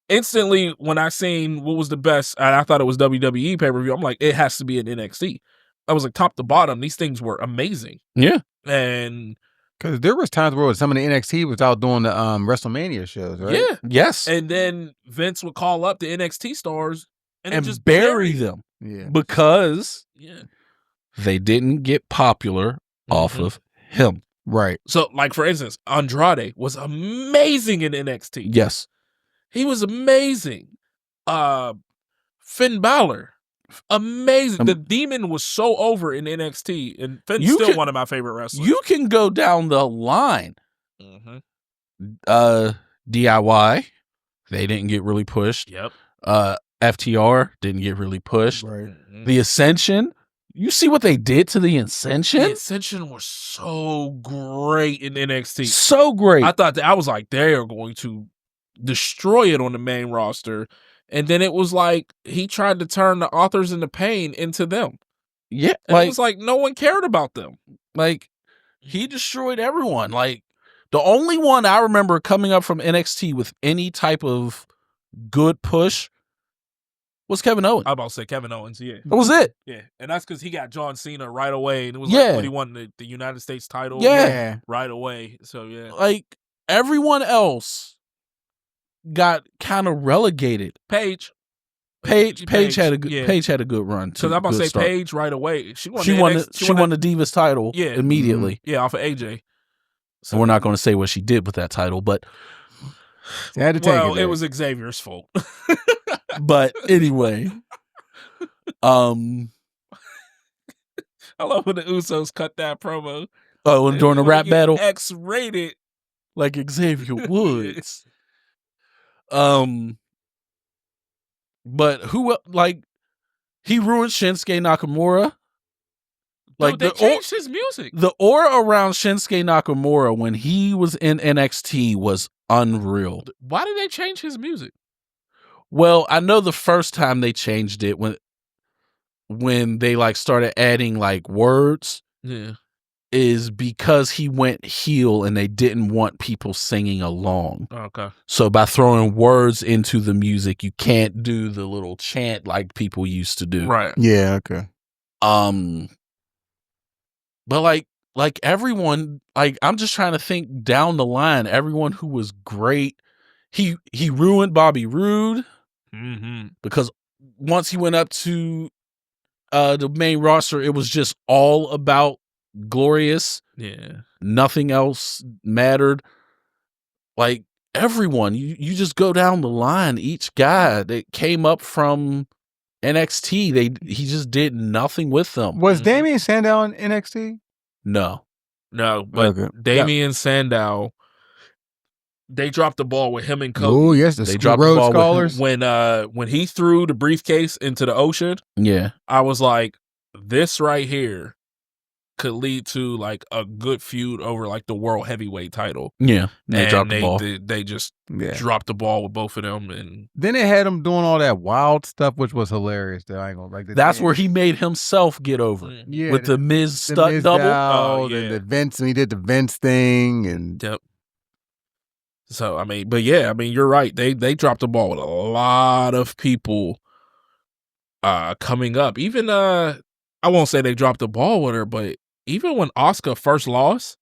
instantly when I seen what was the best, and I thought it was WWE pay-per-view, I'm like, it has to be an NXT. I was like, top to bottom, these things were amazing. Yeah. And because there was times where some of the NXT was out doing the WrestleMania shows, right? Yeah. Yes. And then Vince would call up the NXT stars and just bury them. Yeah. Because they didn't get popular off of him. Right. So, like, for instance, Andrade was amazing in NXT. Yes. He was amazing. Finn Balor, amazing. The Demon was so over in NXT, and Finn's still one of my favorite wrestlers. You can go down the line. DIY, they didn't get really pushed. Yep. FTR didn't get really pushed. Right. The Ascension, you see what they did to the Ascension? The Ascension was so great in NXT. So great. I thought I was like, they are going to destroy it on the main roster. And then it was like he tried to turn the Authors in the Pain into them. Yeah. And it was like no one cared about them. Like, he destroyed everyone. Like, the only one I remember coming up from NXT with any type of good push was Kevin Owens. I was about to say Kevin Owens, yeah. That was it. Yeah. And that's because he got John Cena right away. And it was like when he won the United States title right away. So, yeah. Like, everyone else got kind of relegated. Paige had a good run. Because I'm about to say Paige right away. She won the Divas title immediately. Yeah, off of AJ. So we're not going to say what she did with that title, but they had to take it was Xavier's fault. But anyway, I love when the Usos cut that promo. Oh, and during the rap battle, X-rated like Xavier Woods. But who, like, he ruined Shinsuke Nakamura. Like, dude, they changed his music. The aura around Shinsuke Nakamura when he was in NXT was unreal. Why did they change his music? Well, I know the first time they changed it when they like started adding like words. Yeah. is because he went heel and they didn't want people singing along. Okay. So by throwing words into the music, you can't do the little chant like people used to do. Right. Yeah, okay. But like everyone, like I'm just trying to think down the line, everyone who was great. He ruined Bobby Roode because once he went up to the main roster, it was just all about Glorious. Yeah. Nothing else mattered. Like everyone, you just go down the line. Each guy that came up from NXT, he just did nothing with them. Was Damian Sandow in NXT? No, but Damian Sandow, they dropped the ball with him and Cody. Oh yes, they dropped the ball scholars. When he threw the briefcase into the ocean. Yeah, I was like, this right here could lead to like a good feud over like the world heavyweight title. Yeah, they dropped the ball. They just dropped the ball with both of them, and then they had him doing all that wild stuff, which was hilarious. That I ain't gonna like. That's where he made himself get over. Yeah, with the Miz stunt double. Oh yeah, the Vince, and he did the Vince thing, and yep. So I mean, but yeah, I mean, you're right. They dropped the ball with a lot of people coming up. Even I won't say they dropped the ball with her, but even when Asuka first lost,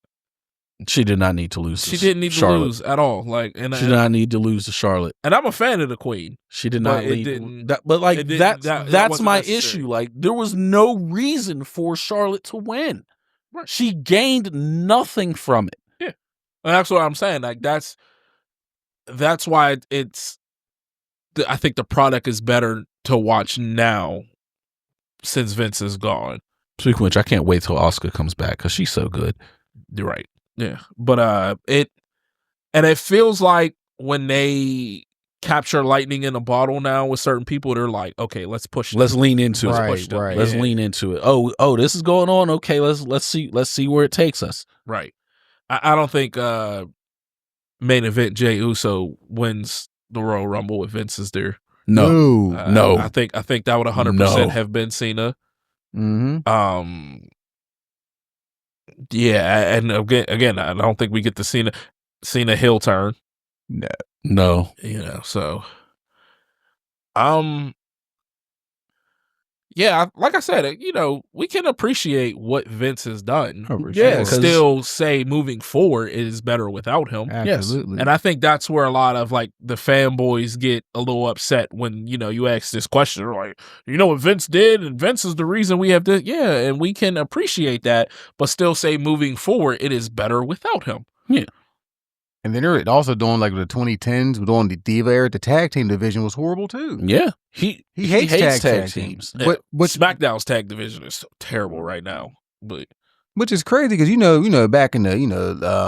she did not need to lose. She didn't need to lose at all. Like, and she did not need to lose to Charlotte. And I'm a fan of the Queen. She did not need. But like that's my issue. Like there was no reason for Charlotte to win. Right. She gained nothing from it. Yeah, and that's what I'm saying. Like that's why I think the product is better to watch now since Vince is gone. Speaking of which, I can't wait till Asuka comes back because she's so good. You're right. Yeah. But it feels like when they capture lightning in a bottle now with certain people, they're like, okay, let's push them. Let's lean into it. Right. Let's lean into it. Oh, this is going on. Okay, let's see where it takes us. Right. I don't think main event Jey Uso wins the Royal Rumble if Vince is there. No. I think that would 100% have been Cena. Mm-hmm. Yeah, and again, I don't think we get the Cena heel turn. No. You know, so yeah, like I said, you know, we can appreciate what Vince has done. Yeah, still say moving forward it is better without him. Absolutely. Yes. And I think that's where a lot of like the fanboys get a little upset when, you know, you ask this question, they're like, you know what Vince did, and Vince is the reason we have this. Yeah, and we can appreciate that, but still say moving forward it is better without him. Yeah. And then they're also doing like the 2010s, doing the Diva era. The tag team division was horrible too. Yeah, he hates tag teams. Yeah. But SmackDown's tag division is terrible right now. But which is crazy because you know back in the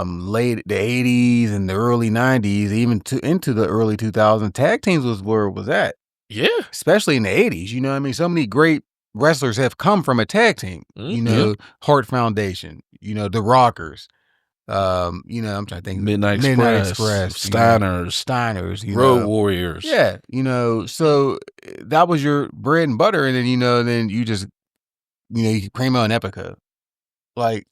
late the 80s and the early 90s, even into the early 2000s, tag teams was where it was at. Yeah, especially in the 80s. You know what I mean? So many great wrestlers have come from a tag team. You know, Hart Foundation. You know, the Rockers. I'm trying to think. Midnight Express, Steiners, Road Warriors. Yeah, so that was your bread and butter, and then then you just you Primo and Epica, like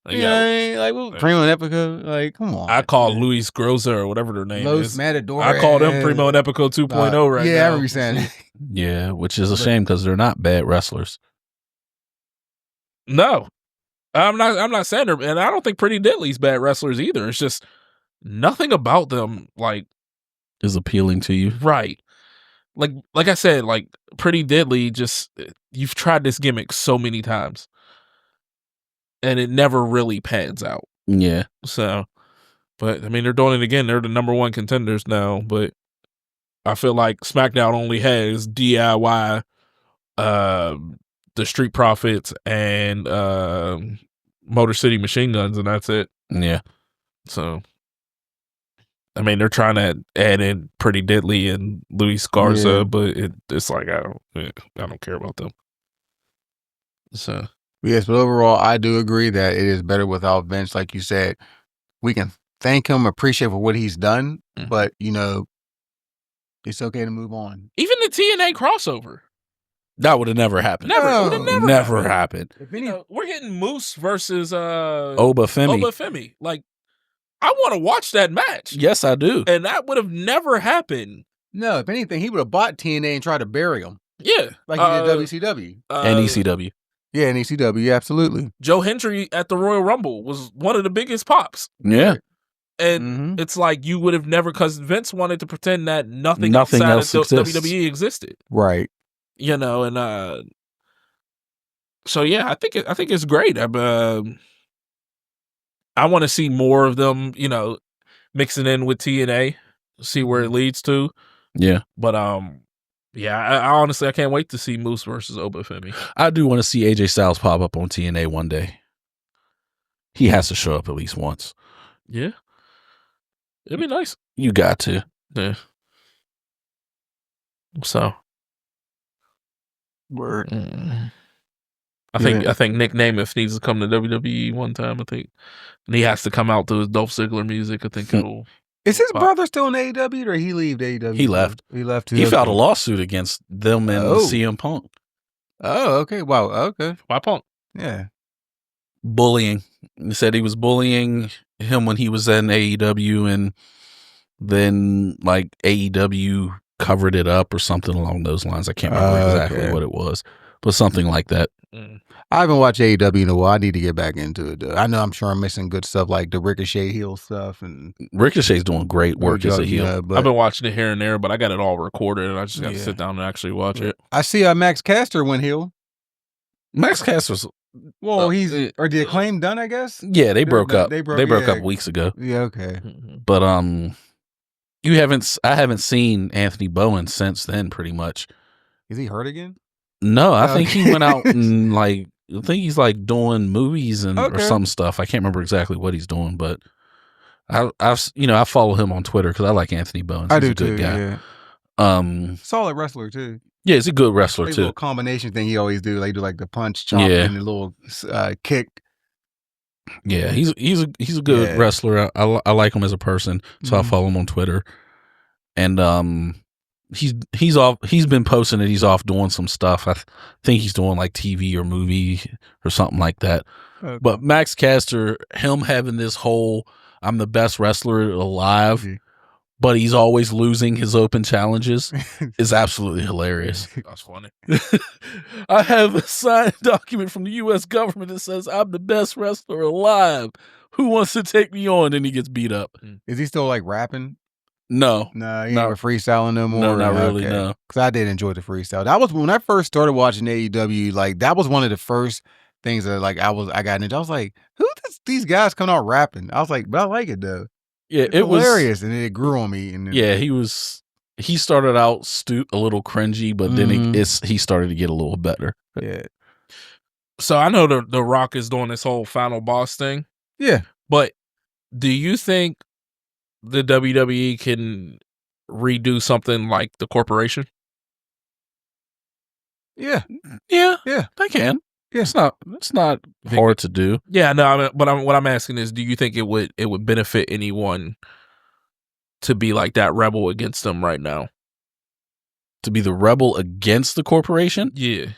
Primo and Epica, like come on. I call Luis Groza or whatever their name is. Matador. I call them Primo and Epica 2.0 right now. Yeah, I remember saying that. Yeah, which is a shame because they're not bad wrestlers. No. I'm not saying her, and I don't think Pretty Deadly's bad wrestlers either. It's just nothing about them like is appealing to you, right? Like I said, like Pretty Deadly, just you've tried this gimmick so many times, and it never really pans out. Yeah. So, but I mean, they're doing it again. They're the number one contenders now, but I feel like SmackDown only has DIY, the Street Profits and Motor City Machine Guns, and that's it. Yeah. So, I mean, they're trying to add in Pretty Deadly and Luis Garza, but it's like I don't care about them. So yes, but overall, I do agree that it is better without Vince. Like you said, we can thank him, appreciate for what he's done, but it's okay to move on. Even the TNA crossover. That would have never happened. Never happened. We're getting Moose versus Oba Femi. Like, I want to watch that match. Yes, I do. And that would have never happened. No, if anything, he would have bought TNA and tried to bury him. Yeah. Like he did WCW. And ECW. Yeah, and ECW, absolutely. Joe Hendry at the Royal Rumble was one of the biggest pops. Yeah. And it's like you would have never, because Vince wanted to pretend that nothing else WWE existed. Right. You know, and so yeah, I think it's great. I want to see more of them, you know, mixing in with TNA, see where it leads to. Yeah. But yeah, I honestly can't wait to see Moose versus Oba Femi. I do want to see AJ Styles pop up on TNA one day. He has to show up at least once. Yeah. It'd be nice. You got to. Yeah. So. Word. I think Nick Namath needs to come to WWE one time. I think, and he has to come out to his Dolph Ziggler music. I think it'll. Is his brother still in AEW, or he leave AEW? He left. He left. He filed a lawsuit against them and CM Punk. Oh, okay. Wow. Okay. Why Punk? Yeah. Bullying. He said he was bullying him when he was in AEW, and then like AEW covered it up or something along those lines. I can't remember exactly what it was, but something like that. I haven't watched AEW in a while. I need to get back into it, though. I know I'm sure I'm missing good stuff like the Ricochet heel stuff, and Ricochet's doing great work as a heel. I've been watching it here and there, but I got it all recorded, and I just got to sit down and actually watch it. I see Max Caster went heel. Max Caster's or the Acclaim done? I guess. Yeah, they broke up. They broke up weeks ago. Yeah, okay. But I haven't seen Anthony Bowen since then. Pretty much. Is he hurt again? No, I think he went out and I think he's like doing movies and or some stuff. I can't remember exactly what he's doing, but I follow him on Twitter because I like Anthony Bowen. He's a good guy. Yeah. Solid wrestler too. Yeah, he's a good wrestler too. Little combination thing he always do. They do like the punch, chop, and the little kick. Yeah, he's a good wrestler. I like him as a person, so I follow him on Twitter. And he's been posting that he's off doing some stuff. I think he's doing like TV or movie or something like that. Okay. But Max Caster, him having this whole I'm the best wrestler alive, but he's always losing his open challenges is absolutely hilarious. That's funny. I have a signed document from the U.S. government that says I'm the best wrestler alive. Who wants to take me on? And he gets beat up. Is he still like rapping? No, he ain't freestyling no more. No, not really. No, because I did enjoy the freestyle. That was when I first started watching AEW. Like that was one of the first things that like I got into. I was like, who these guys coming out rapping? I was like, but I like it though. Yeah, it was hilarious, and it grew on me. And he started out a little cringy, but then he started to get a little better. Yeah. So I know the Rock is doing this whole final boss thing. Yeah, but do you think the WWE can redo something like the corporation? Yeah, they can. Yeah, it's not hard to do. Yeah, no. What I'm asking is, do you think it would benefit anyone to be like that rebel against them right now? To be the rebel against the corporation? Yeah,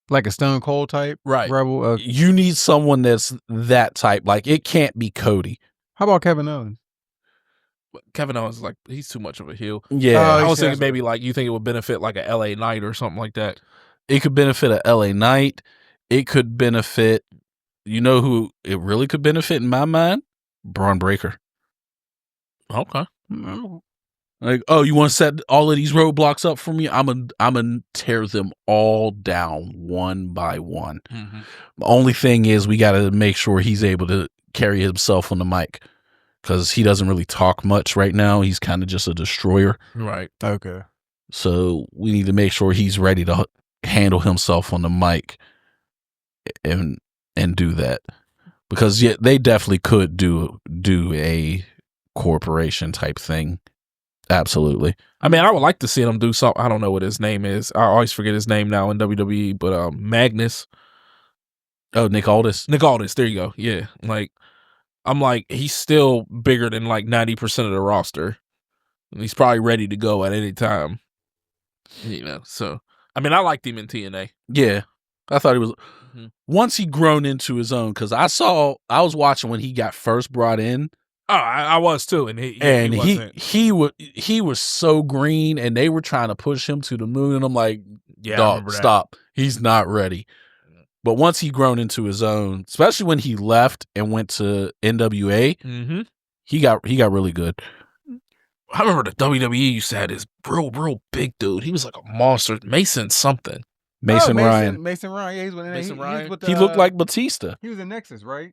like a Stone Cold type, right? Rebel. You need someone that's that type. Like it can't be Cody. How about Kevin Owens? Kevin Owens is like he's too much of a heel. Yeah, I was thinking maybe like you think it would benefit like a LA Knight or something like that. It could benefit a LA Knight. It could benefit. You know who it really could benefit in my mind? Braun Breaker. Okay. Like, oh, you want to set all of these roadblocks up for me? I'm gonna tear them all down one by one. Mm-hmm. The only thing is we got to make sure he's able to carry himself on the mic because he doesn't really talk much right now. He's kind of just a destroyer. Right. Okay. So we need to make sure he's ready to handle himself on the mic and do that because they definitely could do a corporation type thing. Absolutely. I mean, I would like to see him do something. I don't know what his name is. I always forget his name now in WWE, but Magnus. Oh, Nick Aldis. Nick Aldis. There you go. Yeah. Like, I'm like, he's still bigger than like 90% of the roster. And he's probably ready to go at any time. You know, so I mean, I liked him in TNA. Yeah. I thought he was once he grown into his own, because I was watching when he got first brought in. Oh, I was too, and he was so green, and they were trying to push him to the moon, and I'm like, dog, stop. He's not ready. But once he grown into his own, especially when he left and went to NWA, he got really good. I remember the WWE used to have this real big dude. He was like a monster, Mason something. Mason Ryan. Mason Ryan. Yeah, he looked like Batista. He was in Nexus, right?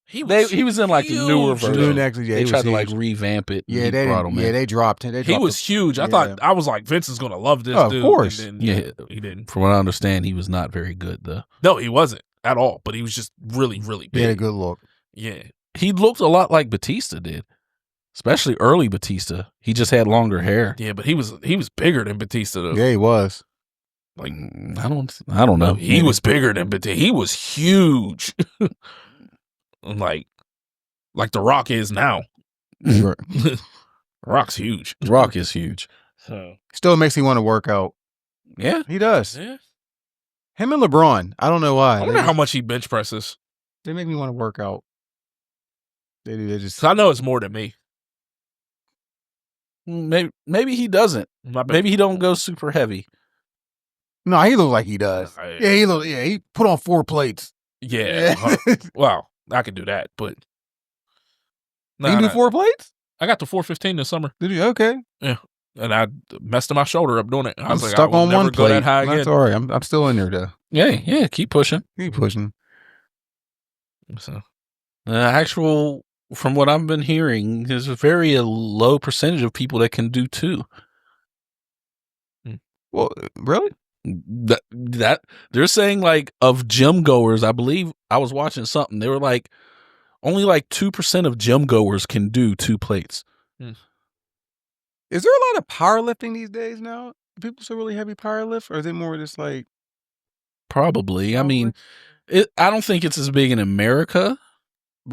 He was in like the newer version. New Nexus, yeah. They tried to like revamp it. Yeah, they dropped him. He was huge. I was like, Vince is gonna love this dude. Of course. And then, he didn't. From what I understand, he was not very good though. No, he wasn't at all. But he was just really big. He had a good look. Yeah, he looked a lot like Batista did. Especially early Batista. He just had longer hair. Yeah, but he was bigger than Batista though. Yeah, he was. Like I don't know. He was bigger than Batista. He was huge. like The Rock is now. Rock's huge. Rock is huge. So still makes me want to work out. Yeah, he does. Yeah. Him and LeBron. I don't know why. I wonder how much he bench presses. They make me want to work out. They do. They just. I know it's more than me. Maybe he doesn't. Maybe he don't go super heavy. No, he looks like he does. He put on 4 plates. Yeah. Well, I could do that, but you can do 4 plates? I got to 415 this summer. Did you? Okay. Yeah. And I messed my shoulder up doing it. I was stuck on one plate. That high again. That's all right. I'm still in there though. Yeah. Keep pushing. So, actual, from what I've been hearing, there's a very low percentage of people that can do 2. Well, really? That they're saying like of gym goers, I believe I was watching something. They were like only like 2% of gym goers can do 2 plates. Is there a lot of powerlifting these days now? Do people still really heavy powerlift, or is it more just like probably? I mean, I don't think it's as big in America.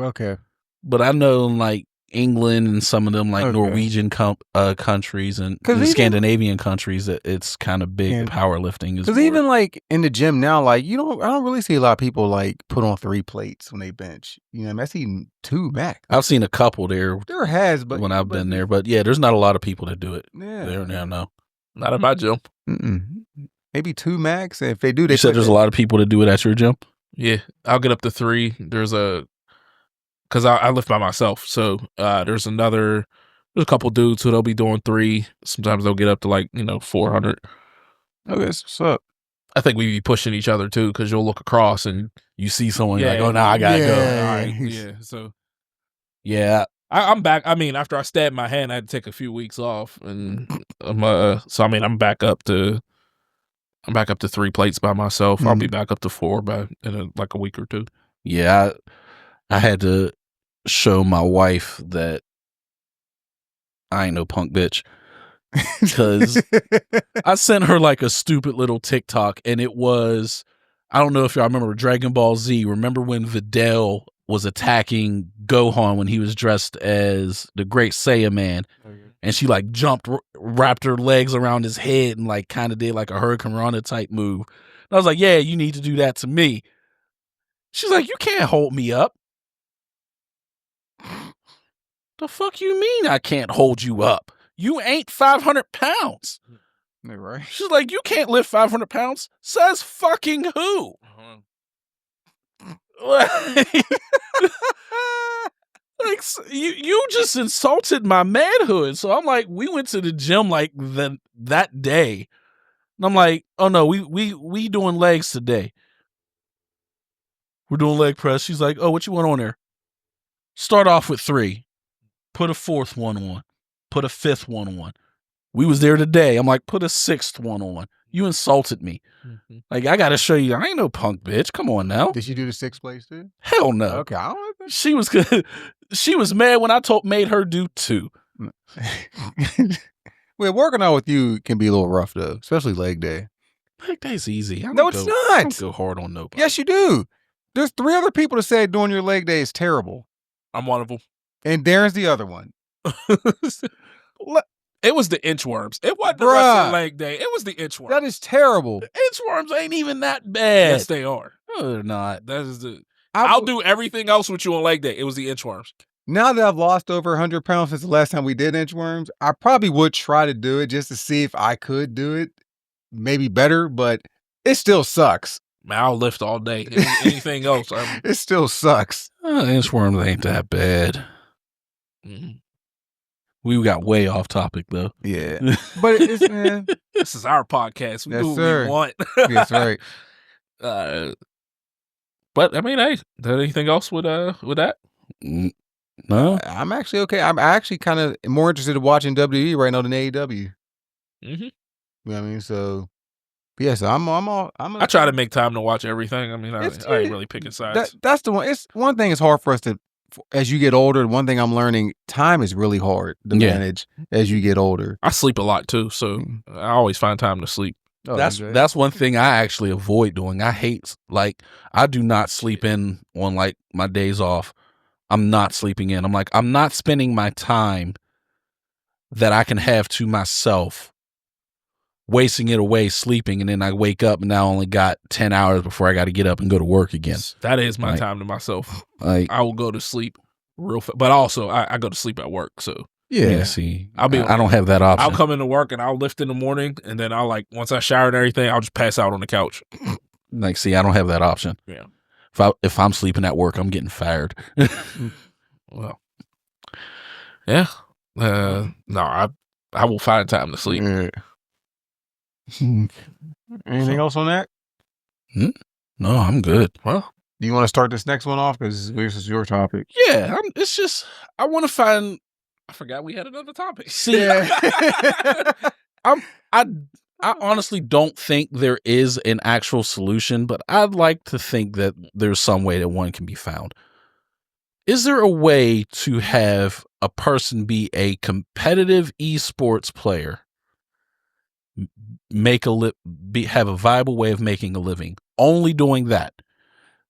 Okay, but I know like England and some of them like Norwegian countries and Scandinavian countries that it's kind of big powerlifting. Because even like in the gym now, like I don't really see a lot of people like put on 3 plates when they bench. I see 2 max. I've seen a couple there. There has, but when I've been there, but yeah, there's not a lot of people that do it. Yeah, there now, no, not at my gym. Maybe 2 max. And if they do, they said there's a lot of people that do it at your gym. Yeah, I'll get up to 3. Because I lift by myself, so there's a couple dudes who they'll be doing 3. Sometimes they'll get up to like 400. Okay, what's up? I think we be pushing each other too, because you'll look across and you see someone, you're like, oh, now I gotta go. All right. Yeah, so yeah, I'm back. I mean, after I stabbed my hand, I had to take a few weeks off, and I'm back up to 3 plates by myself. I'll be back up to 4 in like a week or 2. Yeah, I had to show my wife that I ain't no punk bitch, because I sent her like a stupid little TikTok, and it was, I don't know if y'all remember Dragon Ball Z. Remember when Videl was attacking Gohan when he was dressed as the Great Saiyan Man, and she like jumped, wrapped her legs around his head, and like kind of did like a Hurricane Rana type move. And I was like, yeah, you need to do that to me. She's like, you can't hold me up. The fuck you mean I can't hold you up? You ain't 500 pounds. Right. She's like, you can't lift 500 pounds? Says fucking who? Like, you just insulted my manhood. So I'm like, we went to the gym like that day. And I'm like, oh no, we doing legs today. We're doing leg press. She's like, oh, what you want on there? Start off with 3. Put a 4th one on. Put a 5th one on. We was there today. I'm like, put a 6th one on. You insulted me. Like, I got to show you. I ain't no punk bitch. Come on now. Did she do the 6th place too? Hell no. Okay. I don't know. She was good. She was mad when I made her do 2. Well, working out with you can be a little rough though, especially leg day. Leg day's easy. No, it's not. I don't go hard on nobody. Yes, you do. There's 3 other people that say doing your leg day is terrible. I'm one of them. And Darren's the other one. It was the inchworms. It wasn't the wrestling leg day. It was the inchworms. That is terrible. The inchworms ain't even that bad. Yes, they are. No, they're not. That is the. I'll do everything else with you on leg day. It was the inchworms. Now that I've lost over 100 pounds since the last time we did inchworms, I probably would try to do it just to see if I could do it. Maybe better, but it still sucks. Man, I'll lift all day. Anything else? It still sucks. Inchworms ain't that bad. Mm-hmm. We got way off topic though. Yeah, but it's this is our podcast. We do what we want. That's right. But I mean, hey, is there anything else with that? No, I'm actually okay. I'm actually kind of more interested in watching WWE right now than AEW. Mm-hmm. You know what I mean? So, yeah. So I try to make time to watch everything. I mean, I ain't really picking sides. That's the one. It's one thing. It's hard for us to, as you get older. One thing I'm learning: time is really hard to manage as you get older. I sleep a lot too, so I always find time to sleep. Oh, that's one thing I actually avoid doing. I hate, like, I do not sleep in on like my days off. I'm not sleeping in. I'm not spending my time that I can have to myself, wasting it away sleeping, and then I wake up and now I only got 10 hours before I got to get up and go to work again. That is my time to myself. I will go to sleep real fast, but also I go to sleep at work, so. Yeah, see, I don't have that option. I'll come into work and I'll lift in the morning, and then I'll once I shower and everything, I'll just pass out on the couch. See, I don't have that option. Yeah. If I'm sleeping at work, I'm getting fired. Well, yeah. No, I will find time to sleep. Anything else on that? No, I'm good. Well, do you want to start this next one off because this is your topic? Yeah, it's just I want to find. I forgot we had another topic. See, I honestly don't think there is an actual solution, but I'd like to think that there's some way that one can be found. Is there a way to have a person be a competitive esports player, have a viable way of making a living, only doing that,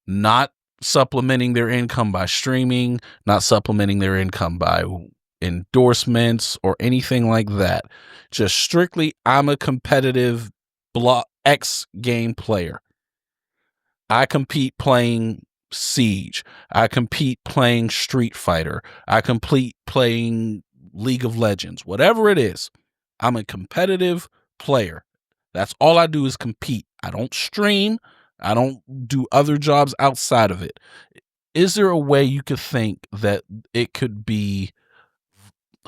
not supplementing their income by streaming, not supplementing their income by endorsements or anything like that, just strictly I'm a competitive X game player. I compete playing Siege, I compete playing Street Fighter, I compete playing League of Legends, whatever it is. I'm a competitive player. That's all I do is compete. I don't stream, I don't do other jobs outside of it. Is there a way you could think that it could be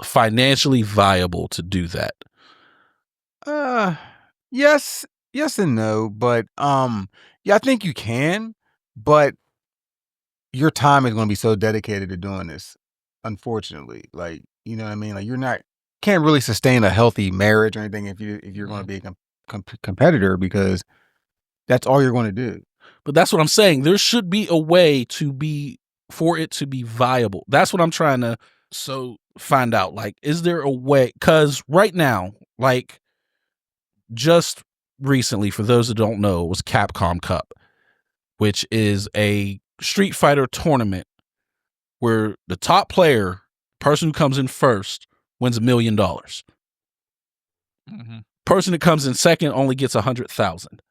financially viable to do that? Yes and no, but yeah, I think you can, but your time is going to be so dedicated to doing this, unfortunately. Like, you know what I mean? Like, can't really sustain a healthy marriage or anything if you're going to be a competitor, because that's all you're going to do. But that's what I'm saying. There should be a way for it to be viable. That's what I'm trying to find out. Like, is there a way? Because right now, like, just recently, for those that don't know, it was Capcom Cup, which is a Street Fighter tournament where the top player, person who comes in first, wins $1 million. Mm-hmm. Person that comes in second only gets 100,000.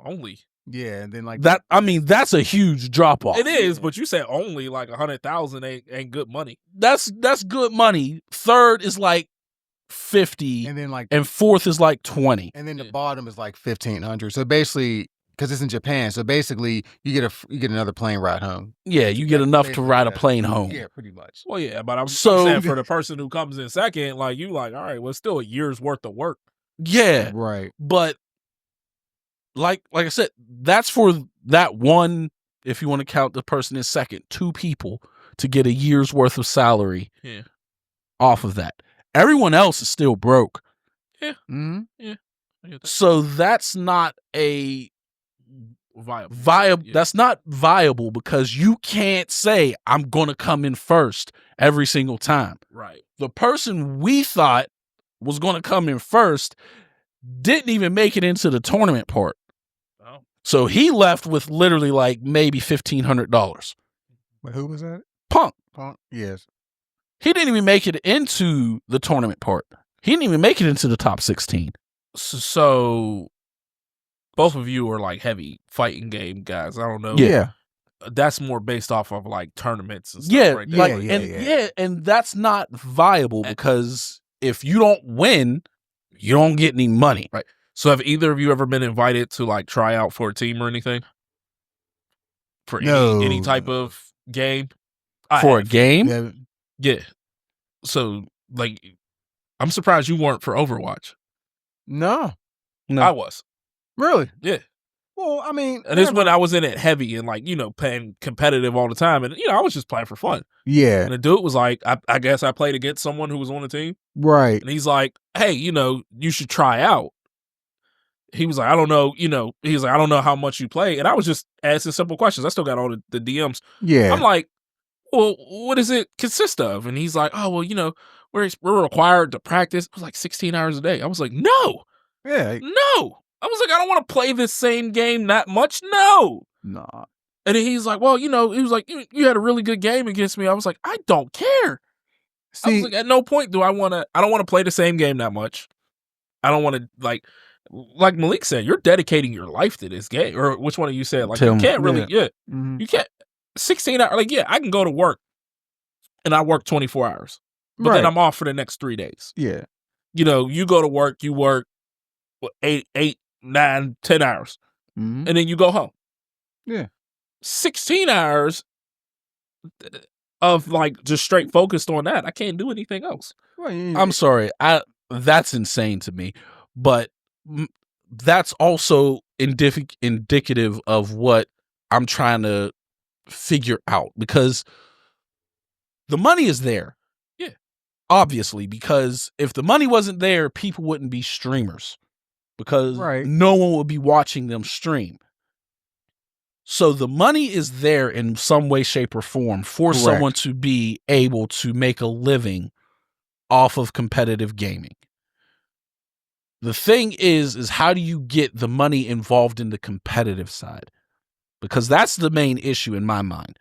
Only. Yeah, and then like that. I mean, that's a huge drop off. It is, but you said only, like 100,000 ain't good money. That's good money. Third is like 50, and fourth is like 20, and then the bottom is like 1,500. So basically, because it's in Japan, so basically you get another plane ride home. Yeah, you get enough to ride a plane home. Yeah, pretty much. Well, yeah, but I'm saying for the person who comes in second, like you, all right, well, it's still a year's worth of work. Yeah, right. But like I said, that's for that one. If you want to count the person in second, 2 people to get a year's worth of salary. Yeah. Off of that. Everyone else is still broke. Yeah. Mm-hmm. Yeah. So that's not a viable. Yeah. That's not viable, because you can't say I'm going to come in first every single time. Right. The person we thought was going to come in first didn't even make it into the tournament part. Oh. So he left with literally like maybe $1,500. But who was that? Punk. Yes. He didn't even make it into the tournament part. He didn't even make it into the top 16. So both of you are like heavy fighting game guys. I don't know. Yeah. That's more based off of like tournaments and stuff right there. And that's not viable because if you don't win, you don't get any money. Right. So have either of you ever been invited to like try out for a team or anything? For any type of game? For a game? Yeah. So like I'm surprised you weren't for Overwatch. No. I was. Really? Yeah. Well, I mean, and this is when I was in it heavy and like, playing competitive all the time. And, I was just playing for fun. Yeah. And the dude was like, I guess I played against someone who was on the team. Right. And he's like, hey, you should try out. He was like, I don't know, he's like, I don't know how much you play. And I was just asking simple questions. I still got all the DMs. Yeah. I'm like, well, what does it consist of? And he's like, oh, well, we're required to practice. It was like 16 hours a day. I was like, no. Yeah. No. I was like, I don't want to play this same game that much. No. Nah. And then he's like, well, he was like, you had a really good game against me. I was like, I don't care. I was like, at no point I don't want to play the same game that much. I don't want to like Malik said, you're dedicating your life to this game. Or which one of you said, like, you can't really, you can't 16 hours. Like, I can go to work and I work 24 hours, but then I'm off for the next 3 days. Yeah. You go to work, you work 8, 9, 10 hours, and then you go home. Yeah. 16 hours of like just straight focused on that. I can't do anything else. Well, I'm sorry. That's insane to me, but that's also indicative of what I'm trying to figure out, because the money is there. Yeah. Obviously, because if the money wasn't there, people wouldn't be streamers, because no one would be watching them stream. So the money is there in some way, shape, or form for someone to be able to make a living off of competitive gaming. The thing is how do you get the money involved in the competitive side? Because that's the main issue in my mind.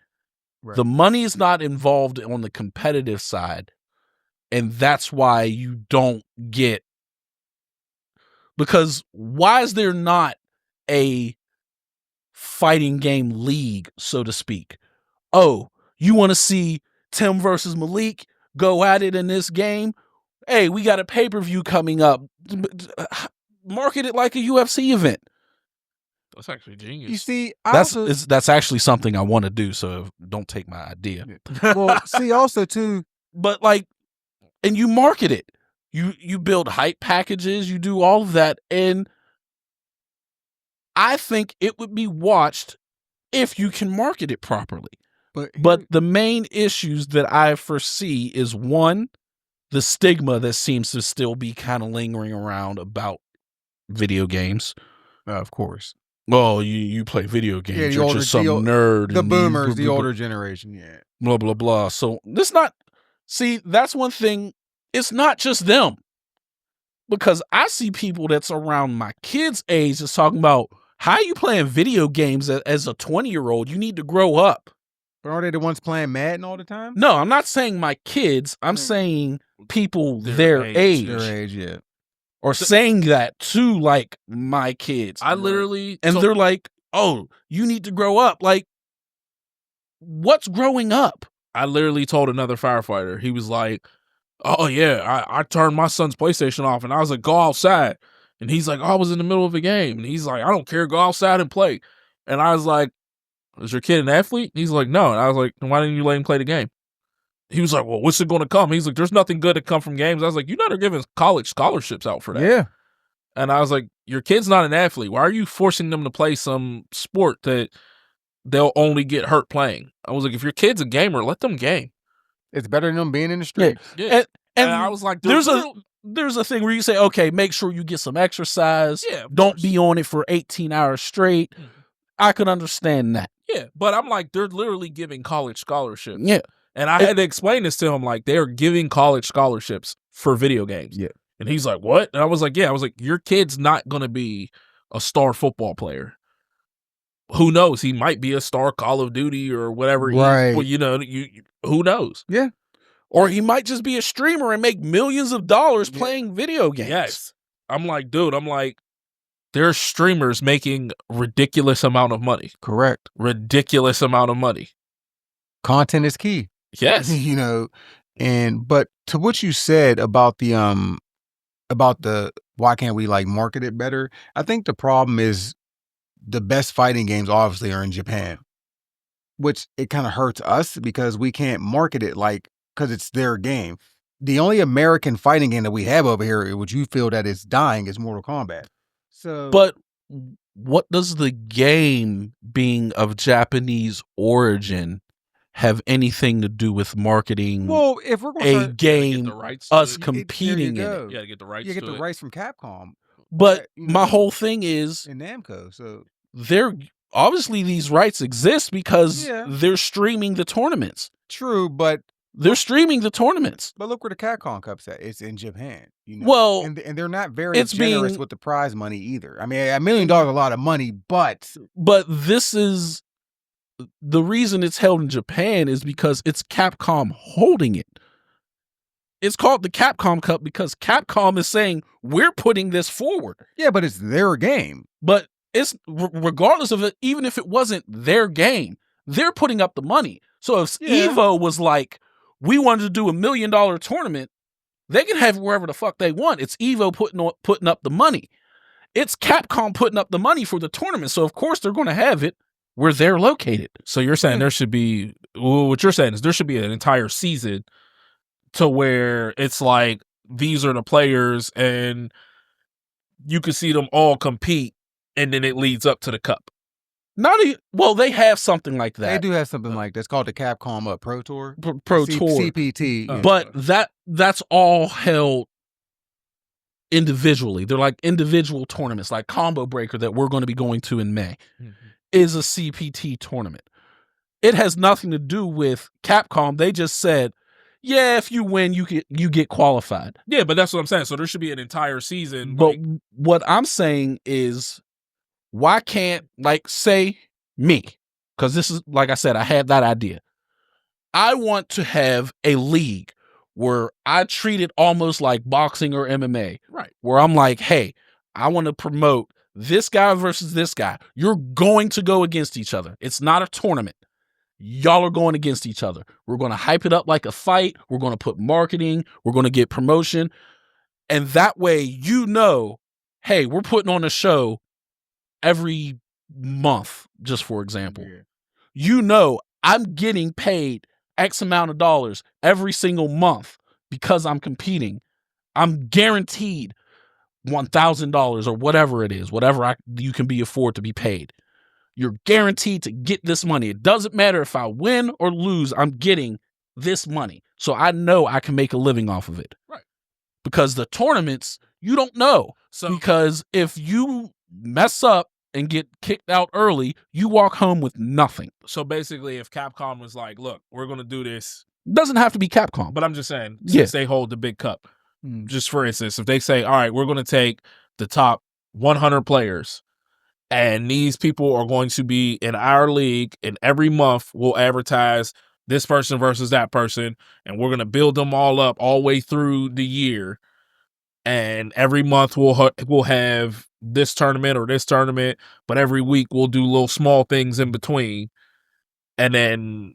Right. The money is not involved on the competitive side, and that's why you don't get. Because why is there not a fighting game league, so to speak? Oh, you want to see Tim versus Malik go at it in this game? Hey, we got a pay-per-view coming up. Market it like a UFC event. That's actually genius. You see, that's actually something I want to do, so don't take my idea. Well, see, also too, but like, and you market it. You build hype packages, you do all of that, and I think it would be watched if you can market it properly. But the main issues that I foresee is, one, the stigma that seems to still be kind of lingering around about video games. Of course. Well, you play video games. You're just some nerd. The boomers, the older generation, yeah. Blah, blah, blah. So that's one thing. It's not just them. Because I see people that's around my kids' age that's talking about, how are you playing video games as a 20-year-old? You need to grow up. But are they the ones playing Madden all the time? No, I'm not saying my kids. I'm saying people their age. Their age, yeah. Or saying that to like my kids. I literally... And they're like, oh, you need to grow up. Like, what's growing up? I literally told another firefighter. He was like, oh yeah, I turned my son's PlayStation off and I was like, go outside. And he's like, oh, I was in the middle of a game. And he's like, I don't care, go outside and play. And I was like, is your kid an athlete? And he's like, no. And I was like, then why didn't you let him play the game? He was like, well, what's it going to come? He's like, there's nothing good to come from games. I was like, you know they're giving college scholarships out for that. Yeah. And I was like, your kid's not an athlete. Why are you forcing them to play some sport that they'll only get hurt playing? I was like, if your kid's a gamer, let them game. It's better than them being in the streets. Yeah. And I was like, there's a thing where you say, okay, make sure you get some exercise. Yeah. Don't be on it for 18 hours straight. Mm-hmm. I can understand that. Yeah. But I'm like, they're literally giving college scholarships. Yeah. And I had to explain this to him, like, they're giving college scholarships for video games. Yeah. And he's like, what? And I was like, yeah. I was like, your kid's not going to be a star football player. Who knows? He might be a star Call of Duty or whatever. Right. Well, who knows? Yeah. Or he might just be a streamer and make millions of dollars playing video games. Yes. I'm like, dude, there's streamers making ridiculous amount of money. Correct. Ridiculous amount of money. Content is key. Yes. But to what you said about the why can't we like market it better? I think the problem is the best fighting games obviously are in Japan, which it kind of hurts us because we can't market it because it's their game. The only American fighting game that we have over here, which you feel that is dying, is Mortal Kombat. So, but what does the game being of Japanese origin have anything to do with marketing? Well, if we're going to game, us competing in it, to get the rights. You get the rights from Capcom. But my whole thing is in Namco. So they're obviously these rights exist because they're streaming the tournaments. True, but they're streaming the tournaments. But look where the Capcom Cup's at. It's in Japan. Well, and they're not very generous with the prize money either. I mean, $1 million is a lot of money, but this is the reason it's held in Japan is because it's Capcom holding it. It's called the Capcom Cup because Capcom is saying we're putting this forward. Yeah, but it's their game. But it's regardless of it, even if it wasn't their game, they're putting up the money. So if Evo was like, we wanted to do $1 million tournament, they can have it wherever the fuck they want. It's Evo putting up the money. It's Capcom putting up the money for the tournament. So of course they're going to have it where they're located. So you're saying there should be, what you're saying is there should be an entire season to where it's like, these are the players and you can see them all compete and then it leads up to the cup. Well, they have something like that. They do have something like that. It's called the Capcom Pro Tour. Pro Tour. CPT. But that's all held individually. They're like individual tournaments, like Combo Breaker that we're going to be going to in May is a CPT tournament. It has nothing to do with Capcom. They just said, yeah, if you win, you get qualified. Yeah, but that's what I'm saying. So there should be an entire season. But what I'm saying is, why can't, say me, because this is, like I said, I had that idea. I want to have a league where I treat it almost like boxing or MMA. Right. Where I'm like, hey, I want to promote this guy versus this guy. You're going to go against each other. It's not a tournament. Y'all are going against each other. We're going to hype it up like a fight. We're going to put marketing. We're going to get promotion. And that way, hey, we're putting on a show every month, just for example. Yeah. I'm getting paid X amount of dollars every single month because I'm competing. I'm guaranteed $1,000 or whatever it is, whatever you can be afford to be paid. You're guaranteed to get this money. It doesn't matter if I win or lose, I'm getting this money. So I know I can make a living off of it. Right. Because the tournaments, you don't know. Because if you mess up and get kicked out early, you walk home with nothing. So basically, if Capcom was like, look, we're going to do this. It doesn't have to be Capcom. But I'm just saying, since they hold the big cup, just for instance, if they say, all right, we're going to take the top 100 players and these people are going to be in our league, and every month we'll advertise this person versus that person, and we're going to build them all up all the way through the year. And every month we'll have this tournament or this tournament, but every week we'll do little small things in between. And then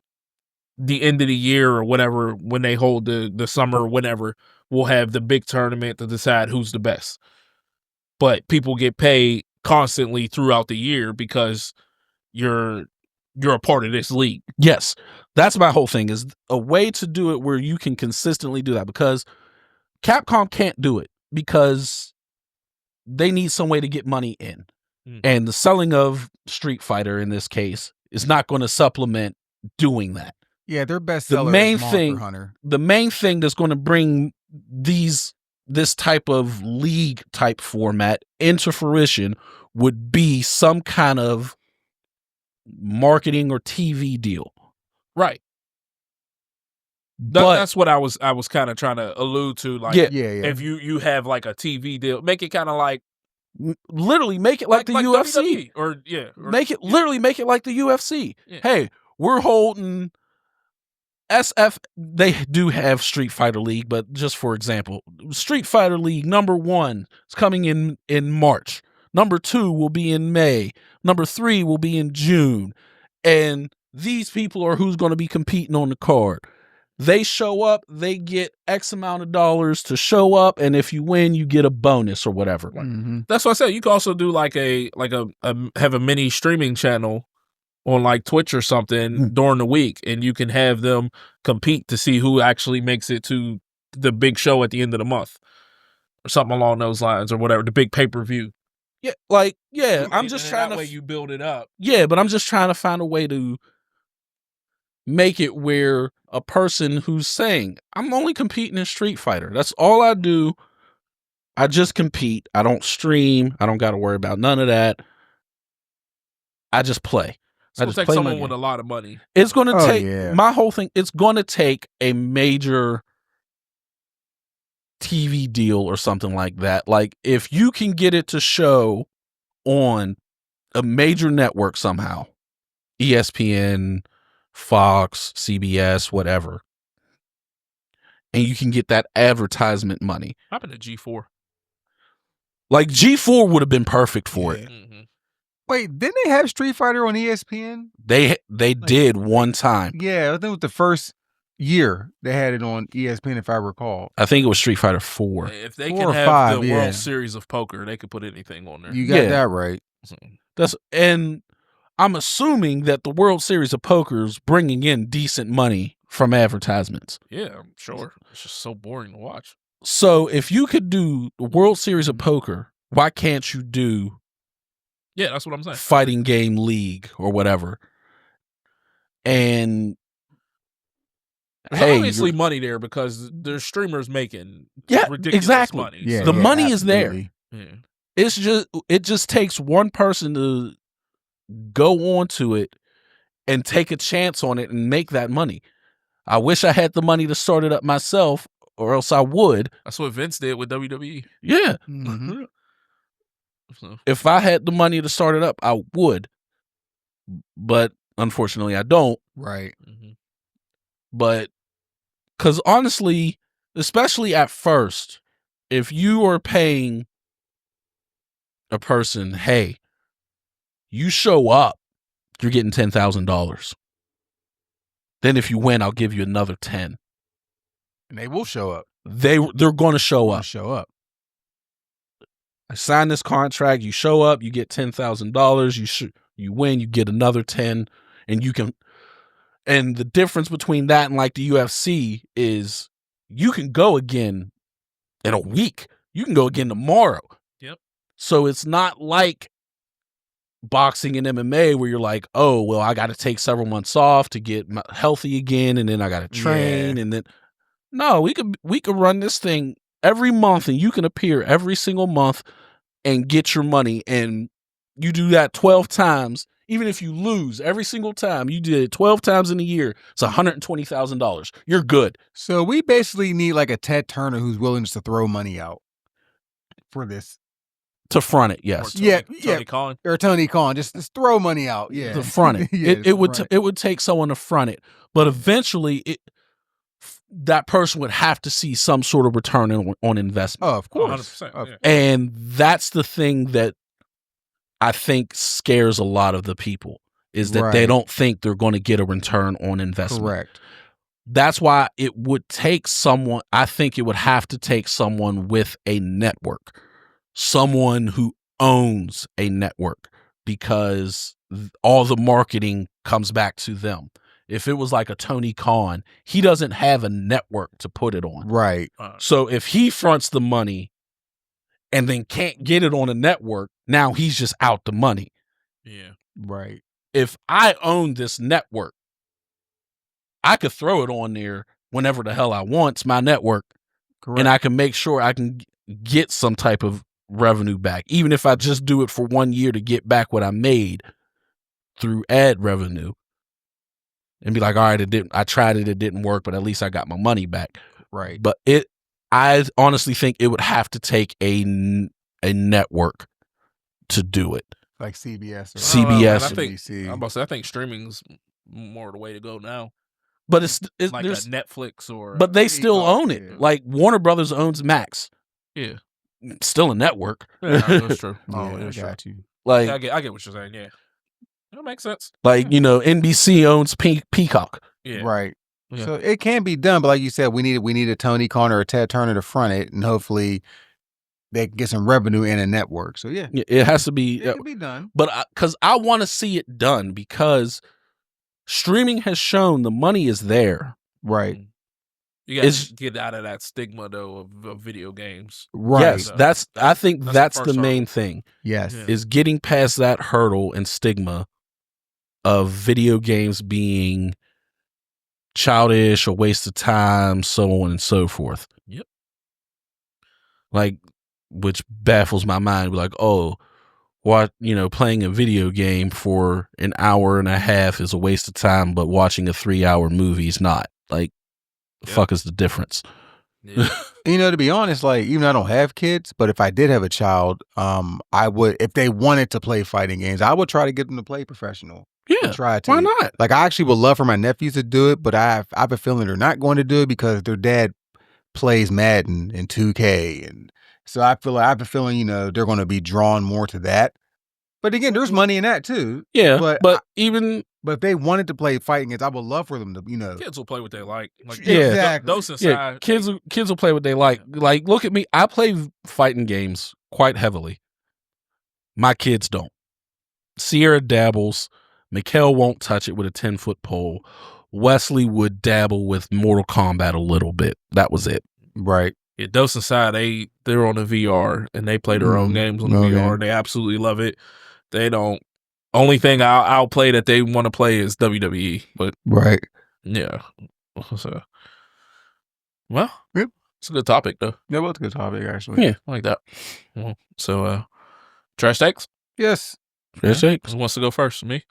the end of the year or whatever, when they hold the summer or whenever, we'll have the big tournament to decide who's the best. But people get paid constantly throughout the year because you're a part of this league. Yes. That's my whole thing, is a way to do it where you can consistently do that, because Capcom can't do it because they need some way to get money in. And the selling of Street Fighter in this case is not going to supplement doing that. Yeah, their best seller is Monster Hunter. The main thing that's going to bring this type of league type format into fruition would be some kind of marketing or TV deal. Right. That's what I was kind of trying to allude to. Like, if you have like a TV deal, make it kind of like, literally make it like the UFC, WWE, make it literally make it like the UFC. Yeah. Hey, we're holding SF, they do have Street Fighter League, but just for example, Street Fighter League number 1 is coming in March. Number 2 will be in May. Number 3 will be in June. And these people are who's going to be competing on the card. They show up, they get X amount of dollars to show up, and if you win, you get a bonus or whatever. Mm-hmm. That's what I said. You could also do like have a mini streaming channel on like Twitch or something during the week, and you can have them compete to see who actually makes it to the big show at the end of the month or something along those lines or whatever, the big pay-per-view. Yeah, I'm just trying to... way you build it up. Yeah, but I'm just trying to find a way to make it where a person who's saying, I'm only competing in Street Fighter. That's all I do. I just compete. I don't stream. I don't got to worry about none of that. I just play. So it'll take someone with a lot of money. It's going to take my whole thing. It's going to take a major TV deal or something like that. Like if you can get it to show on a major network somehow, ESPN, Fox, CBS, whatever, and you can get that advertisement money. What happened to G4? Like G4 would have been perfect for it. Mm-hmm. Wait, didn't they have Street Fighter on ESPN? They did one time. Yeah, I think it was the first year they had it on ESPN, if I recall. I think it was Street Fighter 4. If they can have the World Series of Poker, they could put anything on there. You got that right. And I'm assuming that the World Series of Poker is bringing in decent money from advertisements. Yeah, I'm sure. It's just so boring to watch. So if you could do the World Series of Poker, why can't you do... Yeah, that's what I'm saying. Fighting Game League or whatever. And there's obviously money there because there's streamers making ridiculous money. Yeah, the money is there. Yeah. It just takes one person to go onto it and take a chance on it and make that money. I wish I had the money to start it up myself, or else I would. That's what Vince did with WWE. Yeah. Mm-hmm. If I had the money to start it up, I would. But unfortunately, I don't. Right. Mm-hmm. But because honestly, especially at first, if you are paying a person, hey, you show up, you're getting $10,000. Then if you win, I'll give you another 10. And they will show up. They're going to show up. I signed this contract. You show up, you get $10,000. You win, you get another 10, and you can. And the difference between that and like the UFC is you can go again in a week. You can go again tomorrow. Yep. So it's not like boxing and MMA where you're like, oh, well, I got to take several months off to get healthy again, and then I got to train, and then no, we could run this thing every month, and you can appear every single month and get your money, and you do that 12 times. Even if you lose every single time, you did it 12 times in a year, it's $120,000. You're good. So we basically need like a Ted Turner who's willing to throw money out for this. To front it, yes. Tony Khan. Or Tony Khan. Just throw money out. Yeah. To front it. It would take someone to front it. But eventually that person would have to see some sort of return on investment. Oh, of course. 100%. Yeah. And that's the thing that I think scares a lot of the people, is that they don't think they're going to get a return on investment. Correct. That's why it would take someone, I think it would have to take someone with a network, someone who owns a network, because all the marketing comes back to them. If it was like a Tony Khan, he doesn't have a network to put it on. Right. So if he fronts the money and then can't get it on a network, now he's just out the money. Yeah. Right. If I own this network, I could throw it on there whenever the hell I want. It's my network. Correct. And I can make sure I can get some type of revenue back, even if I just do it for 1 year to get back what I made through ad revenue. And be like, all right, I tried it, it didn't work, but at least I got my money back. Right. But I honestly think it would have to take a network to do it. Like CBS. CBS. I think streaming's more the way to go now. But it's like a Netflix or. But they still own it. Yeah. Like Warner Brothers owns Max. Yeah, still a network. Yeah, that's true. Oh, yeah, I got you. Like I get what you're saying. Yeah, that makes sense. Like NBC owns Peacock. Yeah. Right. Yeah. So it can be done, but like you said, we need a Tony Khan or a Ted Turner to front it, and hopefully they can get some revenue in a network. So yeah, it has to be. It can be done. But because I want to see it done, because streaming has shown the money is there. Right. You got to get out of that stigma though of video games. Right. Yes, I think that's the main thing. Yes, is getting past that hurdle and stigma of video games being childish, a waste of time, so on and so forth. Yep. Like, which baffles my mind. Like, oh, what, playing a video game for an hour and a half is a waste of time, but watching a 3-hour movie is not. Like, the fuck is the difference? Yeah. To be honest, like, even though I don't have kids, but if I did have a child, I would, if they wanted to play fighting games, I would try to get them to play professional. Yeah, try to. Why not? Like, I actually would love for my nephews to do it, but I have a feeling they're not going to do it because their dad plays Madden and 2K, and so I have a feeling they're going to be drawn more to that. But again, there's money in that too. Yeah, but if they wanted to play fighting games, I would love for them to kids will play what they like. Exactly. Those inside. Kids will play what they like. Like, look at me. I play fighting games quite heavily. My kids don't. Sierra dabbles. Mikhail won't touch it with a 10-foot pole. Wesley would dabble with Mortal Kombat a little bit. That was it. Right. Yeah, Dose Inside, they're on the VR and they play their own games on the VR. They absolutely love it. They don't. Only thing I'll play that they want to play is WWE. But right. Yeah. So, well, yep. It's a good topic though. That was a good topic actually. Yeah, I like that. Well, so, trash takes? Yes. Trash takes. Who wants to go first? Me?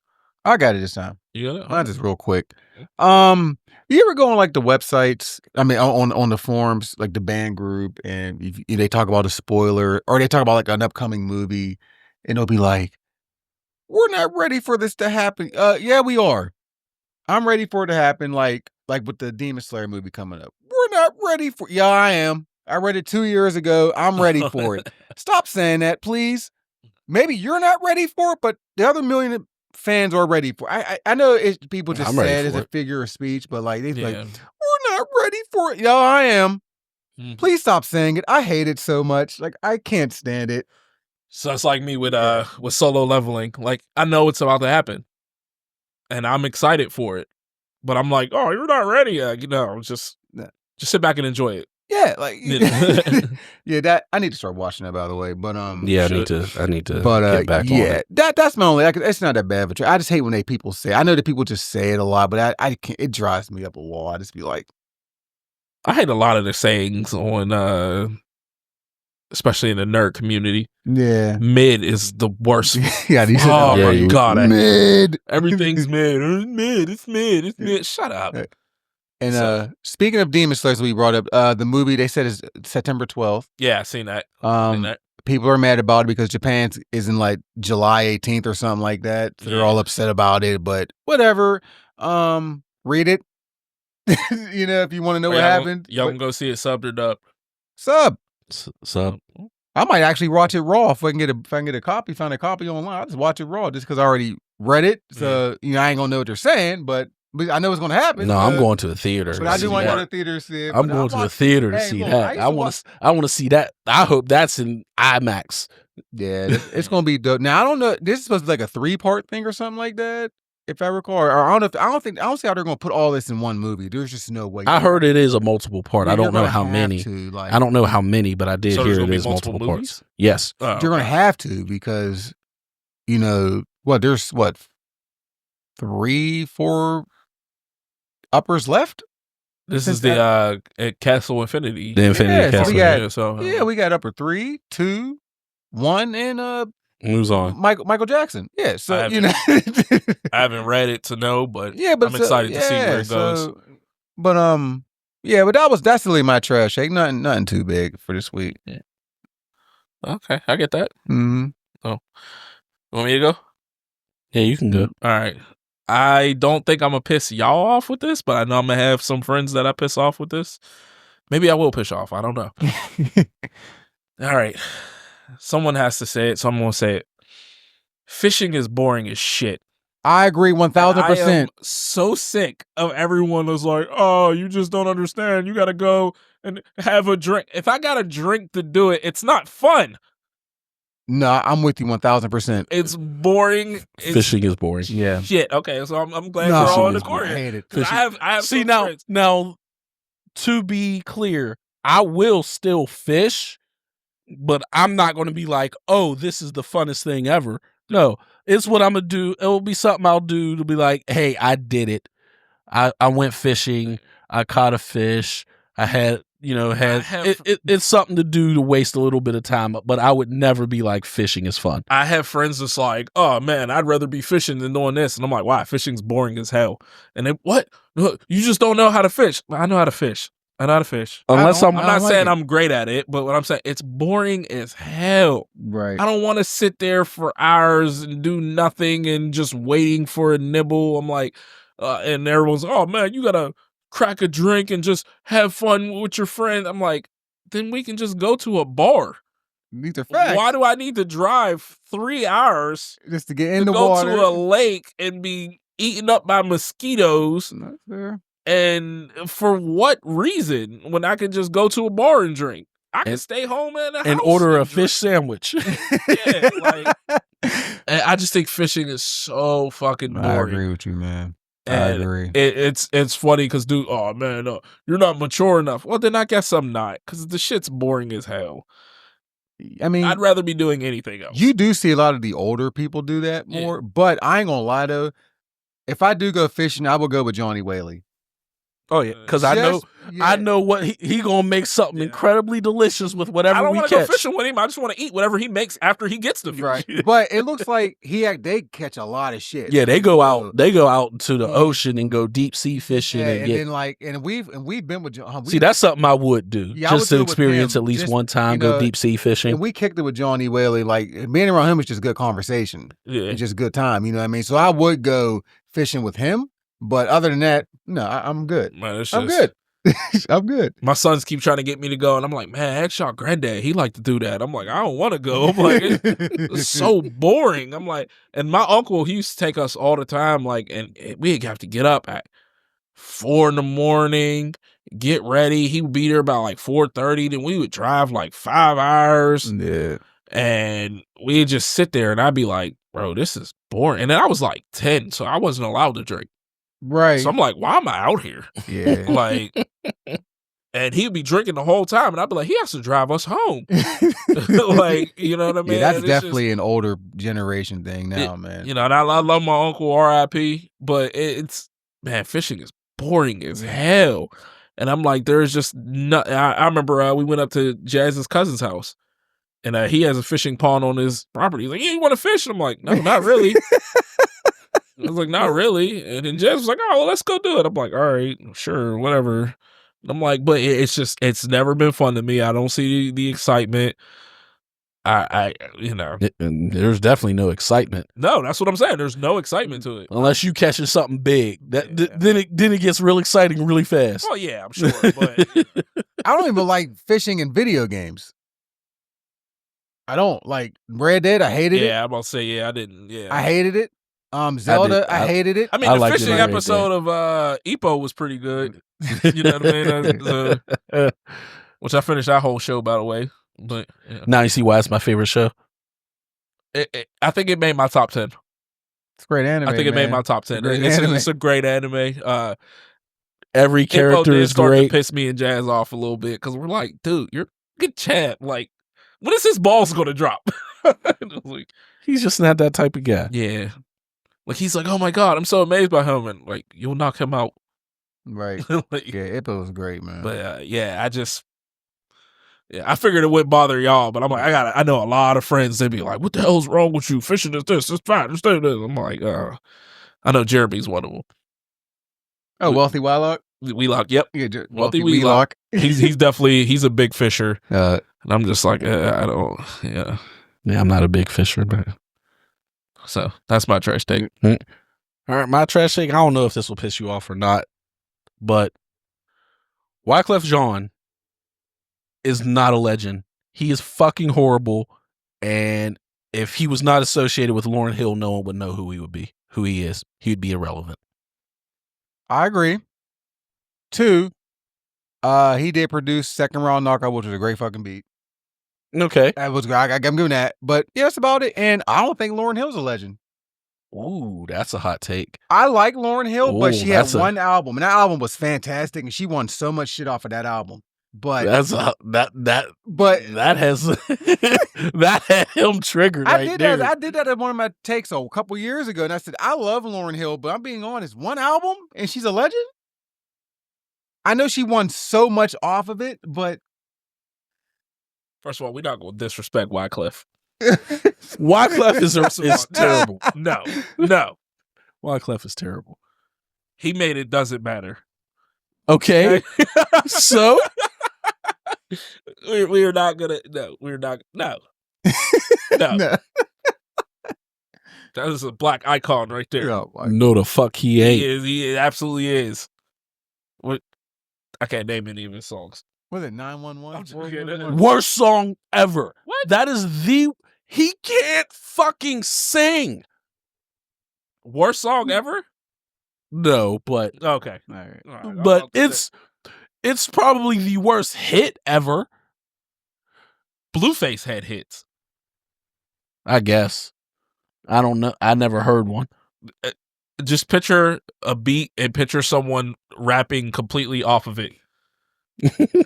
I got it this time. You got it? Mine's just real quick. You ever go on like the websites? I mean, on the forums, like the band group, and they talk about a spoiler, or they talk about like an upcoming movie, and they'll be like, "We're not ready for this to happen." Yeah, we are. I'm ready for it to happen. Like with the Demon Slayer movie coming up. We're not ready for. Yeah, I am. I read it 2 years ago. I'm ready for it. Stop saying that, please. Maybe you're not ready for it, but the other million fans are ready for. I know people just say it as a figure of speech, but like they're like, we're not ready for it. Yeah, I am. Please stop saying it. I hate it so much. Like, I can't stand it. So it's like me with Solo Leveling. Like, I know it's about to happen, and I'm excited for it, but I'm like, oh, you're not ready yet. Just sit back and enjoy it. Yeah, like yeah, that I need to start watching that, by the way. But yeah, I need to. But get back on it. That's my only. It's not that bad, but I just hate when people say. I know that people just say it a lot, but I can't. It drives me up a wall. I just be like, I hate a lot of the sayings on, especially in the nerd community. Yeah, mid is the worst. Yeah, oh my god, mid. Everything's mid. It's mid. Shut up. And speaking of Demon Slayer, we brought up the movie. They said is September 12th. Yeah, I seen that. People are mad about it because Japan is in like July 18th or something like that. So they're all upset about it. But whatever. Read it. If you want to know what happened. Y'all can go see it subbed or dubbed. Sub. I might actually watch it raw if I can get a copy. Find a copy online. I'll just watch it raw just because I already read it. So I ain't gonna know what they're saying, but I know it's going to happen. No, I'm going to a theater. But I do want to go to the theater to see it. I'm going to a theater to see that. I want to see that. I hope that's in IMAX. Yeah, it's going to be dope. Now I don't know. This is supposed to be like a 3-part thing or something like that, if I recall. Or I don't see how they're going to put all this in one movie. There's just no way. I heard it is a multiple part. I don't know how many. I don't know how many, but I did hear it is multiple parts. Yes, you're going to have to because there's 3, 4. Uppers left. This is the Castle Infinity. The Infinity Castle. So we got upper 3, 2, 1, and who's on? Michael Jackson. Yeah. So I haven't read it to know, but I'm excited to see where it goes. But that's really my trash take. Nothing too big for this week. Yeah. Okay, I get that. Mm-hmm. Oh, you want me to go? Yeah, you can go. All right. I don't think I'm gonna piss y'all off with this, but I know I'm gonna have some friends that I piss off with this. Maybe I will piss off. I don't know. All right. Someone has to say it, so I'm gonna say it. Fishing is boring as shit. I agree 1,000%. I am so sick of everyone that's like, oh, you just don't understand. You gotta go and have a drink. If I got a drink to do it, it's not fun. No, I'm with you 1,000%. It's boring. Fishing is boring. Yeah. Shit. Okay, so I'm glad we're all in accord. I hate it. I have See now, to be clear, I will still fish, but I'm not going to be like, oh, this is the funnest thing ever. No, it's what I'm gonna do. It will be something I'll do to be like, hey, I did it. I went fishing. I caught a fish. I had. It's something to do to waste a little bit of time, but I would never be like fishing is fun. I have friends that's like, oh man, I'd rather be fishing than doing this. And I'm like, why? Fishing's boring as hell. And then what? You just don't know how to fish. I know how to fish. I know how to fish. Unless I'm not saying I'm great at it, but what I'm saying, it's boring as hell. Right. I don't want to sit there for hours and do nothing and just waiting for a nibble. I'm like, and everyone's, oh man, you gotta crack a drink and just have fun with your friend. I'm like, then we can just go to a bar. These are facts. Why do I need to drive 3 hours just to get in the go water to a lake and be eaten up by mosquitoes? That's fair. And for what reason? When I can just go to a bar and drink, I can stay home and order a fish sandwich. Yeah, like, and I just think fishing is so fucking boring. I agree with you, man. And I agree. It's funny because, dude, oh man, you're not mature enough. Well, then I guess I'm not, because the shit's boring as hell. I mean, I'd rather be doing anything else. You do see a lot of the older people do that more, but I ain't gonna lie though. If I do go fishing, I will go with Johnny Whaley. Oh yeah, because I know what he gonna make something incredibly delicious with whatever we catch. I don't want to go fishing with him. I just want to eat whatever he makes after he gets the fish. Right. But it looks like they catch a lot of shit. Yeah, they go out into the ocean and go deep sea fishing. Yeah, and we've been with John. See, that's something I would do. Yeah, just to experience at least one time, go deep sea fishing. And we kicked it with Johnny Whaley. Like, being around him is just good conversation. Yeah. It's just good time. You know what I mean? So I would go fishing with him. But other than that, no, I'm good. Man, I'm good. I'm good. My sons keep trying to get me to go, and I'm like, man, ask y'all granddad. He like to do that. I'm like, I don't want to go. I'm like, it's so boring. I'm like, and my uncle, he used to take us all the time, like, and we'd have to get up at 4 a.m, get ready. He would be there about like 4:30. Then we would drive like 5 hours. Yeah. And we'd just sit there, and I'd be like, bro, this is boring. And then I was like 10, so I wasn't allowed to drink. Right. So I'm like, why am I out here? Yeah. Like, and he'd be drinking the whole time, and I'd be like, he has to drive us home. Like, you know what I mean? Yeah, that's definitely an older generation thing now, man. You know, and I love my uncle, R.I.P., but man, fishing is boring as hell. And I'm like, there's just not. I remember we went up to Jazz's cousin's house, and he has a fishing pond on his property. He's like, yeah, you want to fish? I'm like, no, not really. I was like, not really. And then Jess was like, oh, well, let's go do it. I'm like, all right, sure, whatever. And I'm like, but it's never been fun to me. I don't see the excitement. There's definitely no excitement. No, that's what I'm saying. There's no excitement to it. Unless you catching something big. Then it gets real exciting really fast. Oh, yeah, I'm sure. But I don't even like fishing in video games. I don't like Red Dead. I hated it. Yeah, I'm about to say, I didn't. Yeah, I hated it. Zelda, I hated it. I mean, the fishing episode of Epo was pretty good. You know what I mean? Which I finished that whole show, by the way. But now you see why it's my favorite show. I think it made my top 10. It's great anime. I think it made my top 10. It's a great anime. Every character is great. To piss me and Jazz off a little bit because we're like, dude, you're good champ. Like, when is his balls going to drop? Like, he's just not that type of guy. Yeah. Like, he's like, oh my God, I'm so amazed by him. And like, you'll knock him out. Right. Like, yeah, Ippo was great, man. But I figured it wouldn't bother y'all, but I'm like, I know a lot of friends, they'd be like, what the hell's wrong with you? Fishing is this, it's fine, it's this. I'm like, I know Jeremy's one of them. Oh, Wealthy Wheelock? Wheelock, yep. Yeah, Wealthy Wheelock. He's a big fisher. And I'm just like, I don't, Yeah, I'm not a big fisher, but so that's my trash take. All right, my trash take. I don't know if this will piss you off or not, but Wyclef Jean is not a legend. He is fucking horrible, and if he was not associated with Lauryn Hill, no one would know who he would be, who he is. He'd be irrelevant. I agree. 2, he did produce Second Round Knockout, which was a great fucking beat. Okay. That was I'm giving that. But yeah, that's about it. And I don't think Lauryn Hill's a legend. Ooh, that's a hot take. I like Lauryn Hill, but she had one album, and that album was fantastic, and she won so much shit off of that album. But that has that had him triggered. I did that at one of my takes a couple years ago, and I said I love Lauryn Hill, but I'm being honest, one album and she's a legend. I know she won so much off of it, but first of all, we're not going to disrespect Wyclef. Wyclef is terrible. No. Wyclef is terrible. He made It Doesn't Matter. Okay. So we're not gonna. No, we're not. No. That is a black icon right there. No, the fuck he ain't. He absolutely is. What? I can't name any of his songs. Was it 911? Worst song ever. What? That is he can't fucking sing. Worst song ever? No, but okay. All right. But it's probably the worst hit ever. Blueface had hits. I guess. I don't know. I never heard one. Just picture a beat and picture someone rapping completely off of it.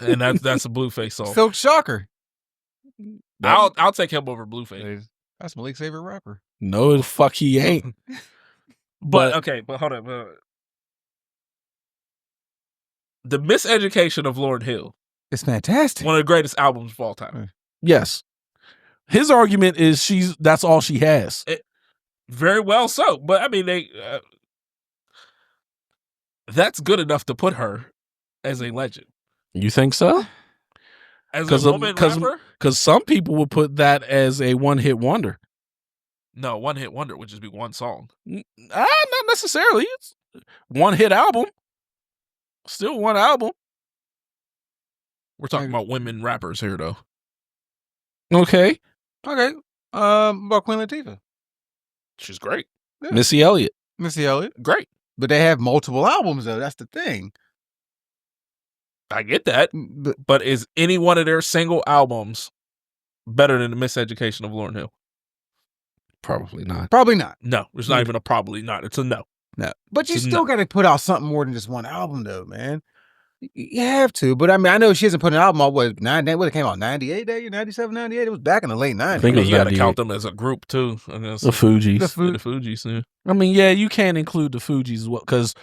And that's a Blueface song. Silk Shocker. I'll take him over Blueface. That's Malik's favorite rapper. No, the fuck he ain't. But hold on. The Miseducation of Lauryn Hill. It's fantastic. One of the greatest albums of all time. Yes. His argument is that's all she has. Very well so. But I mean, that's good enough to put her as a legend. You think so? As a woman rapper? Because some people would put that as a one-hit wonder. No, one-hit wonder would just be one song. Not necessarily. It's one-hit album. Still one album. We're talking about women rappers here, though. Okay. About Queen Latifah. She's great. Yeah. Missy Elliott. Great. But they have multiple albums, though. That's the thing. I get that. But is any one of their single albums better than The Miseducation of Lauryn Hill? Probably not. No, it's not even a probably not. It's a no. No. But you still got to put out something more than just one album, though, man. You have to. But I mean, I know she hasn't put an album out. What it came out 98, 97, 98? It was back in the late 90s. I think you got to count them as a group, too. The Fugees. The Fugees, yeah. I mean, yeah, you can't include the Fugees as well, because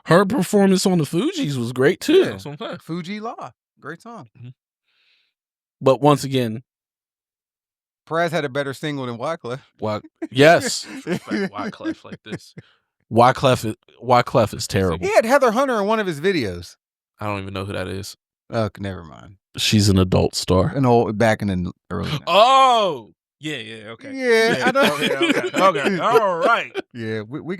her performance on the Fugees was great, too. Yeah, that's what I'm saying. Fuji Law. Great song. Mm-hmm. But once again, Perez had a better single than Wyclef. Yes. Wyclef like this. Wyclef is terrible. He had Heather Hunter in one of his videos. I don't even know who that is. Never mind. She's an adult star. Back in the early 90s. Oh! Yeah, okay. Yeah. I know. Okay. All right. Yeah, we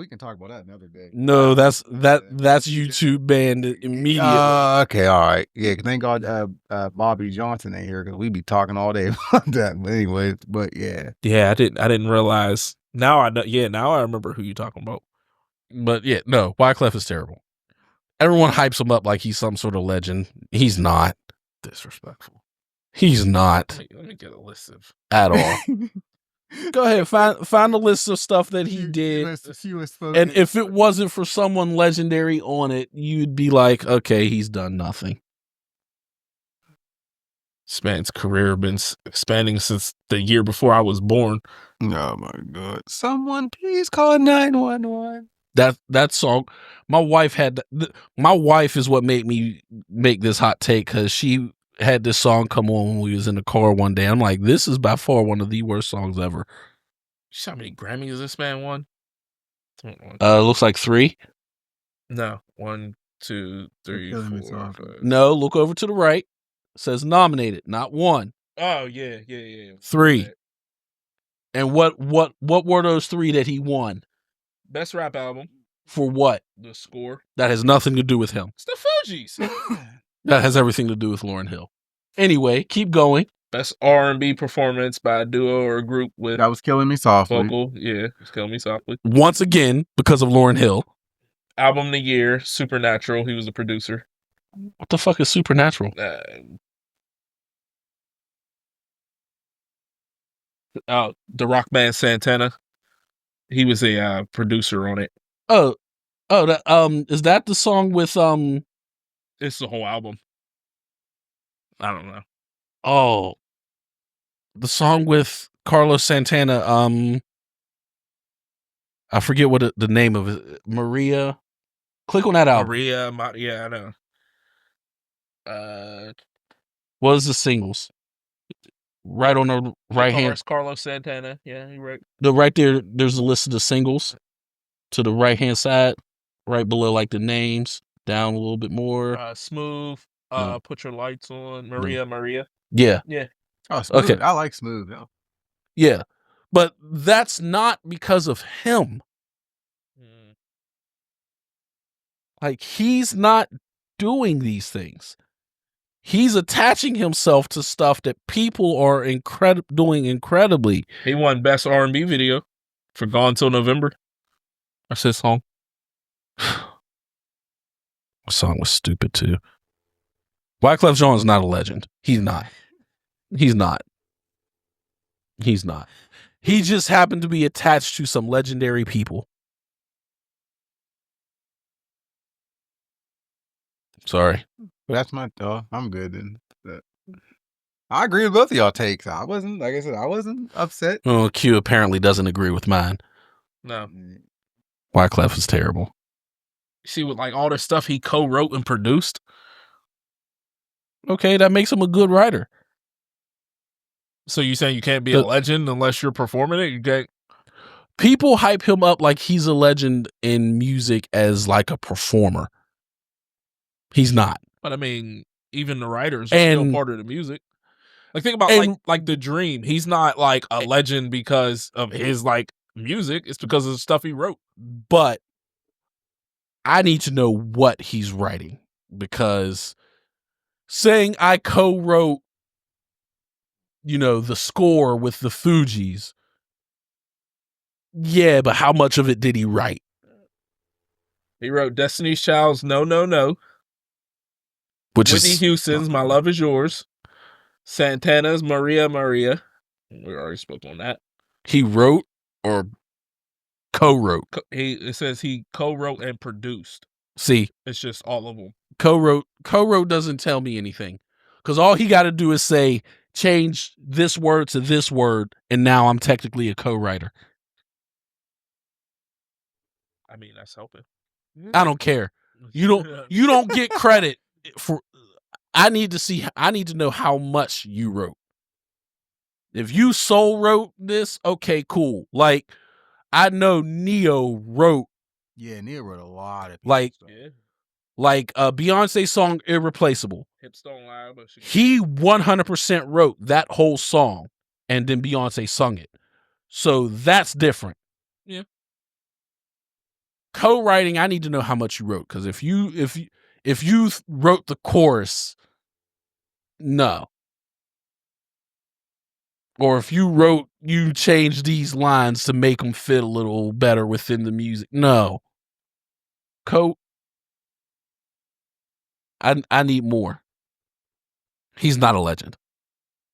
can talk about that another day. No, that's YouTube banned immediately. Okay, all right. Yeah, thank God Bobby Johnson ain't here, because we be talking all day about that. But anyway, yeah. Yeah, I didn't realize. Now I know. Yeah, now I remember who you're talking about. But yeah, no, Wyclef is terrible. Everyone hypes him up like he's some sort of legend. He's not. Disrespectful. He's not. Let me get a list of at all. Go ahead, find a list of stuff that he did. And if it wasn't for someone legendary on it, you'd be like, okay, he's done nothing. This man's career been expanding since the year before I was born. Oh my God! Someone please call 911. That song, my wife is what made me make this hot take, because she had this song come on when we was in the car one day. I'm like, this is by far one of the worst songs ever. You see how many Grammys this man won? Looks like 3. No, 1, 2, 3, 4, 5. No, look over to the right. It says nominated, not 1. Oh yeah. 3. And what were those 3 that he won? Best rap album. For what? The score. That has nothing to do with him. It's the Fugees. That has everything to do with Lauryn Hill. Anyway, keep going. Best R&B performance by a duo or a group with That Was Killing Me Softly. Vocal. Yeah, It's Killing Me Softly. Once again, because of Lauryn Hill. Album of the year, Supernatural. He was the producer. What the fuck is Supernatural? The rock band Santana. He was a producer on it. Oh, that is that the song with It's the whole album. I don't know. Oh, the song with Carlos Santana. I forget what the name of it. Maria. Click on that album. Maria. Yeah, I know. What is the singles? Right on the right hand. Carlos Santana. Yeah, he wrote. Right there. There's a list of the singles. To the right hand side, right below like the names. Down a little bit more. Smooth. No. Put Your Lights On. Maria. Yeah. Oh, Smooth. Okay. I like Smooth though. Yeah, but that's not because of him. Like, he's not doing these things. He's attaching himself to stuff that people are doing incredibly. He won Best R&B Video for Gone Till November. That's his song. The song was stupid too. Wyclef Jean's not a legend. He's not. He just happened to be attached to some legendary people. Sorry. But that's my I'm good then. I agree with both of y'all takes. I wasn't upset. Oh, Q apparently doesn't agree with mine. No. Wyclef is terrible. You see, with like all the stuff he co-wrote and produced. Okay, that makes him a good writer. So you saying you can't be a legend unless you're performing it? You can't. People hype him up like he's a legend in music as like a performer. He's not. But I mean, even the writers are still part of the music. Like, think about like The Dream. He's not like a legend because of his like music. It's because of the stuff he wrote. But I need to know what he's writing, because saying I co-wrote, the score with the Fugees. Yeah, but how much of it did he write? He wrote Destiny's Child's No, No, No. Whitney Houston's My Love Is Yours. Santana's Maria. We already spoke on that. He wrote or co-wrote? It says he co-wrote and produced. See, it's just all of them. Co-wrote doesn't tell me anything, because all he got to do is say change this word to this word, and now I'm technically a co-writer. I mean, that's helping. I don't care. You don't get credit for. I need to know how much you wrote. If you sole wrote this, okay, cool. Like, I know Neo wrote. Yeah, Neo wrote a lot of like Beyonce's song Irreplaceable. Hips Don't Lie, but he 100% wrote that whole song, and then Beyonce sung it. So that's different. Yeah. Co-writing, I need to know how much you wrote, because if you wrote the chorus, no. Or if you changed these lines to make them fit a little better within the music, no. I need more. He's not a legend.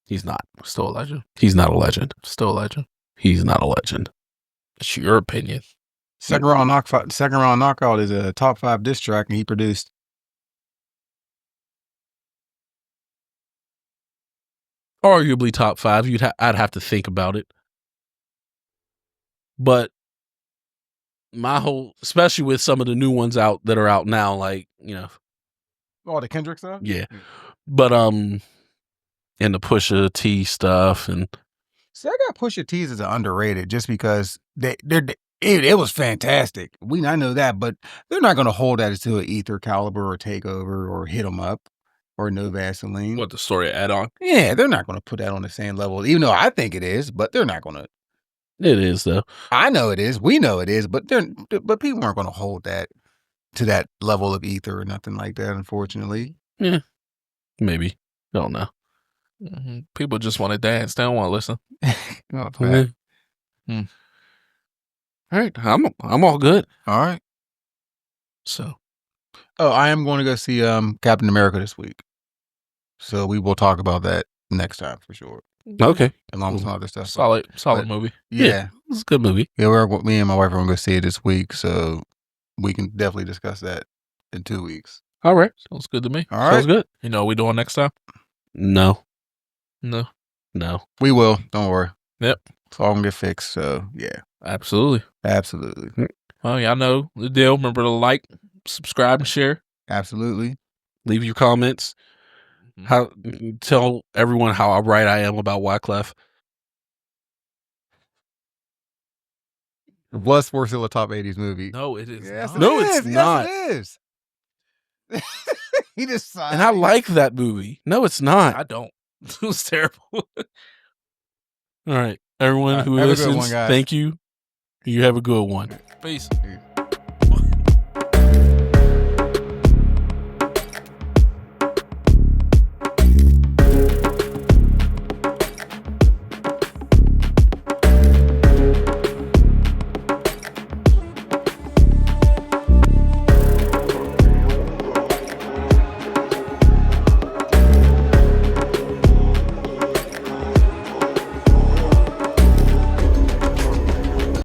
He's not. Still a legend. He's not a legend. Still a legend. He's not a legend. It's your opinion. Second round knockout is a top 5 diss track, and he produced. Arguably top 5. I'd have to think about it. But especially with some of the new ones that are out now, like, Oh, the Kendrick stuff? Yeah. But and the Pusha T stuff, and see, I got Pusha T's as underrated just because it was fantastic. I know that, but they're not going to hold that to an Ether Caliber or Takeover or Hit 'Em Up or No Vaseline. What, the story add-on? Yeah, they're not going to put that on the same level, even though I think it is, but they're not going to. It is though. I know it is. We know it is, but people aren't going to hold that to that level of ether or nothing like that. Unfortunately, yeah, maybe. I don't know. Mm-hmm. People just want to dance. They don't want to listen. All right, I'm all good. All right. So, I am going to go see Captain America this week. So we will talk about that next time for sure. Okay, along with some other stuff. Solid movie. Yeah, it's a good movie. Yeah, me and my wife are going to go see it this week, so we can definitely discuss that in 2 weeks. All right, sounds good to me. All right, sounds good. You know what we doing next time? No. We will. Don't worry. Yep, it's all gonna get fixed. So yeah, absolutely. Well, y'all know the deal. Remember to like, subscribe, and share. Absolutely. Leave your comments. Tell everyone how right I am about Wyclef. Was Sports still a top 80s movie? No, it is. Yes, not. No, it's not. Yes, it is. He just signed. And I like that movie. No, it's not. I don't. It was terrible. All right, everyone who have a good listens, one, guys. thank you. You have a good one. Peace.